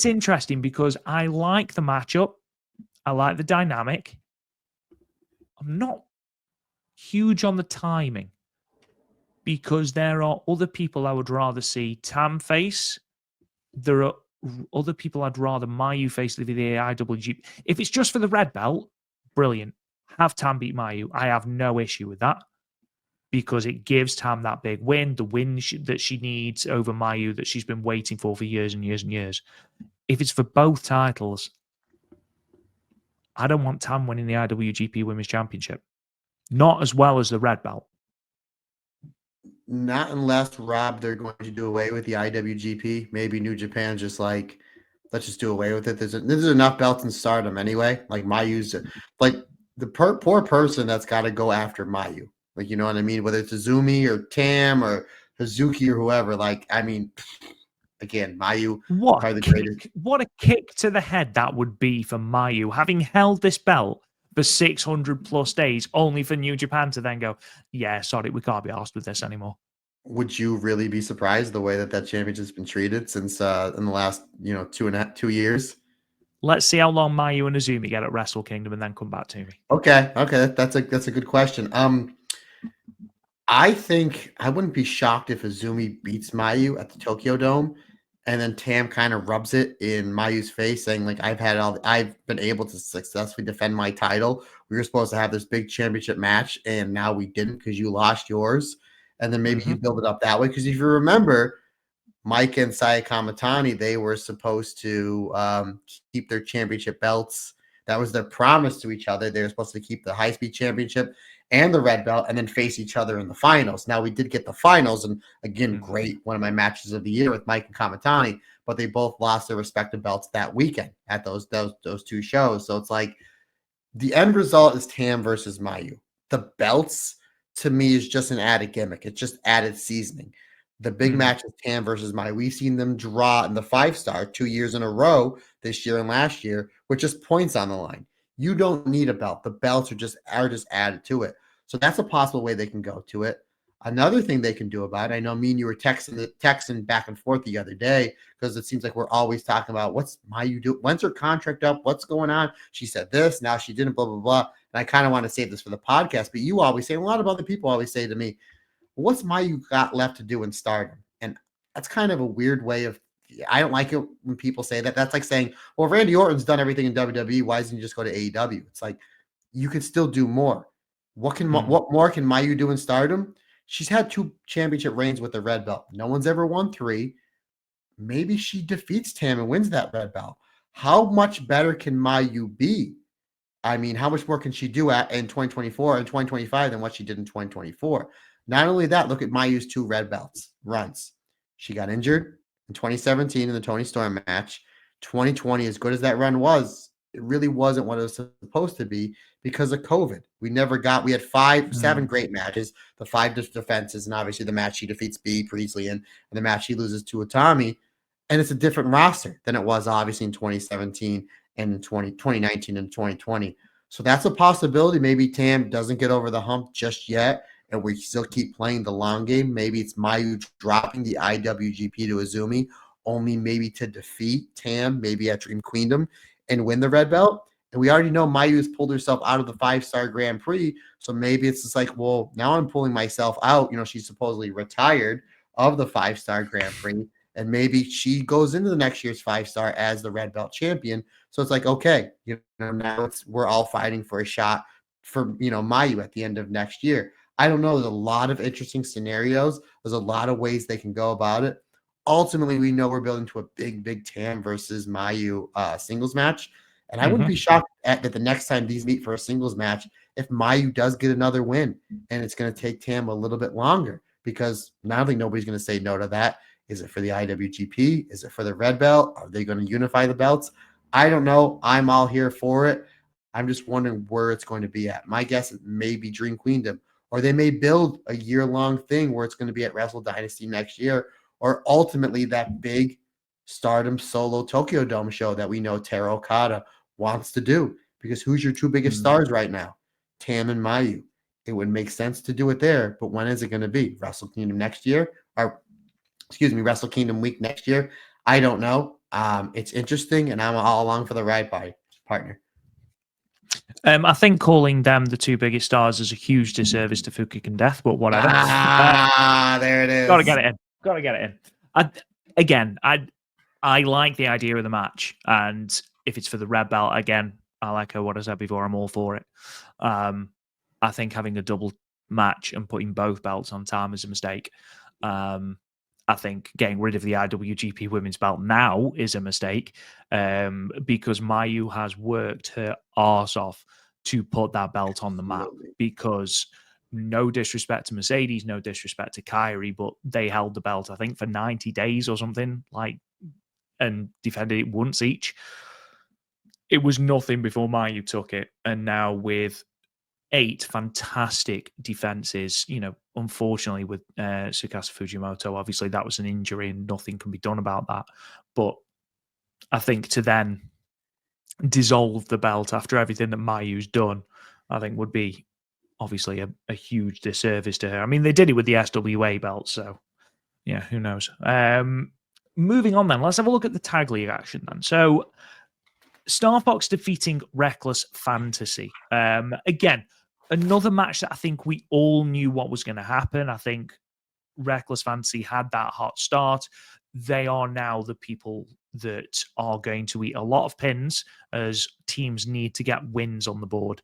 interesting because I like the matchup. I like the dynamic. I'm not huge on the timing because there are other people I would rather see Tam face. There are other people I'd rather Mayu face the IWGP. If it's just for the red belt, brilliant. Have Tam beat Mayu. I have no issue with that because it gives Tam that big win, the win that she needs over Mayu that she's been waiting for years and years and years. If it's for both titles, I don't want Tam winning the IWGP Women's Championship. Not as well as the red belt. Not unless, Rob, they're going to do away with the IWGP. Maybe New Japan's just like, let's just do away with it. There's enough belts in Stardom anyway. Like Mayu's, like the poor person that's got to go after Mayu. Like, you know what I mean? Whether it's Azumi or Tam or Hazuki or whoever. Like, I mean, again, Mayu, What a kick to the head that would be for Mayu, having held this belt for 600 plus days, only for New Japan to then go, yeah, sorry, we can't be arsed with this anymore. Would you really be surprised the way that championship's been treated since in the last 2 years? Let's see how long Mayu and Azumi get at Wrestle Kingdom and then come back to me. Okay, that's a good question. I think I wouldn't be shocked if Azumi beats Mayu at the Tokyo Dome, and then Tam kind of rubs it in Mayu's face, saying like, I've been able to successfully defend my title. We were supposed to have this big championship match, and now we didn't because you lost yours." And then maybe you build it up that way. Because if you remember, Mike and Sayaka Kurura, they were supposed to keep their championship belts. That was their promise to each other. They were supposed to keep the high-speed championship and the red belt and then face each other in the finals. Now, we did get the finals, and again, great, one of my matches of the year with Mike and Kamatani, but they both lost their respective belts that weekend at those two shows. So it's like the end result is Tam versus Mayu. The belts, to me, is just an added gimmick. It's just added seasoning. The big match is Tam versus Mayu. We've seen them draw in the 5-star 2 years in a row this year and last year with just points on the line. You don't need a belt. The belts are just added to it. So that's a possible way they can go to it. Another thing they can do about it, I know me and you were texting back and forth the other day because it seems like we're always talking about what's Mayu do? When's her contract up? What's going on? She said this, now she didn't, blah, blah, blah. And I kind of want to save this for the podcast, but you always say, a lot of other people always say to me, what's Mayu got left to do in Stardom? And that's kind of a weird way of, I don't like it when people say that. That's like saying, well, Randy Orton's done everything in WWE. Why doesn't he just go to AEW? It's like, you can still do more. What more can Mayu do in Stardom? She's had 2 championship reigns with the red belt. No one's ever won 3. Maybe she defeats Tam and wins that red belt. How much better can Mayu be? I mean, how much more can she do in 2024 and 2025 than what she did in 2024? Not only that, look at Mayu's 2 red belts runs. She got injured in 2017 in the Tony Storm match. 2020, as good as that run was, it really wasn't what it was supposed to be because of COVID. We had 7 great matches, the 5 defenses, and obviously the match she defeats B pretty easily and the match she loses to Utami. And it's a different roster than it was obviously in 2017 and 2019 and 2020. So that's a possibility. Maybe Tam doesn't get over the hump just yet, and we still keep playing the long game. Maybe it's Mayu dropping the IWGP to Azumi, only maybe to defeat Tam, maybe at Dream Queendom, and win the red belt. And we already know Mayu's pulled herself out of the 5-star Grand Prix. So maybe it's just like, well, now I'm pulling myself out. You know, she's supposedly retired of the 5-star Grand Prix. And maybe she goes into the next year's 5-star as the red belt champion. So it's like, okay, you know, now we're all fighting for a shot for, you know, Mayu at the end of next year. I don't know. There's a lot of interesting scenarios. There's a lot of ways they can go about it. Ultimately, we know we're building to a big Tam versus Mayu singles match. And I wouldn't be shocked that the next time these meet for a singles match, if Mayu does get another win, and it's going to take Tam a little bit longer because not only nobody's going to say no to that. Is it for the IWGP? Is it for the red belt? Are they going to unify the belts? I don't know. I'm all here for it. I'm just wondering where it's going to be at. My guess is maybe Dream Queendom, or they may build a year-long thing where it's going to be at Wrestle Dynasty next year, or ultimately that big Stardom solo Tokyo Dome show that we know Taro Okada wants to do. Because who's your 2 biggest stars right now? Tam and Mayu. It would make sense to do it there, but when is it going to be? Wrestle Kingdom next year? Or Wrestle Kingdom week next year? I don't know. It's interesting, and I'm all along for the ride, partner. I think calling them the 2 biggest stars is a huge disservice to Fukuoka Death, but whatever. There it is. Gotta get it in. I like the idea of the match, and if it's for the red belt, again, I like what I said before. I'm all for it. I think having a double match and putting both belts on Tam is a mistake. I think getting rid of the IWGP Women's Belt now is a mistake because Mayu has worked her arse off to put that belt on the map. Because no disrespect to Mercedes, no disrespect to Kairi, but they held the belt, I think, for 90 days or something, and defended it once each. It was nothing before Mayu took it, and now with 8 fantastic defenses, you know, unfortunately with Tsukasa Fujimoto, obviously that was an injury and nothing can be done about that. But I think to then dissolve the belt after everything that Mayu's done, I think would be obviously a huge disservice to her. I mean, they did it with the SWA belt, so yeah, who knows? Moving on then, let's have a look at the tag league action then. So Starfox defeating Reckless Fantasy. Again, another match that I think we all knew what was going to happen. I think Reckless Fantasy had that hot start. They are now the people that are going to eat a lot of pins as teams need to get wins on the board.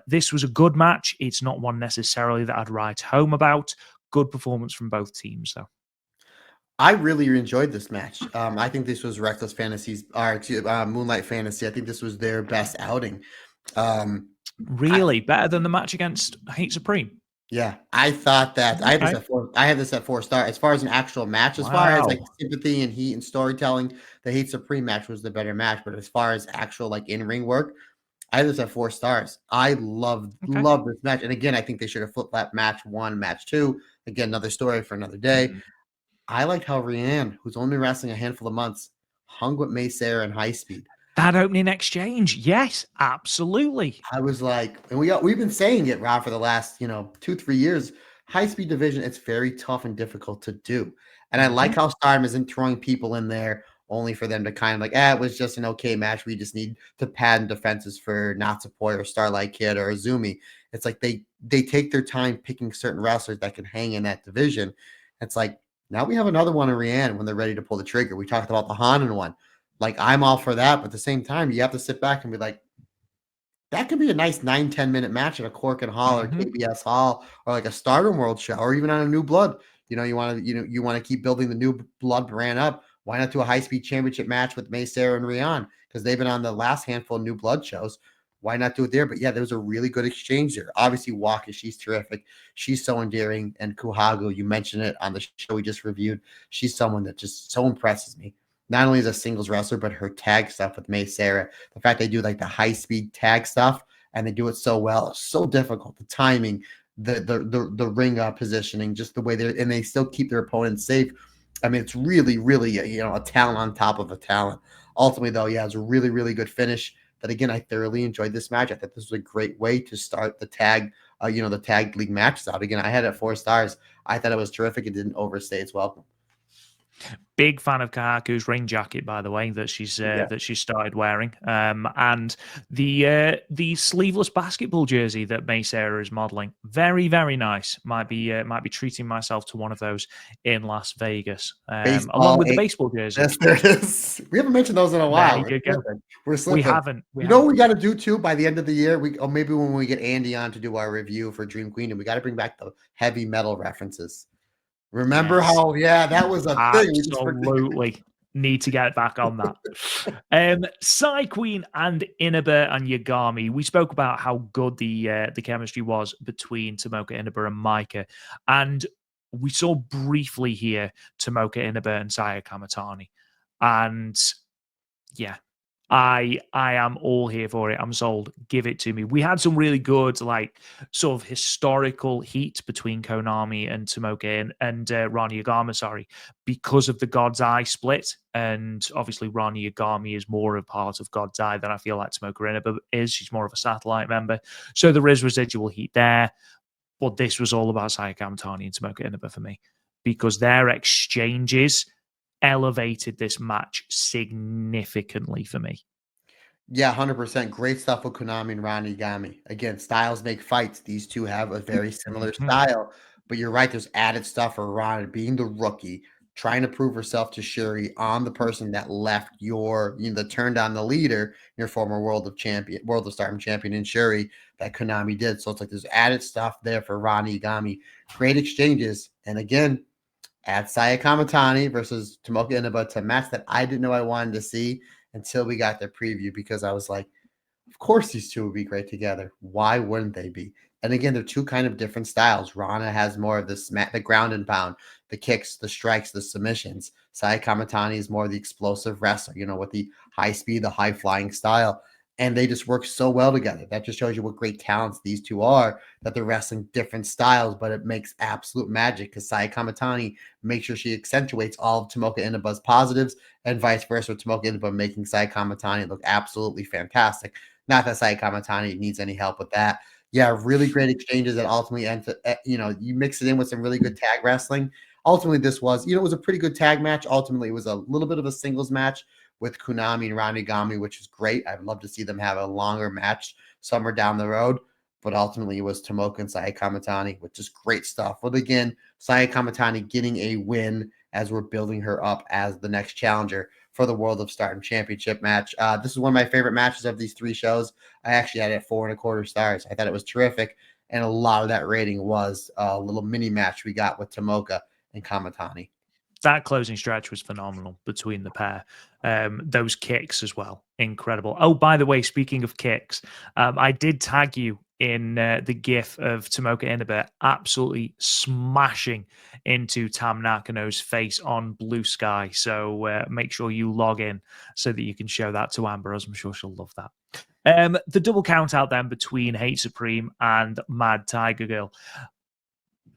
This was a good match. It's not one necessarily that I'd write home about. Good performance from both teams, though. I really enjoyed this match. I think this was Reckless Fantasies, or Moonlight Fantasy. I think this was their best outing. Um, Really better than the match against Hate Supreme. Yeah, I thought that I had this Okay. at 4. I had this at 4 star. As far as an actual match, as far as like Wow. sympathy and heat and storytelling, the Hate Supreme match was the better match. But as far as actual like in ring work, I had this at 4 stars. I Okay. love this match. And again, I think they should have flipped that match 1, match 2. Again, another story for another day. Mm. I liked how Rianne, who's only been wrestling a handful of months, hung with May Sarah and High Speed. That opening exchange, yes, absolutely. I was like, and we've been saying it, Rob, for the last 2-3 years. High speed division, it's very tough and difficult to do. And I like how Stardom isn't throwing people in there only for them to kind of like, it was just an okay match. We just need to pad defenses for Natsupoi or Starlight Kid or Azumi. It's like they take their time picking certain wrestlers that can hang in that division. It's like now we have another one in Rianne when they're ready to pull the trigger. We talked about the Hanan one. Like I'm all for that, but at the same time, you have to sit back and be like, that could be a nice 9-10 minute match at a Cork and Hall or Mm-hmm. KBS Hall or like a Stardom World show or even on a New Blood. You want to keep building the New Blood brand up. Why not do a high speed championship match with May Sarah and Rian? Because they've been on the last handful of New Blood shows. Why not do it there? But yeah, there was a really good exchange there. Obviously, Waka, she's terrific. She's so endearing. And Kuhagu, you mentioned it on the show we just reviewed. She's someone that just so impresses me. Not only as a singles wrestler, but her tag stuff with May Sarah. The fact they do like the high speed tag stuff and they do it so well, it's so difficult. The timing, the ring positioning, just the way they still keep their opponents safe. I mean, it's really, really a talent on top of a talent. Ultimately, though, yeah, it's a really, really good finish. That again, I thoroughly enjoyed this match. I thought this was a great way to start the tag, the tag league matches out. Again, I had it at 4 stars. I thought it was terrific. It didn't overstay its welcome. Big fan of Kahaku's ring jacket, by the way, that she's started wearing, and the sleeveless basketball jersey that May Sarah is modeling. Very, very nice. Might be treating myself to one of those in Las Vegas, along with the baseball jersey. Yes, there it is. We haven't mentioned those in a while. We're slipping. We haven't. What we got to do too by the end of the year? Or maybe when we get Andy on to do our review for Dream Queendom, we got to bring back the heavy metal references. Remember how, that was a thing. Absolutely. Need to get back on that. Psy Queen and Inaba and Yagami. We spoke about how good the chemistry was between Tomoka Inaba and Micah. And we saw briefly here Tomoka Inaba and Sayaka Kurura. And yeah, I am all here for it. I'm sold. Give it to me. We had some really good, like, sort of historical heat between Konami and Tomoka and Rani Yagami, sorry, because of the God's Eye split. And obviously, Rani Yagami is more a part of God's Eye than I feel like Tomoka Inaba is. She's more of a satellite member. So there is residual heat there. But this was all about Sayaka Kurura and Tomoka Inaba for me because their exchanges elevated this match significantly for me. Yeah, 100%. Great stuff with Konami and Ronnie Gami. Again, styles make fights. These two have a very similar style, but you're right. There's added stuff for Ronnie being the rookie, trying to prove herself to Shuri on the person that left that turned on the leader, your former World of Stardom champion in Shuri that Konami did. So it's like there's added stuff there for Ronnie Gami. Great exchanges. And again, at Sayaka Kurura versus Tomoka Inaba to a match that I didn't know I wanted to see until we got the preview because I was like, of course these two would be great together. Why wouldn't they be? And again, they're two kind of different styles. Rana has more of the ground and pound, the kicks, the strikes, the submissions. Sayaka Kurura is more the explosive wrestler, with the high speed, the high flying style. And they just work so well together. That just shows you what great talents these two are, that they're wrestling different styles, but it makes absolute magic because Sayaka Kurura makes sure she accentuates all of Tomoka Inaba's positives and vice versa with Tomoka Inaba making Sayaka Kurura look absolutely fantastic. Not that Sayaka Kurura needs any help with that. Yeah, really great exchanges that ultimately end you mix it in with some really good tag wrestling. Ultimately, this was, it was a pretty good tag match. Ultimately, it was a little bit of a singles match with Konami and Ronnie Gami, which is great. I'd love to see them have a longer match somewhere down the road. but ultimately it was Tomoka and Sayaka Kurura, which is great stuff. But again, Sayaka Kurura getting a win as we're building her up as the next challenger for the World of Stardom Championship match. This is one of my favorite matches of these 3 shows. I actually had it at 4.25 stars. I thought it was terrific, and a lot of that rating was a little mini match we got with Tomoka and Kamatani. That closing stretch was phenomenal between the pair. Those kicks as well, incredible. Oh, by the way, speaking of kicks, I did tag you in the GIF of Tomoka Inaba absolutely smashing into Tam Nakano's face on Blue Sky. So make sure you log in so that you can show that to Amber, as I'm sure she'll love that. The double count out then between Hate Supreme and Mad Tiger Girl.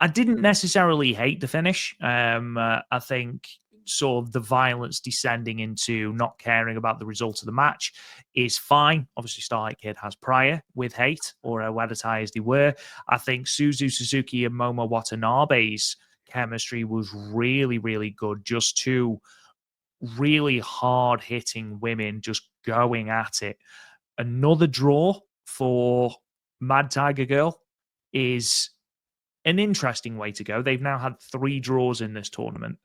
I didn't necessarily hate the finish. I think sort of the violence descending into not caring about the result of the match is fine. Obviously, Starlight Kid has prior with Hate, or Wadatai as they were. I think Suzu Suzuki and Momo Watanabe's chemistry was really, really good. Just two really hard-hitting women just going at it. Another draw for Mad Tiger Girl is an interesting way to go. They've now had 3 draws in this tournament.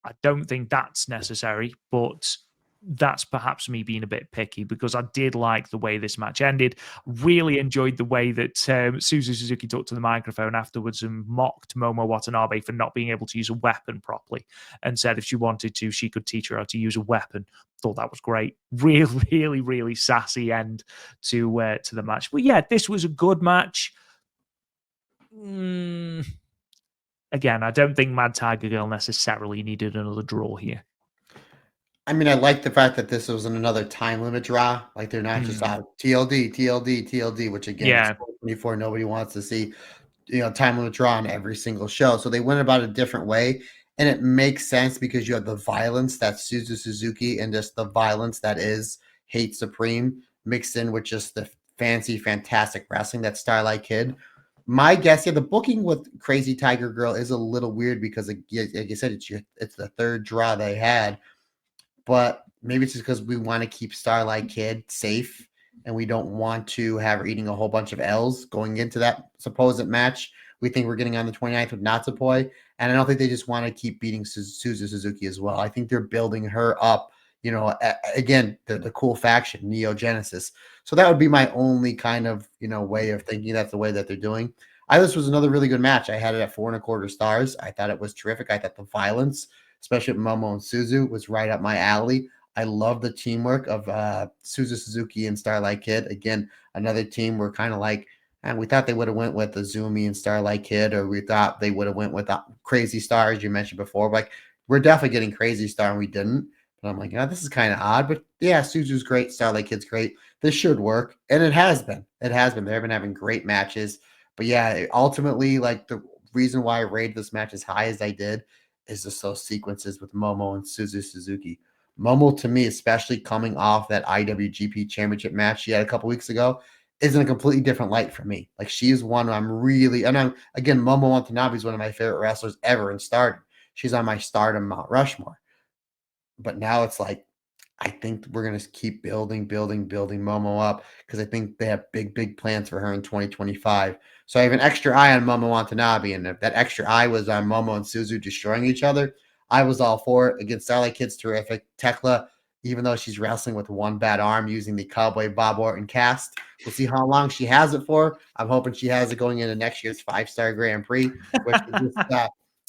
I don't think that's necessary, but that's perhaps me being a bit picky because I did like the way this match ended. Really enjoyed the way that Suzu Suzuki took to the microphone afterwards and mocked Momo Watanabe for not being able to use a weapon properly and said if she wanted to, she could teach her how to use a weapon. Thought that was great. Really, really, really sassy end to the match. But yeah, this was a good match. Again, I don't think Mad Tiger Girl necessarily needed another draw here. I mean, I like the fact that this was in another time limit draw. Like they're not just out TLD, TLD, TLD, which again, it's 2024. Nobody wants to see, time limit draw on every single show. So they went about a different way. And it makes sense because you have the violence that's Suzu Suzuki and just the violence that is Hate Supreme mixed in with just the fancy, fantastic wrestling that's Starlight Kid. My guess, the booking with Crazy Tiger Girl is a little weird because, like you said, it's the 3rd draw they had. But maybe it's just because we want to keep Starlight Kid safe and we don't want to have her eating a whole bunch of L's going into that supposed match. We think we're getting on the 29th with Natsupoi. And I don't think they just want to keep beating Suzu Suzuki as well. I think they're building her up, again, the cool faction, Neo Genesis. So that would be my only kind of, way of thinking that's the way that they're doing. This was another really good match. I had it at 4.25 stars. I thought it was terrific. I thought the violence, especially with Momo and Suzu, was right up my alley. I love the teamwork of Suzu Suzuki and Starlight Kid. Again, another team we're kind of like, and we thought they would have went with Azumi and Starlight Kid, or we thought they would have went with Crazy Star, as you mentioned before. Like, we're definitely getting Crazy Star, and we didn't. But I'm like, this is kind of odd. But yeah, Suzu's great. Starlight Kid's great. This should work. And it has been. It has been. They've been having great matches. But yeah, ultimately, like the reason why I rated this match as high as I did is just those sequences with Momo and Suzu Suzuki. Momo, to me, especially coming off that IWGP Championship match she had a couple weeks ago, is in a completely different light for me. Like, she's one I'm really, and again, Momo Watanabe is one of my favorite wrestlers ever in Stardom. She's on my Stardom Mount Rushmore. But now it's like, I think we're going to keep building Momo up because I think they have big plans for her in 2025. So I have an extra eye on Momo Watanabe, and if that extra eye was on Momo and Suzu destroying each other, I was all for it. Again, Starlight Kid's terrific. Tekla, even though she's wrestling with one bad arm using the Cowboy Bob Orton cast, we'll see how long she has it for. I'm hoping she has it going into next year's 5-star Grand Prix,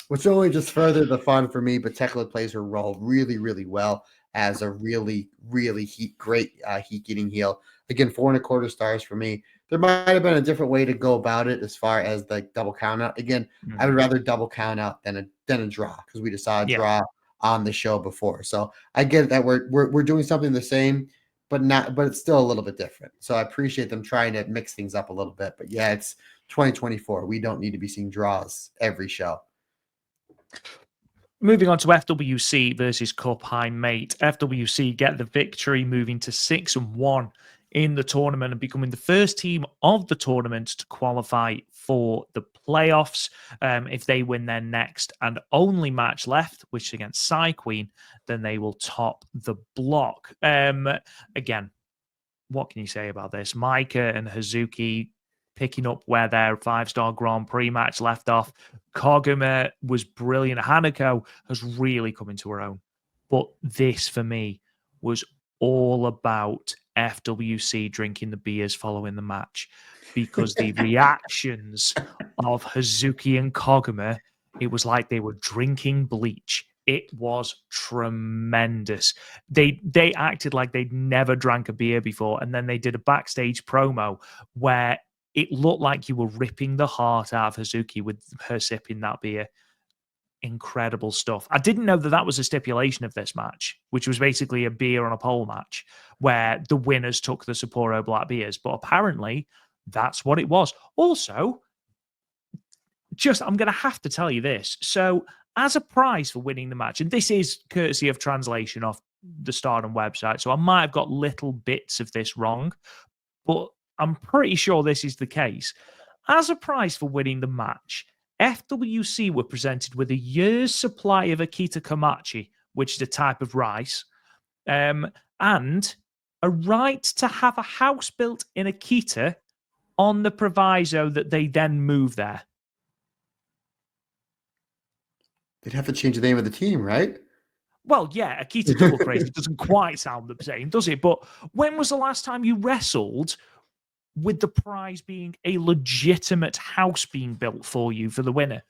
which only just further the fun for me. But Tekla plays her role really well as a really great heat-getting heel. Again, 4.25 stars for me. There might have been a different way to go about it as far as the double count out. Again, I would rather double count out than a draw because we just saw a draw on the show before. So I get that we're doing something the same, but it's still a little bit different. So I appreciate them trying to mix things up a little bit. But yeah, it's 2024. We don't need to be seeing draws every show. Moving on to FWC versus Cup High Mate. FWC get the victory, moving to 6-1 in the tournament and becoming the first team of the tournament to qualify for the playoffs. If they win their next and only match left, which is against Psy Queen, then they will top the block. Again, what can you say about this? Maika and Hazuki picking up where their 5-star Grand Prix match left off. Koguma was brilliant. Hanako has really come into her own. But this, for me, was all about FWC drinking the beers following the match, because the reactions of Hazuki and Koguma, it was like they were drinking bleach. It was tremendous. They acted like they'd never drank a beer before, and then they did a backstage promo where it looked like you were ripping the heart out of Hazuki with her sipping that beer. Incredible stuff. I didn't know that that was a stipulation of this match, which was basically a beer on a pole match where the winners took the Sapporo Black beers, but apparently that's what it was. Also, I'm going to have to tell you this. So, as a prize for winning the match, and this is courtesy of translation off the Stardom website, so I might have got little bits of this wrong, but I'm pretty sure this is the case. As a prize for winning the match, FWC were presented with a year's supply of Akita Komachi, which is a type of rice, and a right to have a house built in Akita on the proviso that they then move there. They'd have to change the name of the team, right? Well, yeah, Akita Double Crazy doesn't quite sound the same, does it? But when was the last time you wrestled with the prize being a legitimate house being built for you for the winner?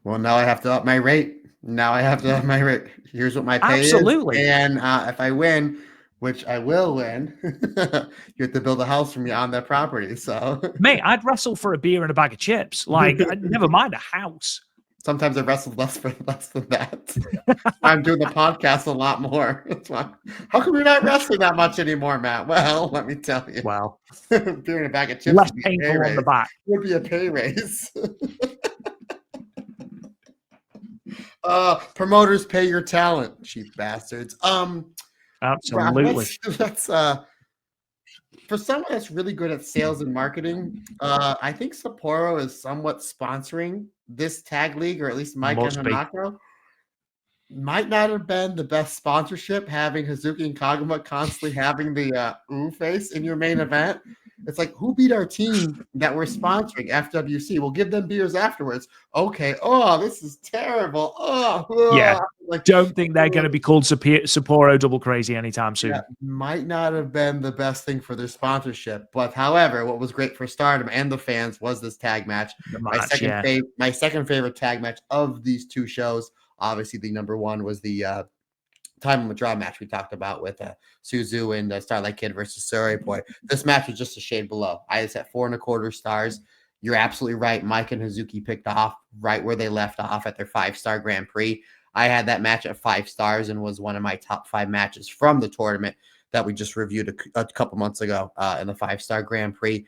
Well, now I have to up my rate. Here's what my pay Absolutely. is. And if I win, which I will win, you have to build a house for me on that property. So, mate, I'd wrestle for a beer and a bag of chips. Like, never mind a house. Sometimes I wrestled less than that. I'm doing the podcast a lot more. That's why. How come you're not wrestling that much anymore, Matt? Well, let me tell you. Well, beer and a bag of chips less painful on the back. Would be a pay raise. Promoters pay your talent, cheap bastards. Absolutely. Let's for someone that's really good at sales and marketing, I think Sapporo is somewhat sponsoring this tag league, or at least Mike and Hanako. Might not have been the best sponsorship, having Hazuki and Koguma constantly having the ooh face in your main event. It's like, who beat our team that we're sponsoring? FWC. We'll give them beers afterwards. Okay. Oh, this is terrible. Yeah. Like, don't think they're going to be called Sapporo Double Crazy anytime soon. Yeah, might not have been the best thing for their sponsorship. But however, what was great for Stardom and the fans was this tag match. My second favorite tag match of these two shows. Obviously, the number one was the time limit draw match we talked about with Suzu and Starlight Kid versus Surrey Boy. This match was just a shade below. I was at 4.25 stars. You're absolutely right. Mike and Hazuki picked off right where they left off at their 5-star Grand Prix. I had that match at 5 stars and was one of my top 5 matches from the tournament that we just reviewed a couple months ago in the 5-star Grand Prix.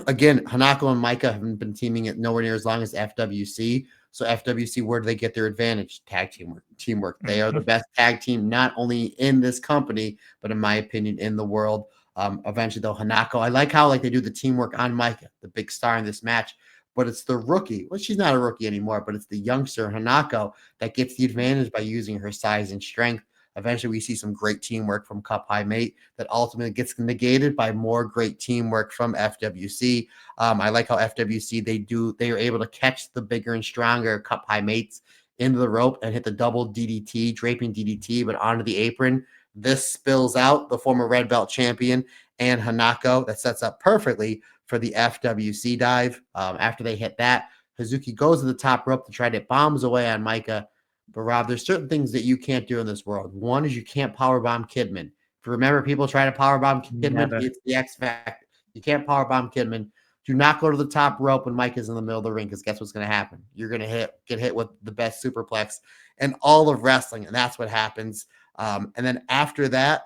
Again, Hanako and Micah haven't been teaming it nowhere near as long as FWC. So FWC, where do they get their advantage? Tag teamwork. They are the best tag team, not only in this company, but in my opinion, in the world. Eventually, though, Hanako, I like how they do the teamwork on Micah, the big star in this match. But it's the rookie. Well, she's not a rookie anymore, but it's the youngster, Hanako, that gets the advantage by using her size and strength. Eventually, we see some great teamwork from Cup High Mate that ultimately gets negated by more great teamwork from FWC. I like how FWC, they are able to catch the bigger and stronger Cup High Mates into the rope and hit the double DDT, draping DDT, but onto the apron. This spills out the former red belt champion and Hanako. That sets up perfectly for the FWC dive. After they hit that, Hazuki goes to the top rope to try to hit bombs away on Micah. But Rob, there's certain things that you can't do in this world. One is you can't powerbomb Kidman. If you remember, people try to powerbomb Kidman, it's the X Factor. You can't powerbomb Kidman. Do not go to the top rope when Mike is in the middle of the ring, because guess what's going to happen? You're going to get hit with the best superplex in all of wrestling, and that's what happens. And then after that,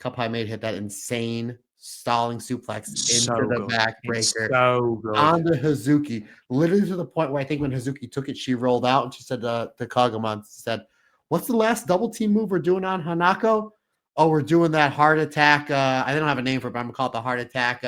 Cup High Mate hit that insane stalling suplex into the backbreaker onto Hazuki, literally to the point where I think when Hazuki took it, she rolled out and she said to Koguma, said, "What's the last double team move we're doing on Hanako? Oh, we're doing that heart attack. I don't have a name for it, but I'm gonna call it the heart attack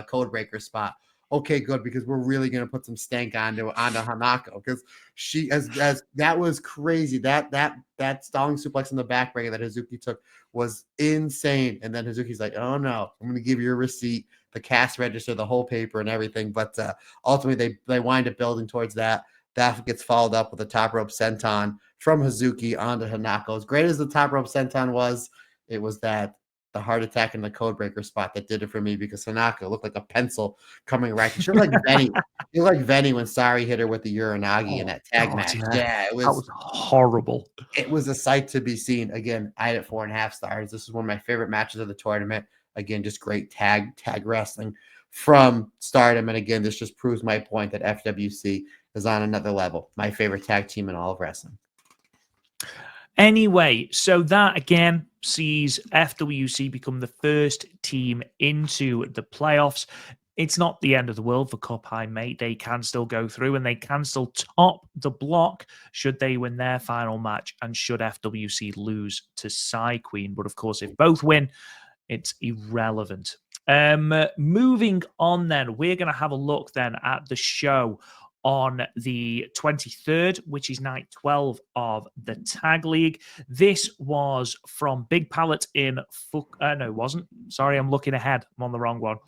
code breaker spot." Okay, good, because we're really gonna put some stank onto Hanako, because she as that was crazy. That stalling suplex in the backbreaker that Hazuki took was insane. And then Hazuki's like, "Oh no, I'm gonna give you a receipt. the cash register, the whole paper and everything. But ultimately they wind up building towards that. That gets followed up with a top rope senton from Hazuki onto Hanako. As great as the top rope senton was, it was the heart attack in the code breaker spot that did it for me, because Hanako looked like a pencil coming right. She looked like Venny. It looked like Venny when Sari hit her with the Uranagi in that tag match. Yeah, that was horrible. It was a sight to be seen. Again, I had it 4.5 stars. This is one of my favorite matches of the tournament. Again, just great tag wrestling from Stardom. And again, this just proves my point that FWC is on another level. My favorite tag team in all of wrestling. Anyway, so that again sees FWC become the first team into the playoffs. It's not the end of the world for Cup High, mate. They can still go through and they can still top the block should they win their final match and should FWC lose to Psy Queen. But of course, if both win, it's irrelevant. Moving on then, we're going to have a look then at the show on the 23rd, which is night 12 of the Tag League. This was from Big Pallet in no, it wasn't. Sorry, I'm looking ahead. I'm on the wrong one.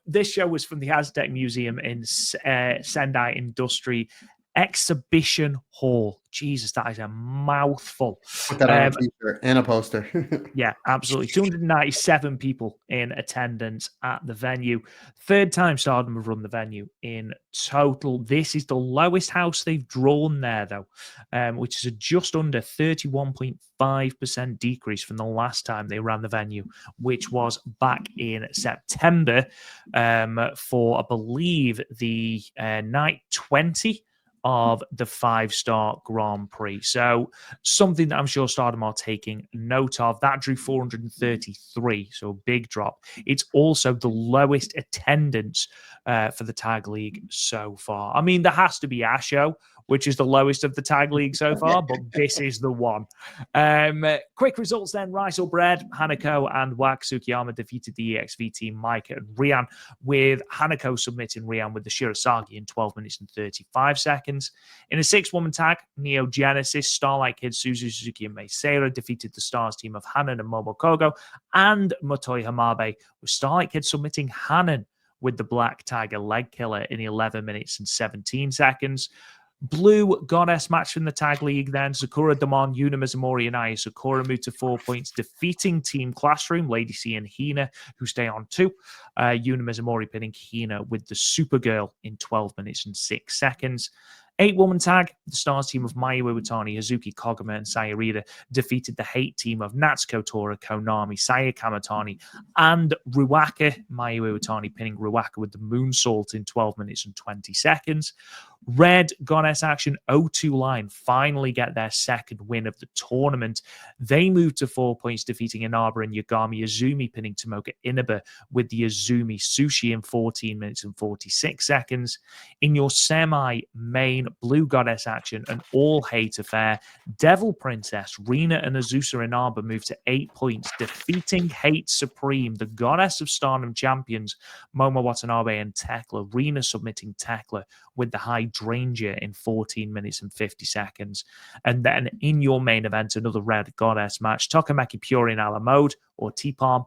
This show was from the H.A.T.E Museum in Sendai Industry Exhibition Hall. Jesus, that is a mouthful. Put that on a t-shirt and a poster. Yeah, absolutely. 297 people in attendance at the venue. Third time Stardom have run the venue in total. This is the lowest house they've drawn there, though, which is a just under 31.5% decrease from the last time they ran the venue, which was back in September for, I believe, the night 20 of the 5-star Grand Prix. So something that I'm sure Stardom are taking note of. That drew 433, so a big drop. It's also the lowest attendance for the Tag League so far. I mean, there has to be Asho, which is the lowest of the Tag League so far, but this is the one. Quick results then. Rice or Bread, Hanako and Wak Tsukiyama defeated the EXV team, Micah and Rian, with Hanako submitting Rian with the Shirasagi in 12 minutes and 35 seconds. In a 6-woman tag, Neo Genesis, Starlight Kid, Suzu Suzuki, and Mei Seira defeated the Stars team of Hanan and Momokogo and Motoi Hamabe, with Starlight Kid submitting Hanan with the Black Tiger leg killer in 11 minutes and 17 seconds. Blue Goddess match from the Tag League then. Sakura Damon, Yuna Mizumori, and Aya Sakura moved to 4 points, defeating Team Classroom, Lady C and Hina, who stay on 2. Yuna Mizumori pinning Hina with the Supergirl in 12 minutes and 6 seconds. 8-woman tag, the Stars team of Mayu Iwatani, Hazuki Koguma, and Sayarida defeated the H.A.T.E team of Natsuko Tora, Konami, Saya Kamatani, and Ruaka. Mayu Iwatani pinning Ruaka with the Moonsault in 12 minutes and 20 seconds. Red Goddess Action O2 Line finally get their second win of the tournament. They moved to 4 points, defeating Inaba and Yagami Azumi, pinning Tomoka Inaba with the Azumi Sushi in 14 minutes and 46 seconds. In your semi-main Blue Goddess Action, an all-hate affair, Devil Princess, Rina and Azusa Inaba moved to 8 points, defeating H.A.T.E Supreme, the Goddess of Stardom champions, Momo Watanabe and Tekla. Rina submitting Tekla with the Hydrangea in 14 minutes and 50 seconds. And then in your main event, another Red Goddess match, Tokamaki Pure in a la mode, or T-Palm,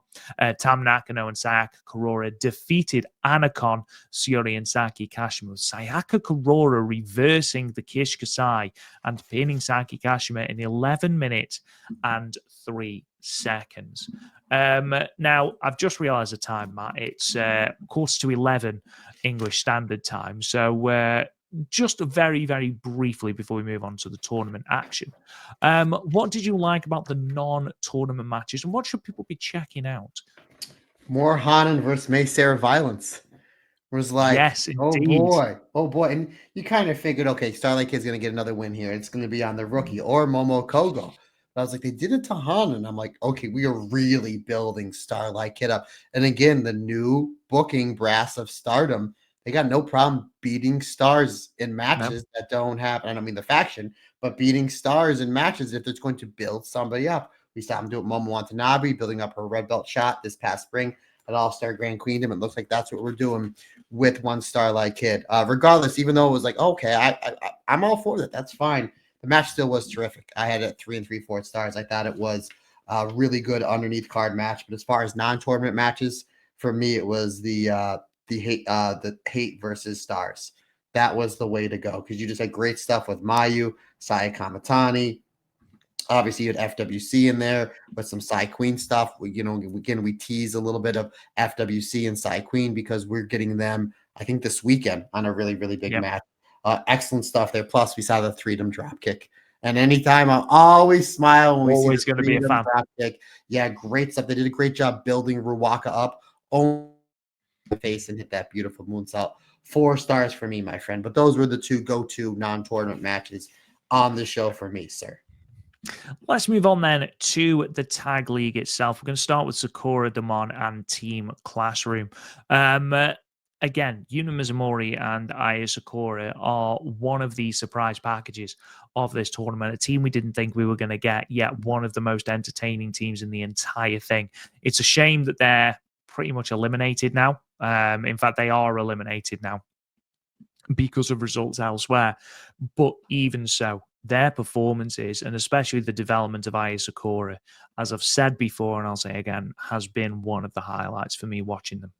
Tam Nakano and Sayaka Kurura defeated Anacon, Syuri, and Saki Kashima. Sayaka Kurura reversing the Kishikasai and pinning Saki Kashima in 11 minutes and 3 seconds. Now, I've just realized the time, Matt. It's 11:15 English Standard Time. So just very, very briefly before we move on to the tournament action, what did you like about the non-tournament matches, and what should people be checking out? More Hanan versus Mei Seira violence. It was like, yes, indeed. Oh boy. And you kind of figured, okay, Starlight Kid's going to get another win here. It's going to be on the rookie or Momo Kogo. But I was like, they did it to Hanan. I'm like, okay, we are really building Starlight Kid up. And again, the new booking brass of Stardom, they got no problem beating stars in matches that don't happen. I don't mean the faction, but beating stars in matches if it's going to build somebody up. We saw them do it with Momo Watanabe, building up her red belt shot this past spring at All-Star Grand Queendom. It looks like that's what we're doing with one Starlight Kid. Regardless, even though it was like, okay, I'm all for that. That's fine. The match still was terrific. I had it 3 3/4 stars. I thought it was a really good underneath card match. But as far as non-tournament matches, for me, it was the hate versus stars. That was the way to go because you just had great stuff with Mayu, Saya Kamatani. Obviously, you had FWC in there with some Cy Queen stuff. We tease a little bit of FWC and Cy Queen because we're getting them, I think, this weekend on a really, really big match. Excellent stuff there. Plus, we saw the Freedom drop kick. And anytime I always smile when we see Always the going to be a Freedom fan. drop kick. Yeah, great stuff. They did a great job building Ruwaka up. Only the face and hit that beautiful moonsault. 4 stars for me, my friend. But those were the 2 go-to non-tournament matches on the show for me, sir. Let's move on then to the tag league itself. We're going to start with Sakura Damon and Team Classroom. Again, Yuna Mizumori and Aya Sakura are one of the surprise packages of this tournament. A team we didn't think we were going to get, yet one of the most entertaining teams in the entire thing. It's a shame that they're pretty much eliminated now. In fact, they are eliminated now because of results elsewhere. But even so, their performances, and especially the development of Aya Sakura, as I've said before and I'll say again, has been one of the highlights for me watching them.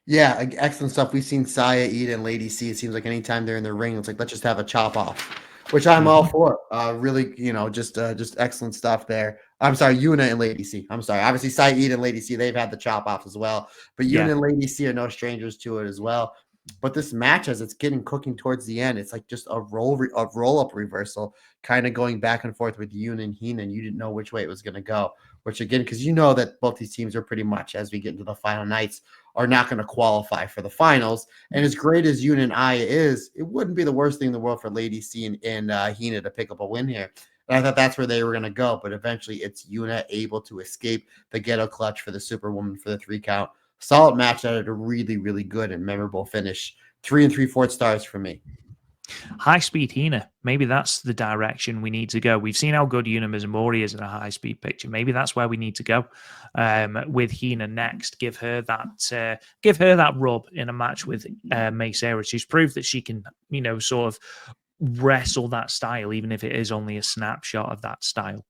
Yeah, excellent stuff. We've seen Saya, Ida, and Lady C. It seems like anytime they're in the ring, it's like let's just have a chop off, which I'm all for. Really, just excellent stuff there. I'm sorry, Yuna and Lady C. I'm sorry. Obviously, Saya, Ida, and Lady C. They've had the chop off as well, but Yuna and Lady C are no strangers to it as well. But this match, as it's getting cooking towards the end, it's like just a roll up reversal, kind of going back and forth with Yuna and Hina, and you didn't know which way it was going to go. Which again, because you know that both these teams are pretty much, as we get into the final nights, are not going to qualify for the finals. And as great as Yuna and Aya is, it wouldn't be the worst thing in the world for Lady C and Hina to pick up a win here. And I thought that's where they were going to go. But eventually it's Yuna able to escape the ghetto clutch for the Superwoman for the 3 count. Solid match that had a really, really good and memorable finish. 3 3/4 stars for me. High speed Hina. Maybe that's the direction we need to go. We've seen how good Yuna Mizumori is in a high speed picture. Maybe that's where we need to go with Hina next. Give her that rub in a match with Mei Sarah. She's proved that she can, sort of wrestle that style, even if it is only a snapshot of that style.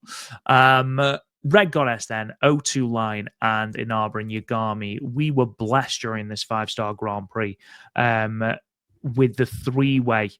Red Goddess then, O2 Line and Inaba and Yagami. We were blessed during this 5-star Grand Prix with the 3-way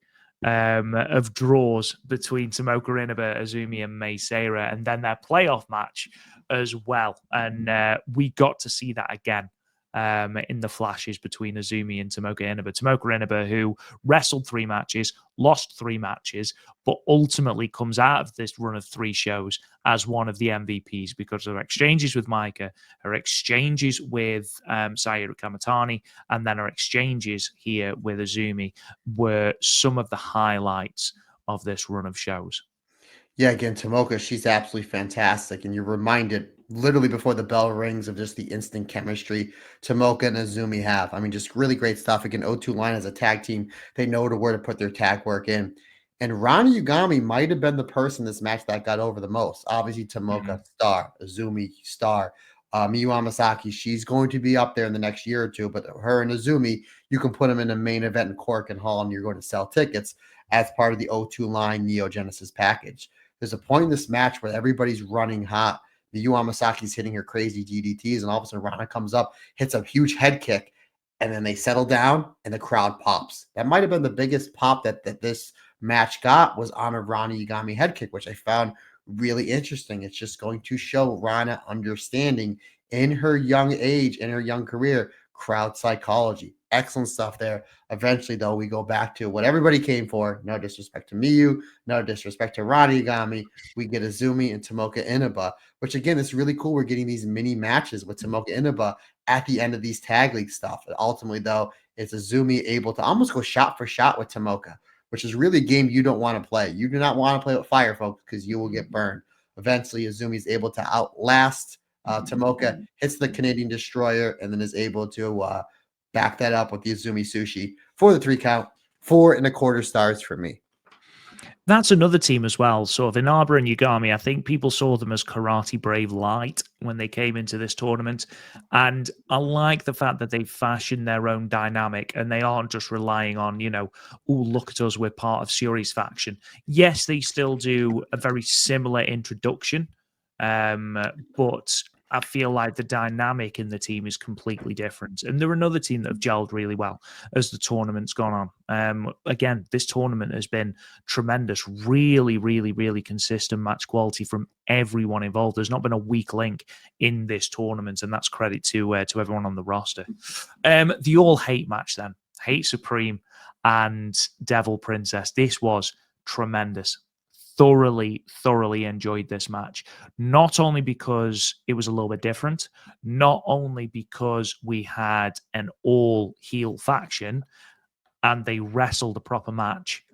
of draws between Tomoka Inaba, Azumi, and Mei Seira, and then their playoff match as well. And we got to see that again in the flashes between Azumi and Tomoka Inaba. Tomoka Inaba, who wrestled 3 matches, lost 3 matches, but ultimately comes out of this run of 3 shows as one of the MVPs because of her exchanges with Maika, her exchanges with Sayaka Kamatani, and then her exchanges here with Azumi were some of the highlights of this run of shows. Yeah, again, Tomoka, she's absolutely fantastic. And you're reminded literally before the bell rings of just the instant chemistry Tomoka and Azumi have. I mean, just really great stuff. Again, O2 Line as a tag team, they know where to put their tag work in. And Rani Yugami might have been the person this match that got over the most. Obviously, Tomoka, star. Azumi, star. Miyu Amasaki, she's going to be up there in the next year or 2. But her and Azumi, you can put them in a main event in Cork and Hall, and you're going to sell tickets as part of the O2 Line Neo Genesis package. There's a point in this match where everybody's running hot. The Yu Amasaki's hitting her crazy DDTs, and all of a sudden Rana comes up, hits a huge head kick, and then they settle down, and the crowd pops. That might have been the biggest pop that this match got was on a Rana Yagami head kick, which I found really interesting. It's just going to show Rana understanding in her young age, in her young career, crowd psychology. Excellent stuff there. Eventually, though, we go back to what everybody came for. No disrespect to Miyu, no disrespect to Rani Yagami. We get Azumi and Tomoka Inaba, which again is really cool. We're getting these mini matches with Tomoka Inaba at the end of these tag league stuff. And ultimately, though, it's Azumi able to almost go shot for shot with Tomoka, which is really a game you don't want to play. You do not want to play with fire, folks, because you will get burned. Eventually, Azumi is able to outlast Tomoka, hits the Canadian Destroyer, and then is able to back that up with the Azumi Sushi for the 3 count. 4 1/4 stars for me. That's another team as well. Sort of Inaba and Yagami, I think people saw them as Karate Brave Light when they came into this tournament. And I like the fact that they fashioned their own dynamic and they aren't just relying on, oh, look at us, we're part of Suri's faction. Yes, they still do a very similar introduction, but I feel like the dynamic in the team is completely different. And they're another team that have gelled really well as the tournament's gone on. Again, this tournament has been tremendous, really, really, really consistent match quality from everyone involved. There's not been a weak link in this tournament, and that's credit to everyone on the roster. The all-hate match then, H.A.T.E Supreme and Devil Princess. This was tremendous. Thoroughly enjoyed this match. Not only because it was a little bit different, not only because we had an all-heel faction and they wrestled a proper match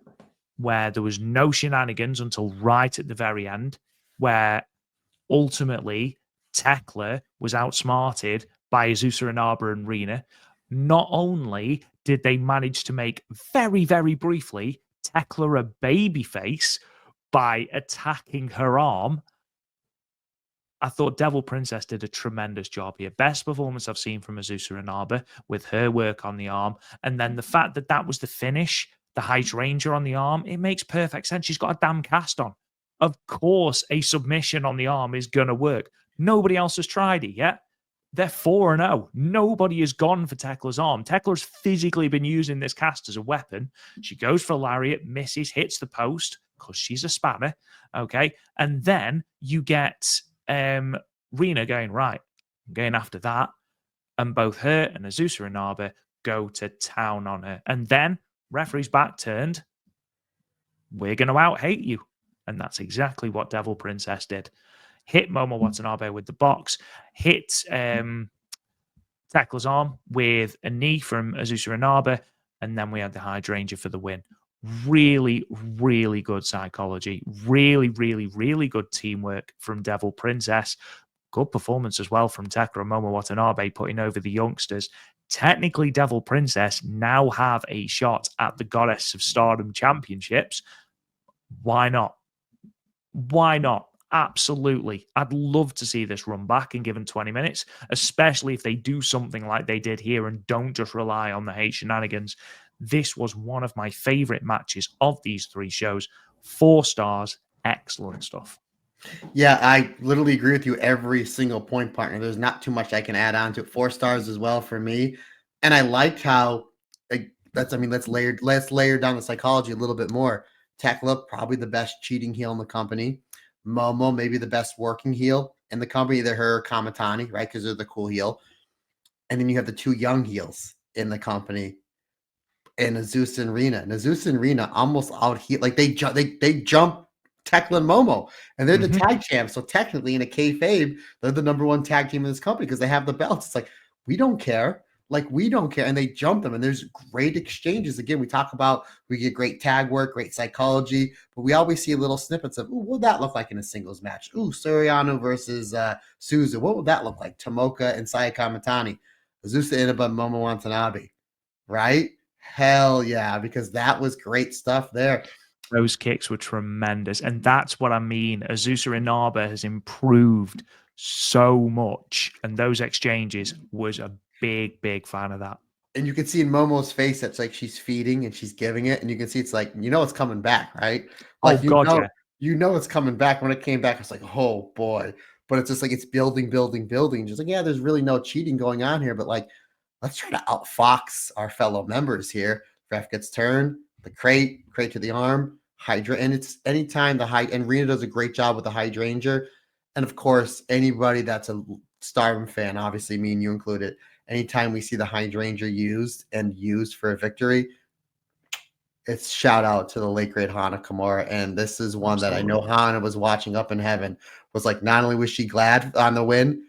where there was no shenanigans until right at the very end, where ultimately Tekla was outsmarted by Azusa Inaba and Rina. Not only did they manage to make very, very briefly Tekla a babyface by attacking her arm, I thought Devil Princess did a tremendous job here. Best performance I've seen from Azusa Inaba with her work on the arm. And then the fact that that was the finish, the hydrangea on the arm, it makes perfect sense. She's got a damn cast on. Of course, a submission on the arm is going to work. Nobody else has tried it yet. They're 4-0. Nobody has gone for Tekla's arm. Tekla's physically been using this cast as a weapon. She goes for a lariat, misses, hits the post because she's a spanner. Okay. And then you get Rina going, right, I'm going after that. And both her and Azusa Inaba go to town on her. And then referee's back turned. We're going to out-hate you. And that's exactly what Devil Princess did. Hit Momo Watanabe with the box, hit Tekla's arm with a knee from Azusa Inaba, and then we had the hydrangea for the win. Really, really good psychology. Really, really, really good teamwork from Devil Princess. Good performance as well from Tekla and Momo Watanabe putting over the youngsters. Technically, Devil Princess now have a shot at the Goddess of Stardom Championships. Why not? Why not? Absolutely. I'd love to see this run back and given 20 minutes, especially if they do something like they did here and don't just rely on the H shenanigans. This was one of my favorite matches of these three shows. 4 stars. Excellent stuff. Yeah, I literally agree with you every single point, partner. There's not too much I can add on to it. 4 stars as well for me. And I liked how let's layer down the psychology a little bit more. Tekla, probably the best cheating heel in the company. Momo, maybe the best working heel in the company. Either her or Kamatani, right? Because they're the cool heel. And then you have the 2 young heels in the company, and Azusa and Rina. And Azusa and Rina almost out heel, like they jump Tekla and Momo, and they're the tag champs. So technically, in a kayfabe, they're the number 1 tag team in this company because they have the belts. It's like, we don't care. Like, we don't care. And they jump them, and there's great exchanges. Again, we get great tag work, great psychology, but we always see little snippets of, ooh, what would that look like in a singles match? Ooh, Soriano versus Suzu. What would that look like? Tomoka and Sayaka Mitani. Azusa Inaba and Momo Watanabe. Right? Hell yeah, because that was great stuff there. Those kicks were tremendous. And that's what I mean. Azusa Inaba has improved so much. And those exchanges was a big fan of that. And you can see in Momo's face that's like she's feeding and she's giving it. And you can see it's like, it's coming back, right? Like, yeah. It's coming back. When it came back, it's like, oh boy. But it's just like it's building. Just like, yeah, there's really no cheating going on here. But like, let's try to outfox our fellow members here. Ref gets turned, the crate to the arm, Hydra. And it's anytime and Rena does a great job with the hydrangea. And of course, anybody that's a Stardom fan, obviously me and you included, anytime we see the hydrangea used for a victory, it's shout out to the late great Hana Kimura. And this is one that I know Hana was watching up in heaven, was like, not only was she glad on the win,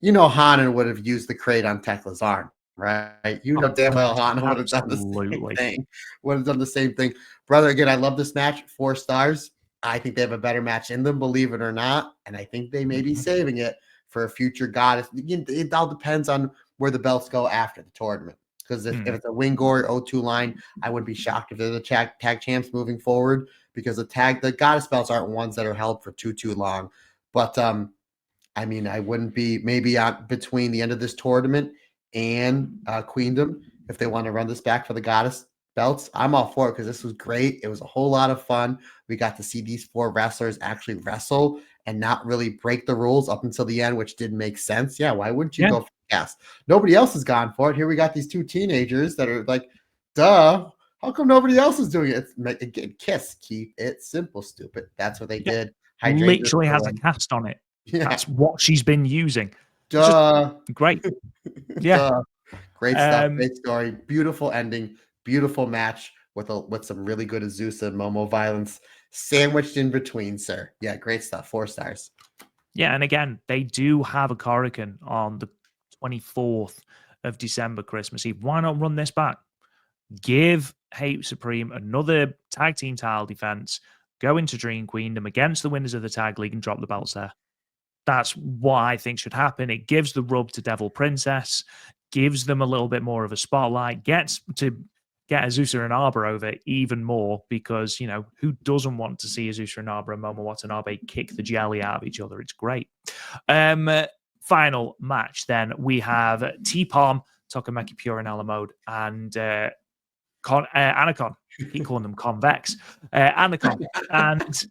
Hana would have used the crate on Tekla's arm, right? Damn well Hana would have done the same thing. Would have done the same thing. Brother, again, I love this match. 4 stars. I think they have a better match in them, believe it or not. And I think they may be saving it for a future goddess. It all depends on where the belts go after the tournament. Because if it's a Wingor 0-2 line, I wouldn't be shocked if they're the tag champs moving forward, because the goddess belts aren't ones that are held for too long. But I mean, I wouldn't be maybe between the end of this tournament and Queendom, if they want to run this back for the goddess belts. I'm all for it because this was great. It was a whole lot of fun. We got to see these 4 wrestlers actually wrestle and not really break the rules up until the end, which did make sense. Yeah, why wouldn't you Yeah. go for the cast? Nobody else has gone for it. Here we got these two teenagers that are like, duh. How come nobody else is doing it? Again, kiss, keep it simple, stupid. That's what they did. Hydrate Literally has a yourself. cast on it. Yeah. That's what she's been using. Duh. Just great. Yeah. Duh. Great stuff. Great story. Beautiful ending. Beautiful match with some really good Azusa and Momo violence sandwiched in between, sir. Yeah, great stuff. 4 stars. Yeah, and again, they do have a Korakuen on the 24th of December, Christmas Eve. Why not run this back? Give H.A.T.E Supreme another tag team title defense, go into Dream Queendom against the winners of the tag league and drop the belts there. That's what I think should happen. It gives the rub to Devil Princess, gives them a little bit more of a spotlight, gets to get Azusa Inaba over even more because, you know, who doesn't want to see Azusa Inaba and Momo Watanabe kick the jelly out of each other? It's great. Final match then, we have T-Palm, Tokamaki Pure and Alamode, and Anacon. Keep calling them Convex. Anacon. And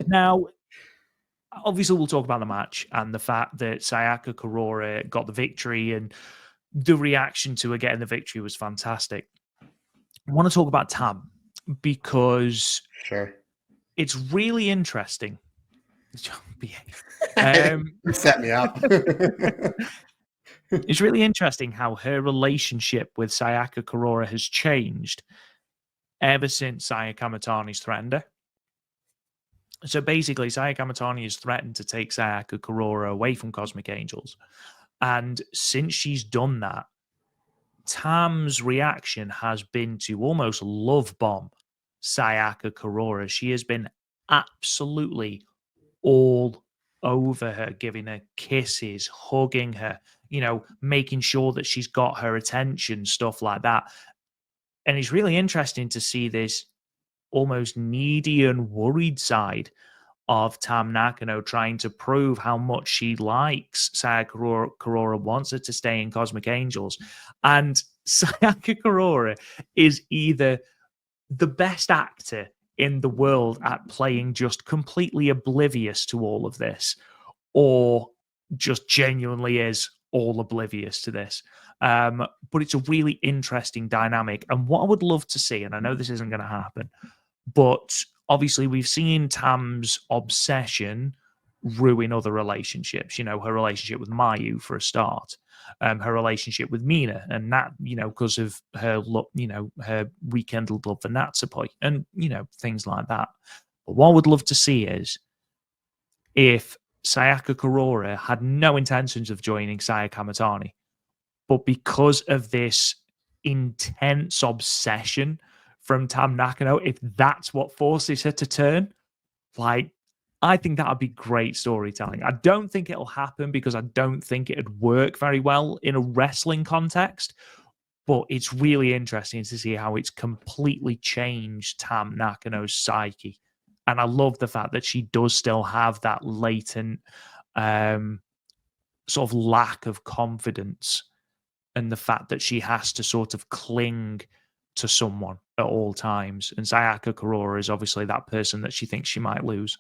now, obviously, we'll talk about the match and the fact that Sayaka Kurura got the victory and the reaction to her getting the victory was fantastic. I want to talk about Tam because it's really interesting. You set me up. It's really interesting how her relationship with Sayaka Kurura has changed ever since Saya Kamatani's threatened her. So basically, Saya Kamatani has threatened to take Sayaka Kurura away from Cosmic Angels. And since she's done that, Tam's reaction has been to almost love bomb Sayaka Kurura. She has been absolutely all over her, giving her kisses, hugging her, you know, making sure that she's got her attention, stuff like that. And it's really interesting to see this almost needy and worried side of Tam Nakano trying to prove how much she likes Sayaka Kurura, wants her to stay in Cosmic Angels. And Sayaka Kurura is either the best actor in the world at playing just completely oblivious to all of this, or just genuinely is all oblivious to this. But it's a really interesting dynamic. And what I would love to see, and I know this isn't going to happen, but obviously we've seen Tam's obsession ruin other relationships. You know, her relationship with Mayu for a start, her relationship with Mina, and that, you know, because of her, you know, her rekindled love for Natsupoi, and, you know, things like that. But what I would love to see is if Sayaka Kurura had no intentions of joining Saya Kamatani, but because of this intense obsession from Tam Nakano, if that's what forces her to turn, like, I think that would be great storytelling. I don't think it'll happen because I don't think it'd work very well in a wrestling context, but it's really interesting to see how it's completely changed Tam Nakano's psyche. And I love the fact that she does still have that latent sort of lack of confidence, and the fact that she has to sort of cling to someone at all times. And Sayaka Kurura is obviously that person that she thinks she might lose.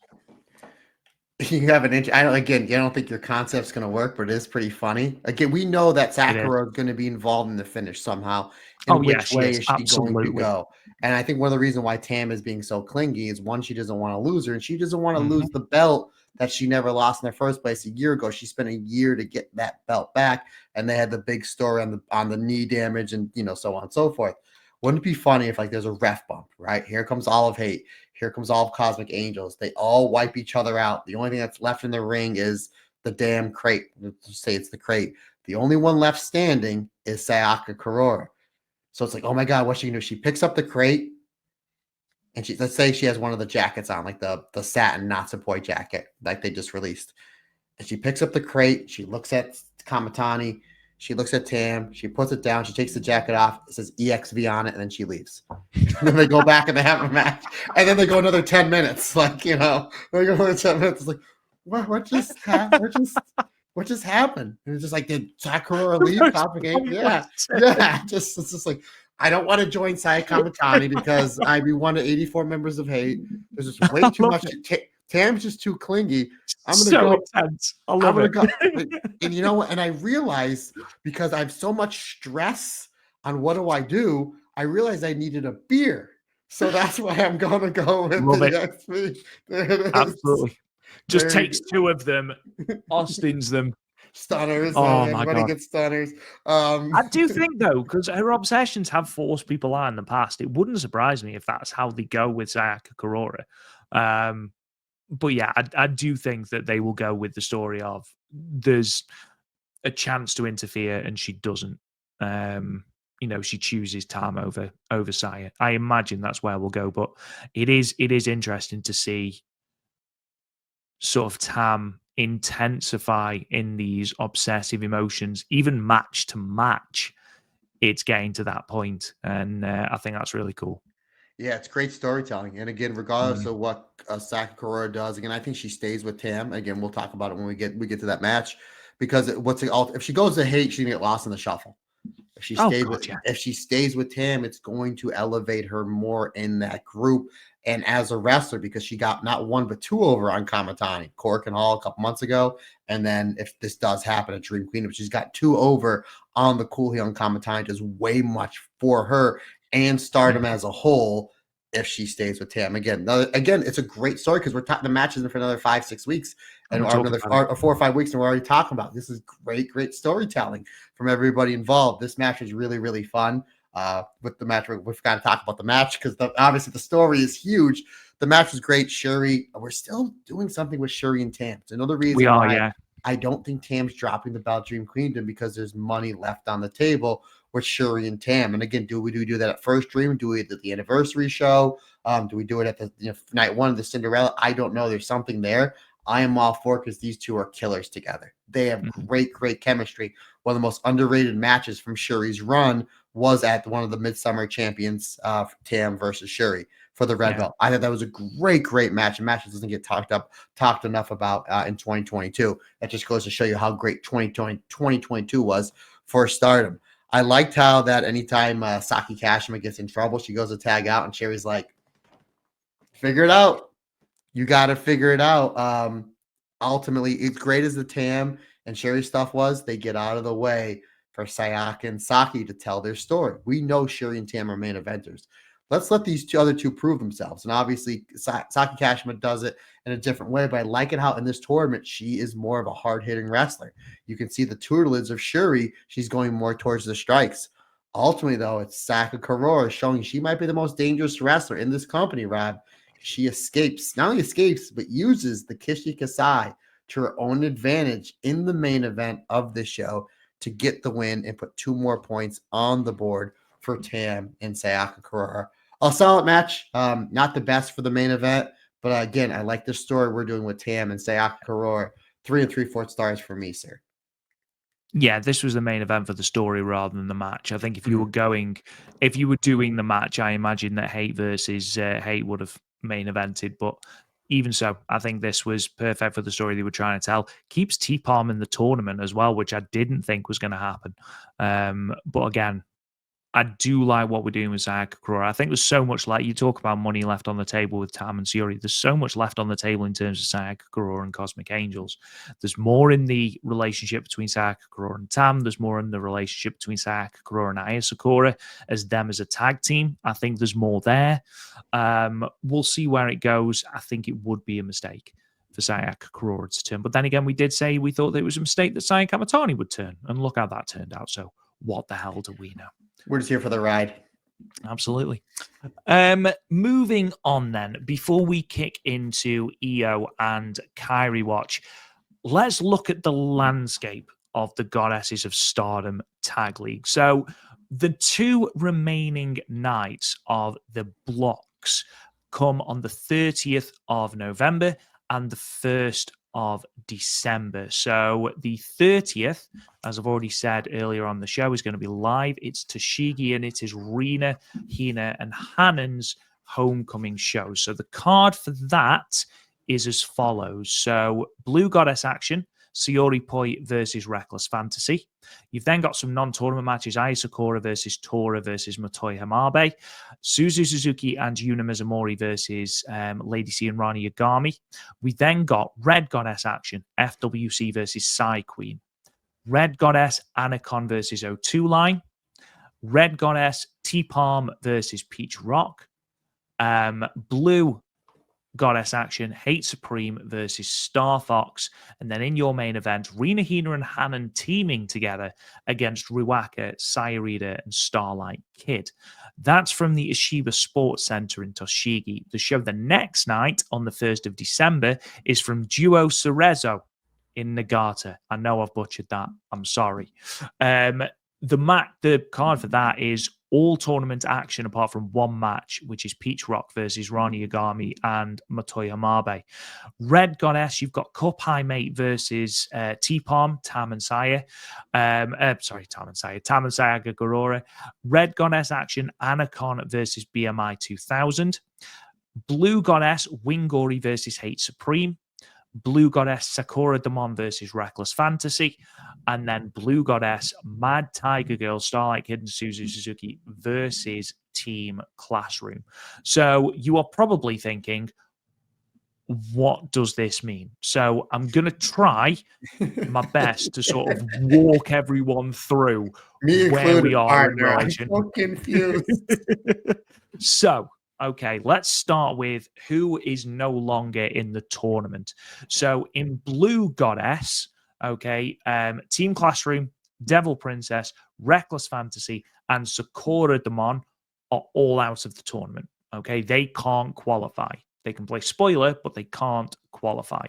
You have an I don't think your concept's going to work, but it is pretty funny. Again, we know that Sakura is going to be involved in the finish somehow. Which way is she going to go? And I think one of the reasons why Tam is being so clingy is, one, she doesn't want to lose her, and she doesn't want to lose the belt that she never lost in the first place a year ago. She spent a year to get that belt back, and they had the big story on the knee damage and, you know, so on and so forth. Wouldn't it be funny if, like, there's a ref bump, right? Here comes all of H.A.T.E. Here comes all of Cosmic Angels. They all wipe each other out. The only thing that's left in the ring is the damn crate. Let's say it's the crate. The only one left standing is Sayaka Kurura. So it's like, oh my God, what's she gonna do? She picks up the crate, and let's say she has one of the jackets on, like the satin Natsupoi jacket, like they just released. And she picks up the crate. She looks at Kamatani. She looks at Tam. She puts it down. She takes the jacket off. It says EXV on it, and then she leaves. And then they go back and they have a match. And then they go another 10 minutes. Like, you know, they go another 10 minutes. It's like, what just happened? What just happened? And it's just like, did Sakura leave? Yeah. It's just like, I don't want to join Saya Kamatani because I'd be one of 84 members of H.A.T.E. There's just way too much. Tam's just too clingy. I'm gonna So go. intense. I I'm love gonna it. go. And you know what? And I realized because I have so much stress on what do, I realized I needed a beer. So that's why I'm gonna go with Love the it. XP. There it is. Absolutely. Just There you takes go. 2 of them, Austin's them. Stunners. Oh my Everybody God. gets stunners. I do think though, because her obsessions have forced people out in the past, it wouldn't surprise me if that's how they go with Sayaka Kurura. But yeah, I do think that they will go with the story of there's a chance to interfere and she doesn't. She chooses Tam over Saya. I imagine that's where we'll go, but it is interesting to see sort of Tam intensify in these obsessive emotions, even match to match. It's getting to that point, and I think that's really cool. Yeah, it's great storytelling. And again, regardless of what Sakura does, again, I think she stays with Tam. Again, we'll talk about it when we get to that match because if she goes to H.A.T.E, she's gonna get lost in the shuffle. If she Oh stays with God, yeah. if she stays with Tam, it's going to elevate her more in that group and as a wrestler because she got not 1 but 2 over on Kamatani, Cork and Hall a couple months ago. And then if this does happen at Dream Queendom, she's got 2 over on the Cool Heel and Kamatani, does way much for her and Stardom as a whole if she stays with Tam. Again, it's a great story because we're talking the matches in for another 5-6 weeks and another 4 or 5 weeks, and we're already talking about this is great storytelling from everybody involved. This match was really, really fun. With the match, we've got to talk about the match because obviously the story is huge. The match was great. Shuri, we're still doing something with Shuri and Tam. It's another reason We are, why yeah. I don't think Tam's dropping the belt Dream Queendom because there's money left on the table with Shuri and Tam. And again, do we do that at First Dream? Do we at the anniversary show? Do we do it at the night 1 of the Cinderella? I don't know. There's something there. I am all for because these 2 are killers together. They have great chemistry. One of the most underrated matches from Shuri's run was at one of the Midsummer Champions, Tam versus Shuri for the red belt. I thought that was a great match. And matches doesn't get talked enough about in 2022. That just goes to show you how great 2022 was for Stardom. I liked how that anytime Saki Kashima gets in trouble, she goes to tag out, and Shuri's like, "Figure it out. You got to figure it out." Ultimately, as great as the Tam and Sherry stuff was, they get out of the way for Sayaka and Saki to tell their story. We know Sherry and Tam are main eventers. Let's let these other 2 prove themselves. And obviously, Saki Kashima does it in a different way, but I like it how in this tournament, she is more of a hard-hitting wrestler. You can see the tutelage of Shuri. She's going more towards the strikes. Ultimately, though, it's Sayaka Kurura showing she might be the most dangerous wrestler in this company, Rob. She not only escapes, but uses the Kishi Kasai to her own advantage in the main event of the show to get the win and put 2 more points on the board for Tam and Sayaka Kurura. A solid match. Not the best for the main event, but again, I like the story we're doing with Tam and Sayaka Kurura. 3 3/4 stars for me, sir. Yeah, this was the main event for the story rather than the match. I think if you were doing the match, I imagine that H.A.T.E versus H.A.T E would have main evented. But even so, I think this was perfect for the story they were trying to tell. Keeps T-Palm in the tournament as well, which I didn't think was going to happen. But again, I do like what we're doing with Sayaka Kurura. I think there's so much, like you talk about money left on the table with Tam and Shuri. There's so much left on the table in terms of Sayaka Kurura and Cosmic Angels. There's more in the relationship between Sayaka Kurura and Tam. There's more in the relationship between Sayaka Kurura and Aya Sakura as them as a tag team. I think there's more there. We'll see where it goes. I think it would be a mistake for Sayaka Kurura to turn. But then again, we did say we thought that it was a mistake that Saya Kamatani would turn. And look how that turned out. So what the hell do we know? We're just here for the ride. Absolutely. Moving on then, before we kick into EO and Kyrie Watch, let's look at the landscape of the Goddesses of Stardom Tag League. So the 2 remaining nights of the blocks come on the 30th of November and the 1st of December. So the 30th, as I've already said earlier on the show, is going to be live. It's Toshigi and it is Rina, Hina, and Hanan's homecoming show. So the card for that is as follows. So Blue Goddess action Sayori Poi versus Reckless Fantasy. You've then got some non-tournament matches, Aya Sakura versus Tora versus Motoi Hamabe, Suzu Suzuki and Yuna Mizumori versus Lady C and Rani Yagami. We then got Red Goddess action, FWC versus Psy Queen. Red Goddess Anacon versus O2 Line. Red Goddess T-Palm versus Peach Rock. Blue Goddess action, H.A.T.E Supreme versus Star Fox. And then in your main event, Rina Hina and Hanan teaming together against Ruaka, Sayarida, and Starlight Kid. That's from the Ishiba Sports Center in Toshigi. The show the next night, on the 1st of December, is from Duo Cerezo in Nagata. I know I've butchered that. I'm sorry. The card for that is all tournament action apart from one match, which is Peach Rock versus Rani Yagami and Motoi Hamabe. Red Goddess, you've got Cup High Mate versus T-Palm, Tam and Sayaka Kurura. Red Goddess action, Anacon versus BMI 2000. Blue Goddess, Wingori versus H.A.T.E Supreme. Blue Goddess Sakura Demon versus Reckless Fantasy, and then Blue Goddess Mad Tiger Girl Starlight Kid and Suzu Suzuki versus Team Classroom. So you are probably thinking, what does this mean? So I'm going to try my best to sort of walk everyone through where we are in relation. I'm so confused. So, okay, let's start with who is no longer in the tournament. So in Blue Goddess, okay, Team Classroom, Devil Princess, Reckless Fantasy, and Sakura Demon are all out of the tournament. Okay, they can't qualify. They can play spoiler, but they can't qualify.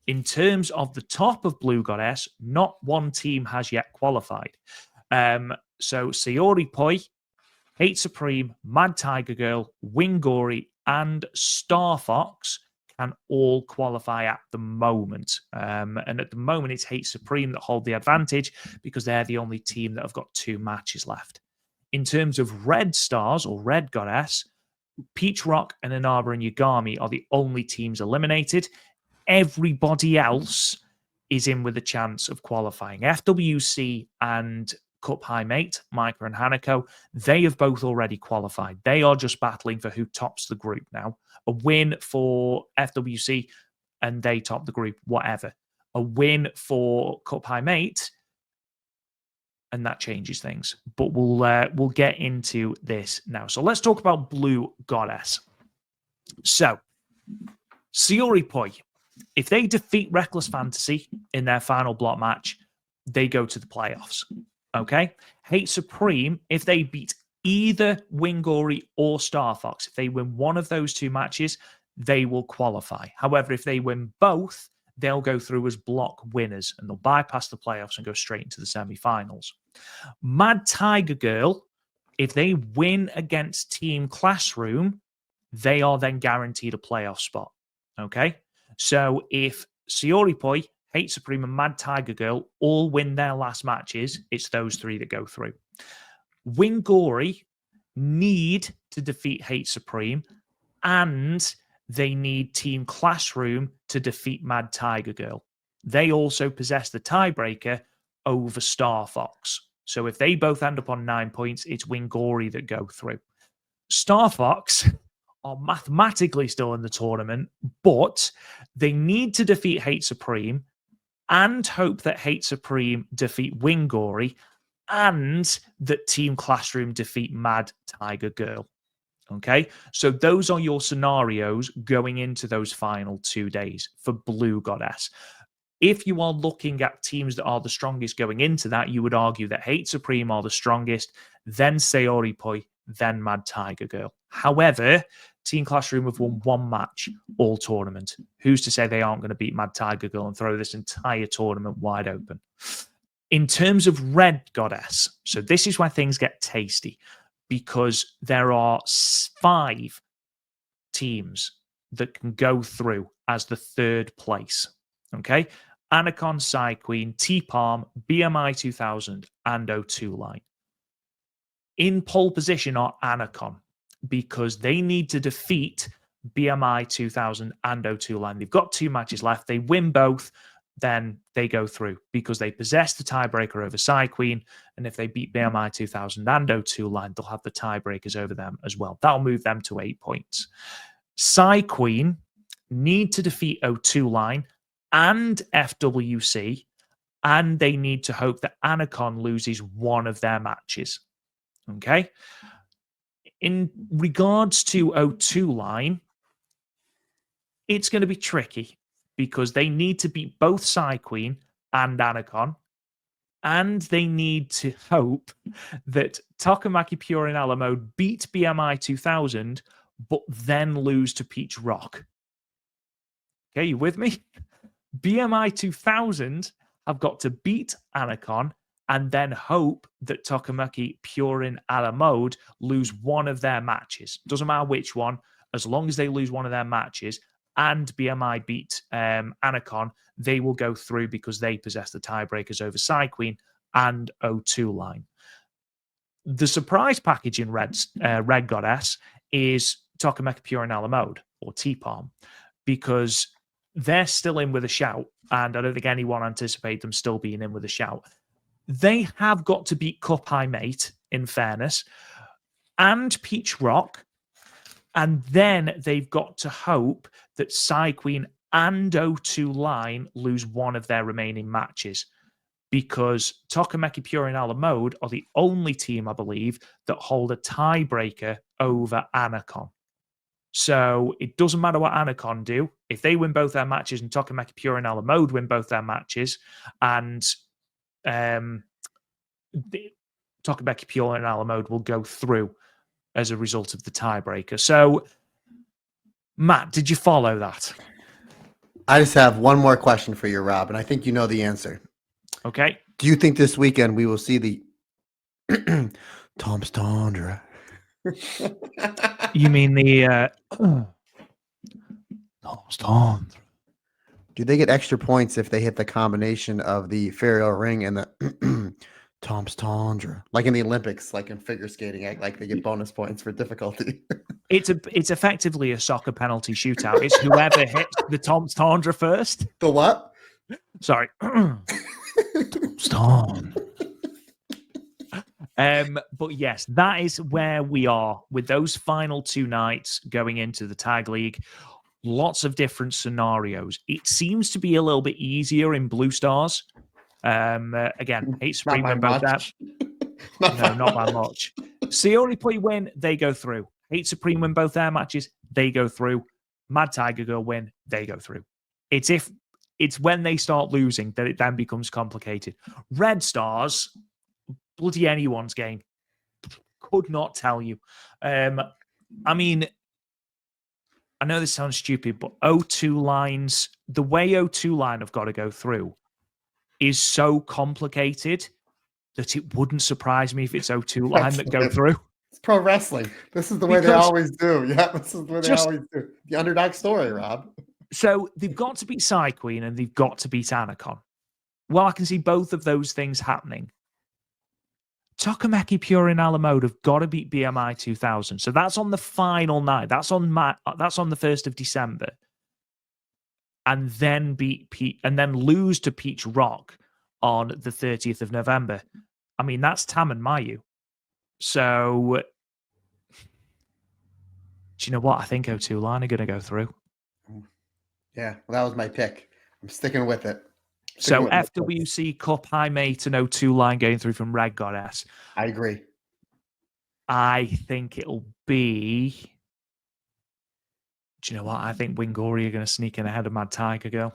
In terms of the top of Blue Goddess, not one team has yet qualified. So Sayori Poi, H.A.T.E Supreme, Mad Tiger Girl, Wingori, and Star Fox can all qualify at the moment. And at the moment, it's H.A.T.E Supreme that hold the advantage because they're the only team that have got 2 matches left. In terms of Red Stars or Red Goddess, Peach Rock and Inaba and Yagami are the only teams eliminated. Everybody else is in with a chance of qualifying. FWC and Cup High Mate, Micah and Hanako, they have both already qualified. They are just battling for who tops the group now. A win for FWC and they top the group, whatever. A win for Cup High Mate and that changes things. But we'll get into this now. So let's talk about Blue Goddess. So, Sayori Poi, if they defeat Reckless Fantasy in their final block match, they go to the playoffs. Okay? H.A.T.E Supreme, if they beat either Wingori or Star Fox, if they win one of those 2 matches, they will qualify. However, if they win both, they'll go through as block winners and they'll bypass the playoffs and go straight into the semifinals. Mad Tiger Girl, if they win against Team Classroom, they are then guaranteed a playoff spot. Okay? So if Sayori Poi, H.A.T.E Supreme, and Mad Tiger Girl all win their last matches, it's those 3 that go through. Wingori need to defeat H.A.T.E Supreme, and they need Team Classroom to defeat Mad Tiger Girl. They also possess the tiebreaker over Star Fox. So if they both end up on 9 points, it's Wingori that go through. Star Fox are mathematically still in the tournament, but they need to defeat H.A.T.E Supreme and hope that H.A.T.E Supreme defeat Wingori and that Team Classroom defeat Mad Tiger Girl. Okay, so those are your scenarios going into those final 2 days for Blue Goddess. If you are looking at teams that are the strongest going into that, you would argue that H.A.T.E Supreme are the strongest, then Sayori Poi, then Mad Tiger Girl. However, Team Classroom have won 1 match all tournament. Who's to say they aren't going to beat Mad Tiger Girl and throw this entire tournament wide open? In terms of Red Goddess, so this is where things get tasty because there are 5 teams that can go through as the 3rd place. Okay? Anacon, Psy Queen, T-Palm, BMI 2000, and O2 Line. In pole position are Anacon because they need to defeat BMI 2000 and O2 Line. They've got 2 matches left. They win both. then they go through because they possess the tiebreaker over Psy Queen. And if they beat BMI 2000 and O2 line, they'll have the tiebreakers over them as well. That'll move them to 8 points. Psy Queen need to defeat O2 line and FWC, and they need to hope that Anacon loses one of their matches. Okay. In regards to O2 line, it's going to be tricky because they need to beat both Psy Queen and Anacon, and they need to hope that Tokamaki Pure and Alamode beat BMI 2000, but then lose to Peach Rock. Okay, you with me? BMI 2000 have got to beat Anacon and then hope that Tokamaki Pure and Alamode lose one of their matches. Doesn't matter which one, as long as they lose one of their matches and BMI beat Anacon, they will go through because they possess the tiebreakers over Psy Queen and O2 line. The surprise package in Red Goddess is Tokamaki Pure and Alamode, or T-Palm, because they're still in with a shout, and I don't think anyone anticipates them still being in with a shout. They have got to beat Cup High Mate, in fairness, and Peach Rock, and then they've got to hope that Psy Queen and O2 line lose one of their remaining matches, because Tokamaki Pure and Alamode are the only team, I believe, that hold a tiebreaker over Anacon. So it doesn't matter what Anacon do. If they win both their matches and Tokamaki Pure and Alamode win both their matches, and Tokamaki Pure and Alamode will go through as a result of the tiebreaker. So, Matt, did you follow that? I just have one more question for you, Rob, and I think you know the answer. Okay. Do you think this weekend we will see the Tom Stondra? You mean the Tom Stondra? Do they get extra points if they hit the combination of the Ferial Ring and the Tom Stondra? Like in the Olympics, like in figure skating, like they get bonus points for difficulty. It's effectively a soccer penalty shootout. It's whoever hits the Tom Stondra first. The what? Sorry. Stone. But yes, that is where we are with those final two nights going into the Tag League. Lots of different scenarios. It seems to be a little bit easier in Blue Stars. Again, H.A.T.E Supreme win both that. No, not by much. Sayori Poi win, they go through. H.A.T.E Supreme win both their matches, they go through. Mad Tiger Girl win, they go through. It's when they start losing that it then becomes complicated. Red Stars, bloody anyone's game. Could not tell you. I mean, I know this sounds stupid, but O2 lines, the way O2 line have got to go through is so complicated that it wouldn't surprise me if it's O2 line that go through. It's pro wrestling. This is the way they always do. Yeah, this is the way they always do. The underdog story, Rob. So they've got to beat Psy Queen and they've got to beat Anacon. Well, I can see both of those things happening. Tokamaki Pure and Alamode have got to beat BMI 2000. So that's on the final night. That's on the 1st of December. And then lose to Peach Rock on the 30th of November. I mean, that's Tam and Mayu. So, do you know what? I think O2 line are going to go through. Yeah, well, that was my pick. I'm sticking with it. So FWC, Cup, High Mate, and O2 line going through from Red Goddess. I agree. I think it'll be... Do you know what? I think Wingori are going to sneak in ahead of Mad Tiger Girl.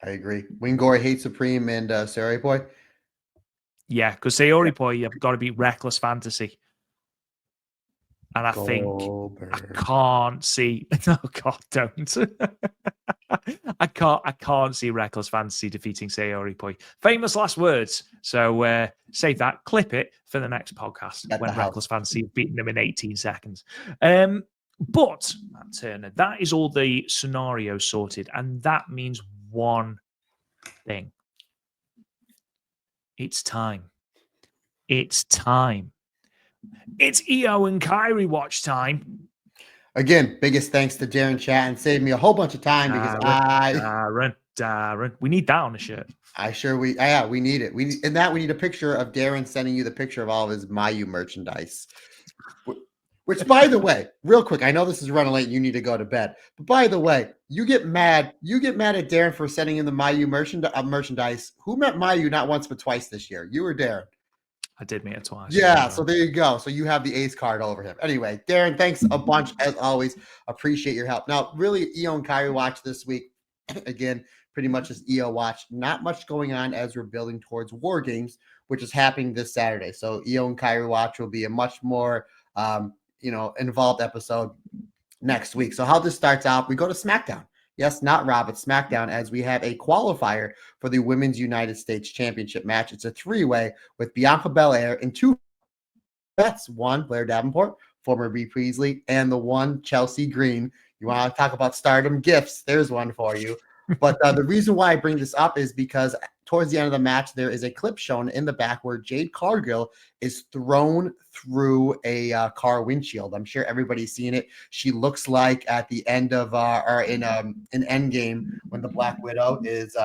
I agree. Wingori, H.A.T.E Supreme, and Sayori Poi. Yeah, because Sayori Poi, you've got to beat Reckless Fantasy. And I think I can't see. Oh God, don't! I can't see Reckless Fantasy defeating Sayori Poi. Famous last words. So save that, clip it for the next podcast when Reckless Fantasy have beaten them in 18 seconds. But Matt Turner, that is all the scenarios sorted, and that means one thing. It's time. It's time. It's EO and Kyrie watch time. Again, biggest thanks to Darren Chat and saved me a whole bunch of time because Darren. We need that on a shirt. We need it. We need a picture of Darren sending you the picture of all of his Mayu merchandise. Which, by the way, real quick, I know this is running late. You need to go to bed. But by the way, you get mad at Darren for sending in the Mayu merchandise. Who met Mayu not once but twice this year? You or Darren? I did meet her twice. Yeah, so there you go. So you have the ace card over him. Anyway, Darren, thanks a bunch as always. Appreciate your help. Now, really, Io and Kairi watch this week. Again, pretty much as Io watch. Not much going on as we're building towards War Games, which is happening this Saturday. So Io and Kairi watch will be a much more involved episode next week. So how this starts out, we go to SmackDown. Yes, not Raw, but SmackDown, as we have a qualifier for the Women's United States Championship match. It's a three-way with Bianca Belair and two vets. One, Blair Davenport, former Bea Priestley, and the one, Chelsea Green. You want to talk about Stardom gifts? There's one for you. But the reason why I bring this up is because towards the end of the match, there is a clip shown in the back where Jade Cargill is thrown through a car windshield. I'm sure everybody's seen it. She looks like at the end of in Endgame when the Black Widow is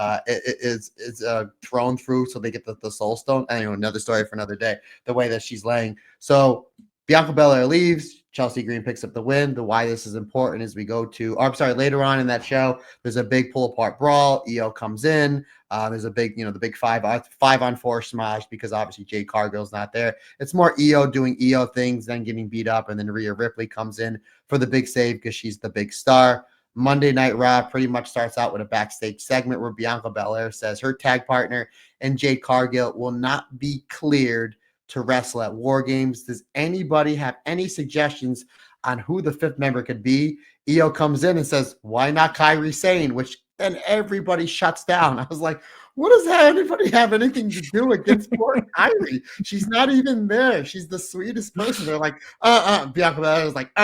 thrown through, so they get the Soul Stone. Anyway, another story for another day. The way that she's laying. So Bianca Belair leaves. Chelsea Green picks up the win. The why this is important is we go to, later on in that show, there's a big pull apart brawl. Io comes in. There's a big, the big 5-on-4 smash because obviously Jade Cargill's not there. It's more Io doing Io things, then getting beat up, and then Rhea Ripley comes in for the big save because she's the big star. Monday Night Raw pretty much starts out with a backstage segment where Bianca Belair says her tag partner and Jade Cargill will not be cleared to wrestle at War Games. Does anybody have any suggestions on who the fifth member could be? Io comes in and says, why not Kairi Sane? Which then everybody shuts down. I was like, what does anybody have anything to do against poor Kairi? She's not even there. She's the sweetest person. They're like, Bianca Belair was like,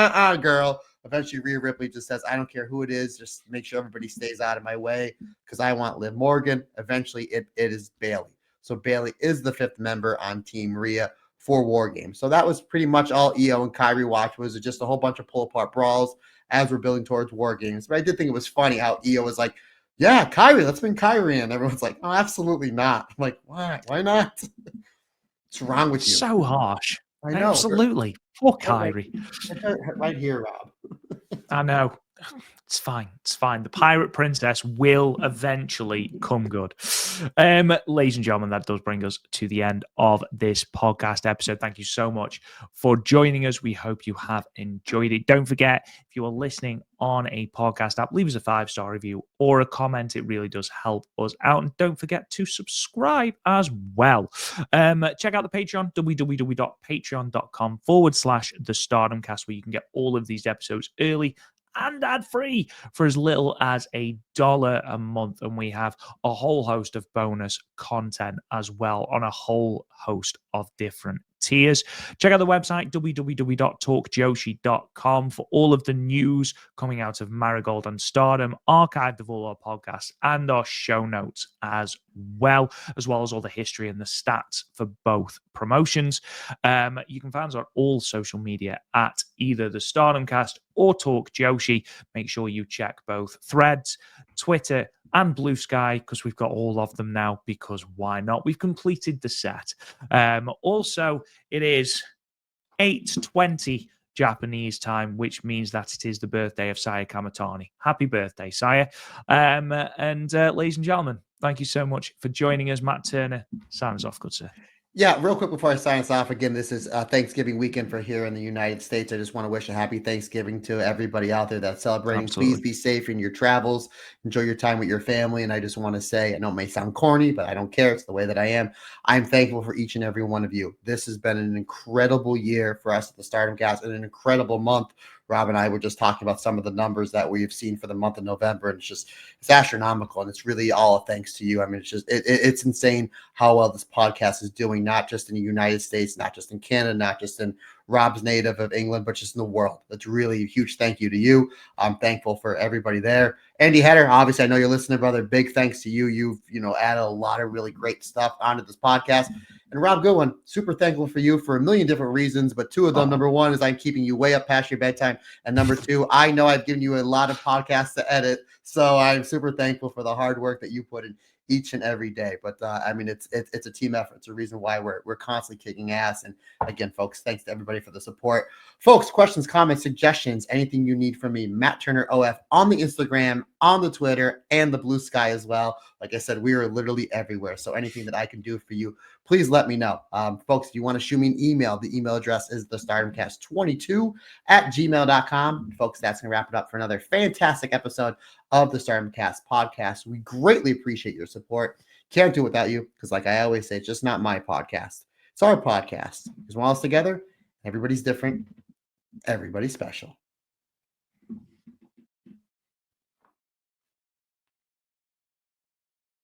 girl. Eventually, Rhea Ripley just says, I don't care who it is. Just make sure everybody stays out of my way because I want Liv Morgan. Eventually, it is Bayley. So Bayley is the fifth member on Team Rhea for War Games. So that was pretty much all Io and Kairi watched, was just a whole bunch of pull-apart brawls as we're building towards War Games. But I did think it was funny how Io was like, yeah, Kairi, let's bring Kairi in. Everyone's like, oh, absolutely not. I'm like, why? Why not? What's wrong with you? So harsh. I know. Absolutely. Poor Kairi. Right here, Rob. I know. It's fine. It's fine. The Pirate Princess will eventually come good. Ladies and gentlemen, that does bring us to the end of this podcast episode. Thank you so much for joining us. We hope you have enjoyed it. Don't forget, if you are listening on a podcast app, leave us a 5-star review or a comment. It really does help us out. And don't forget to subscribe as well. Check out the Patreon, www.patreon.com/the Stardom Cast, where you can get all of these episodes early and ad-free for as little as $1 a month. And we have a whole host of bonus content as well on a whole host of different tiers. Check out the website, www.talkjoshi.com, for all of the news coming out of Marigold and Stardom, archived of all our podcasts and our show notes as well as all the history and the stats for both promotions. You can find us on all social media at either the Stardom Cast or Talk Joshi. Make sure you check both Threads, Twitter, and Blue Sky, because we've got all of them now, because why not? We've completed the set. Also, it is 8:20 Japanese time, which means that it is the birthday of Saya Kamatani. Happy birthday, Saya. Ladies and gentlemen, thank you so much for joining us. Matt Turner, signs off, good sir. Yeah, real quick before I sign us off, again, this is Thanksgiving weekend for here in the United States. I just want to wish a happy Thanksgiving to everybody out there that's celebrating. Absolutely. Please be safe in your travels. Enjoy your time with your family. And I just want to say, I know it may sound corny, but I don't care. It's the way that I am. I'm thankful for each and every one of you. This has been an incredible year for us at the Stardom Cast and an incredible month. Rob and I were just talking about some of the numbers that we've seen for the month of November, and it's astronomical, and it's really all thanks to you. I mean, it's insane how well this podcast is doing, not just in the United States, not just in Canada, not just in Rob's native of England, but just in the world. That's really a huge thank you to you. I'm thankful for everybody there. Andy Header, obviously, I know you're listening, brother. Big thanks to you. You've, added a lot of really great stuff onto this podcast. And Rob Goodwin, super thankful for you for a million different reasons, but two of them, number one, is I'm keeping you way up past your bedtime. And number two, I know I've given you a lot of podcasts to edit. So I'm super thankful for the hard work that you put in each and every day. But it's a team effort. It's a reason why we're constantly kicking ass. And again, folks, thanks to everybody for the support. Folks, questions, comments, suggestions, anything you need from me, Matt Turner OF on the Instagram, on the Twitter, and the Blue Sky as well. Like I said, we are literally everywhere. So anything that I can do for you, please let me know. Folks, if you want to shoot me an email, the email address is thestardomcast22@gmail.com. Folks, that's going to wrap it up for another fantastic episode of the Stardom Cast podcast. We greatly appreciate your support. Can't do it without you because, like I always say, it's just not my podcast. It's our podcast. Because when all us together, everybody's different. Everybody's special.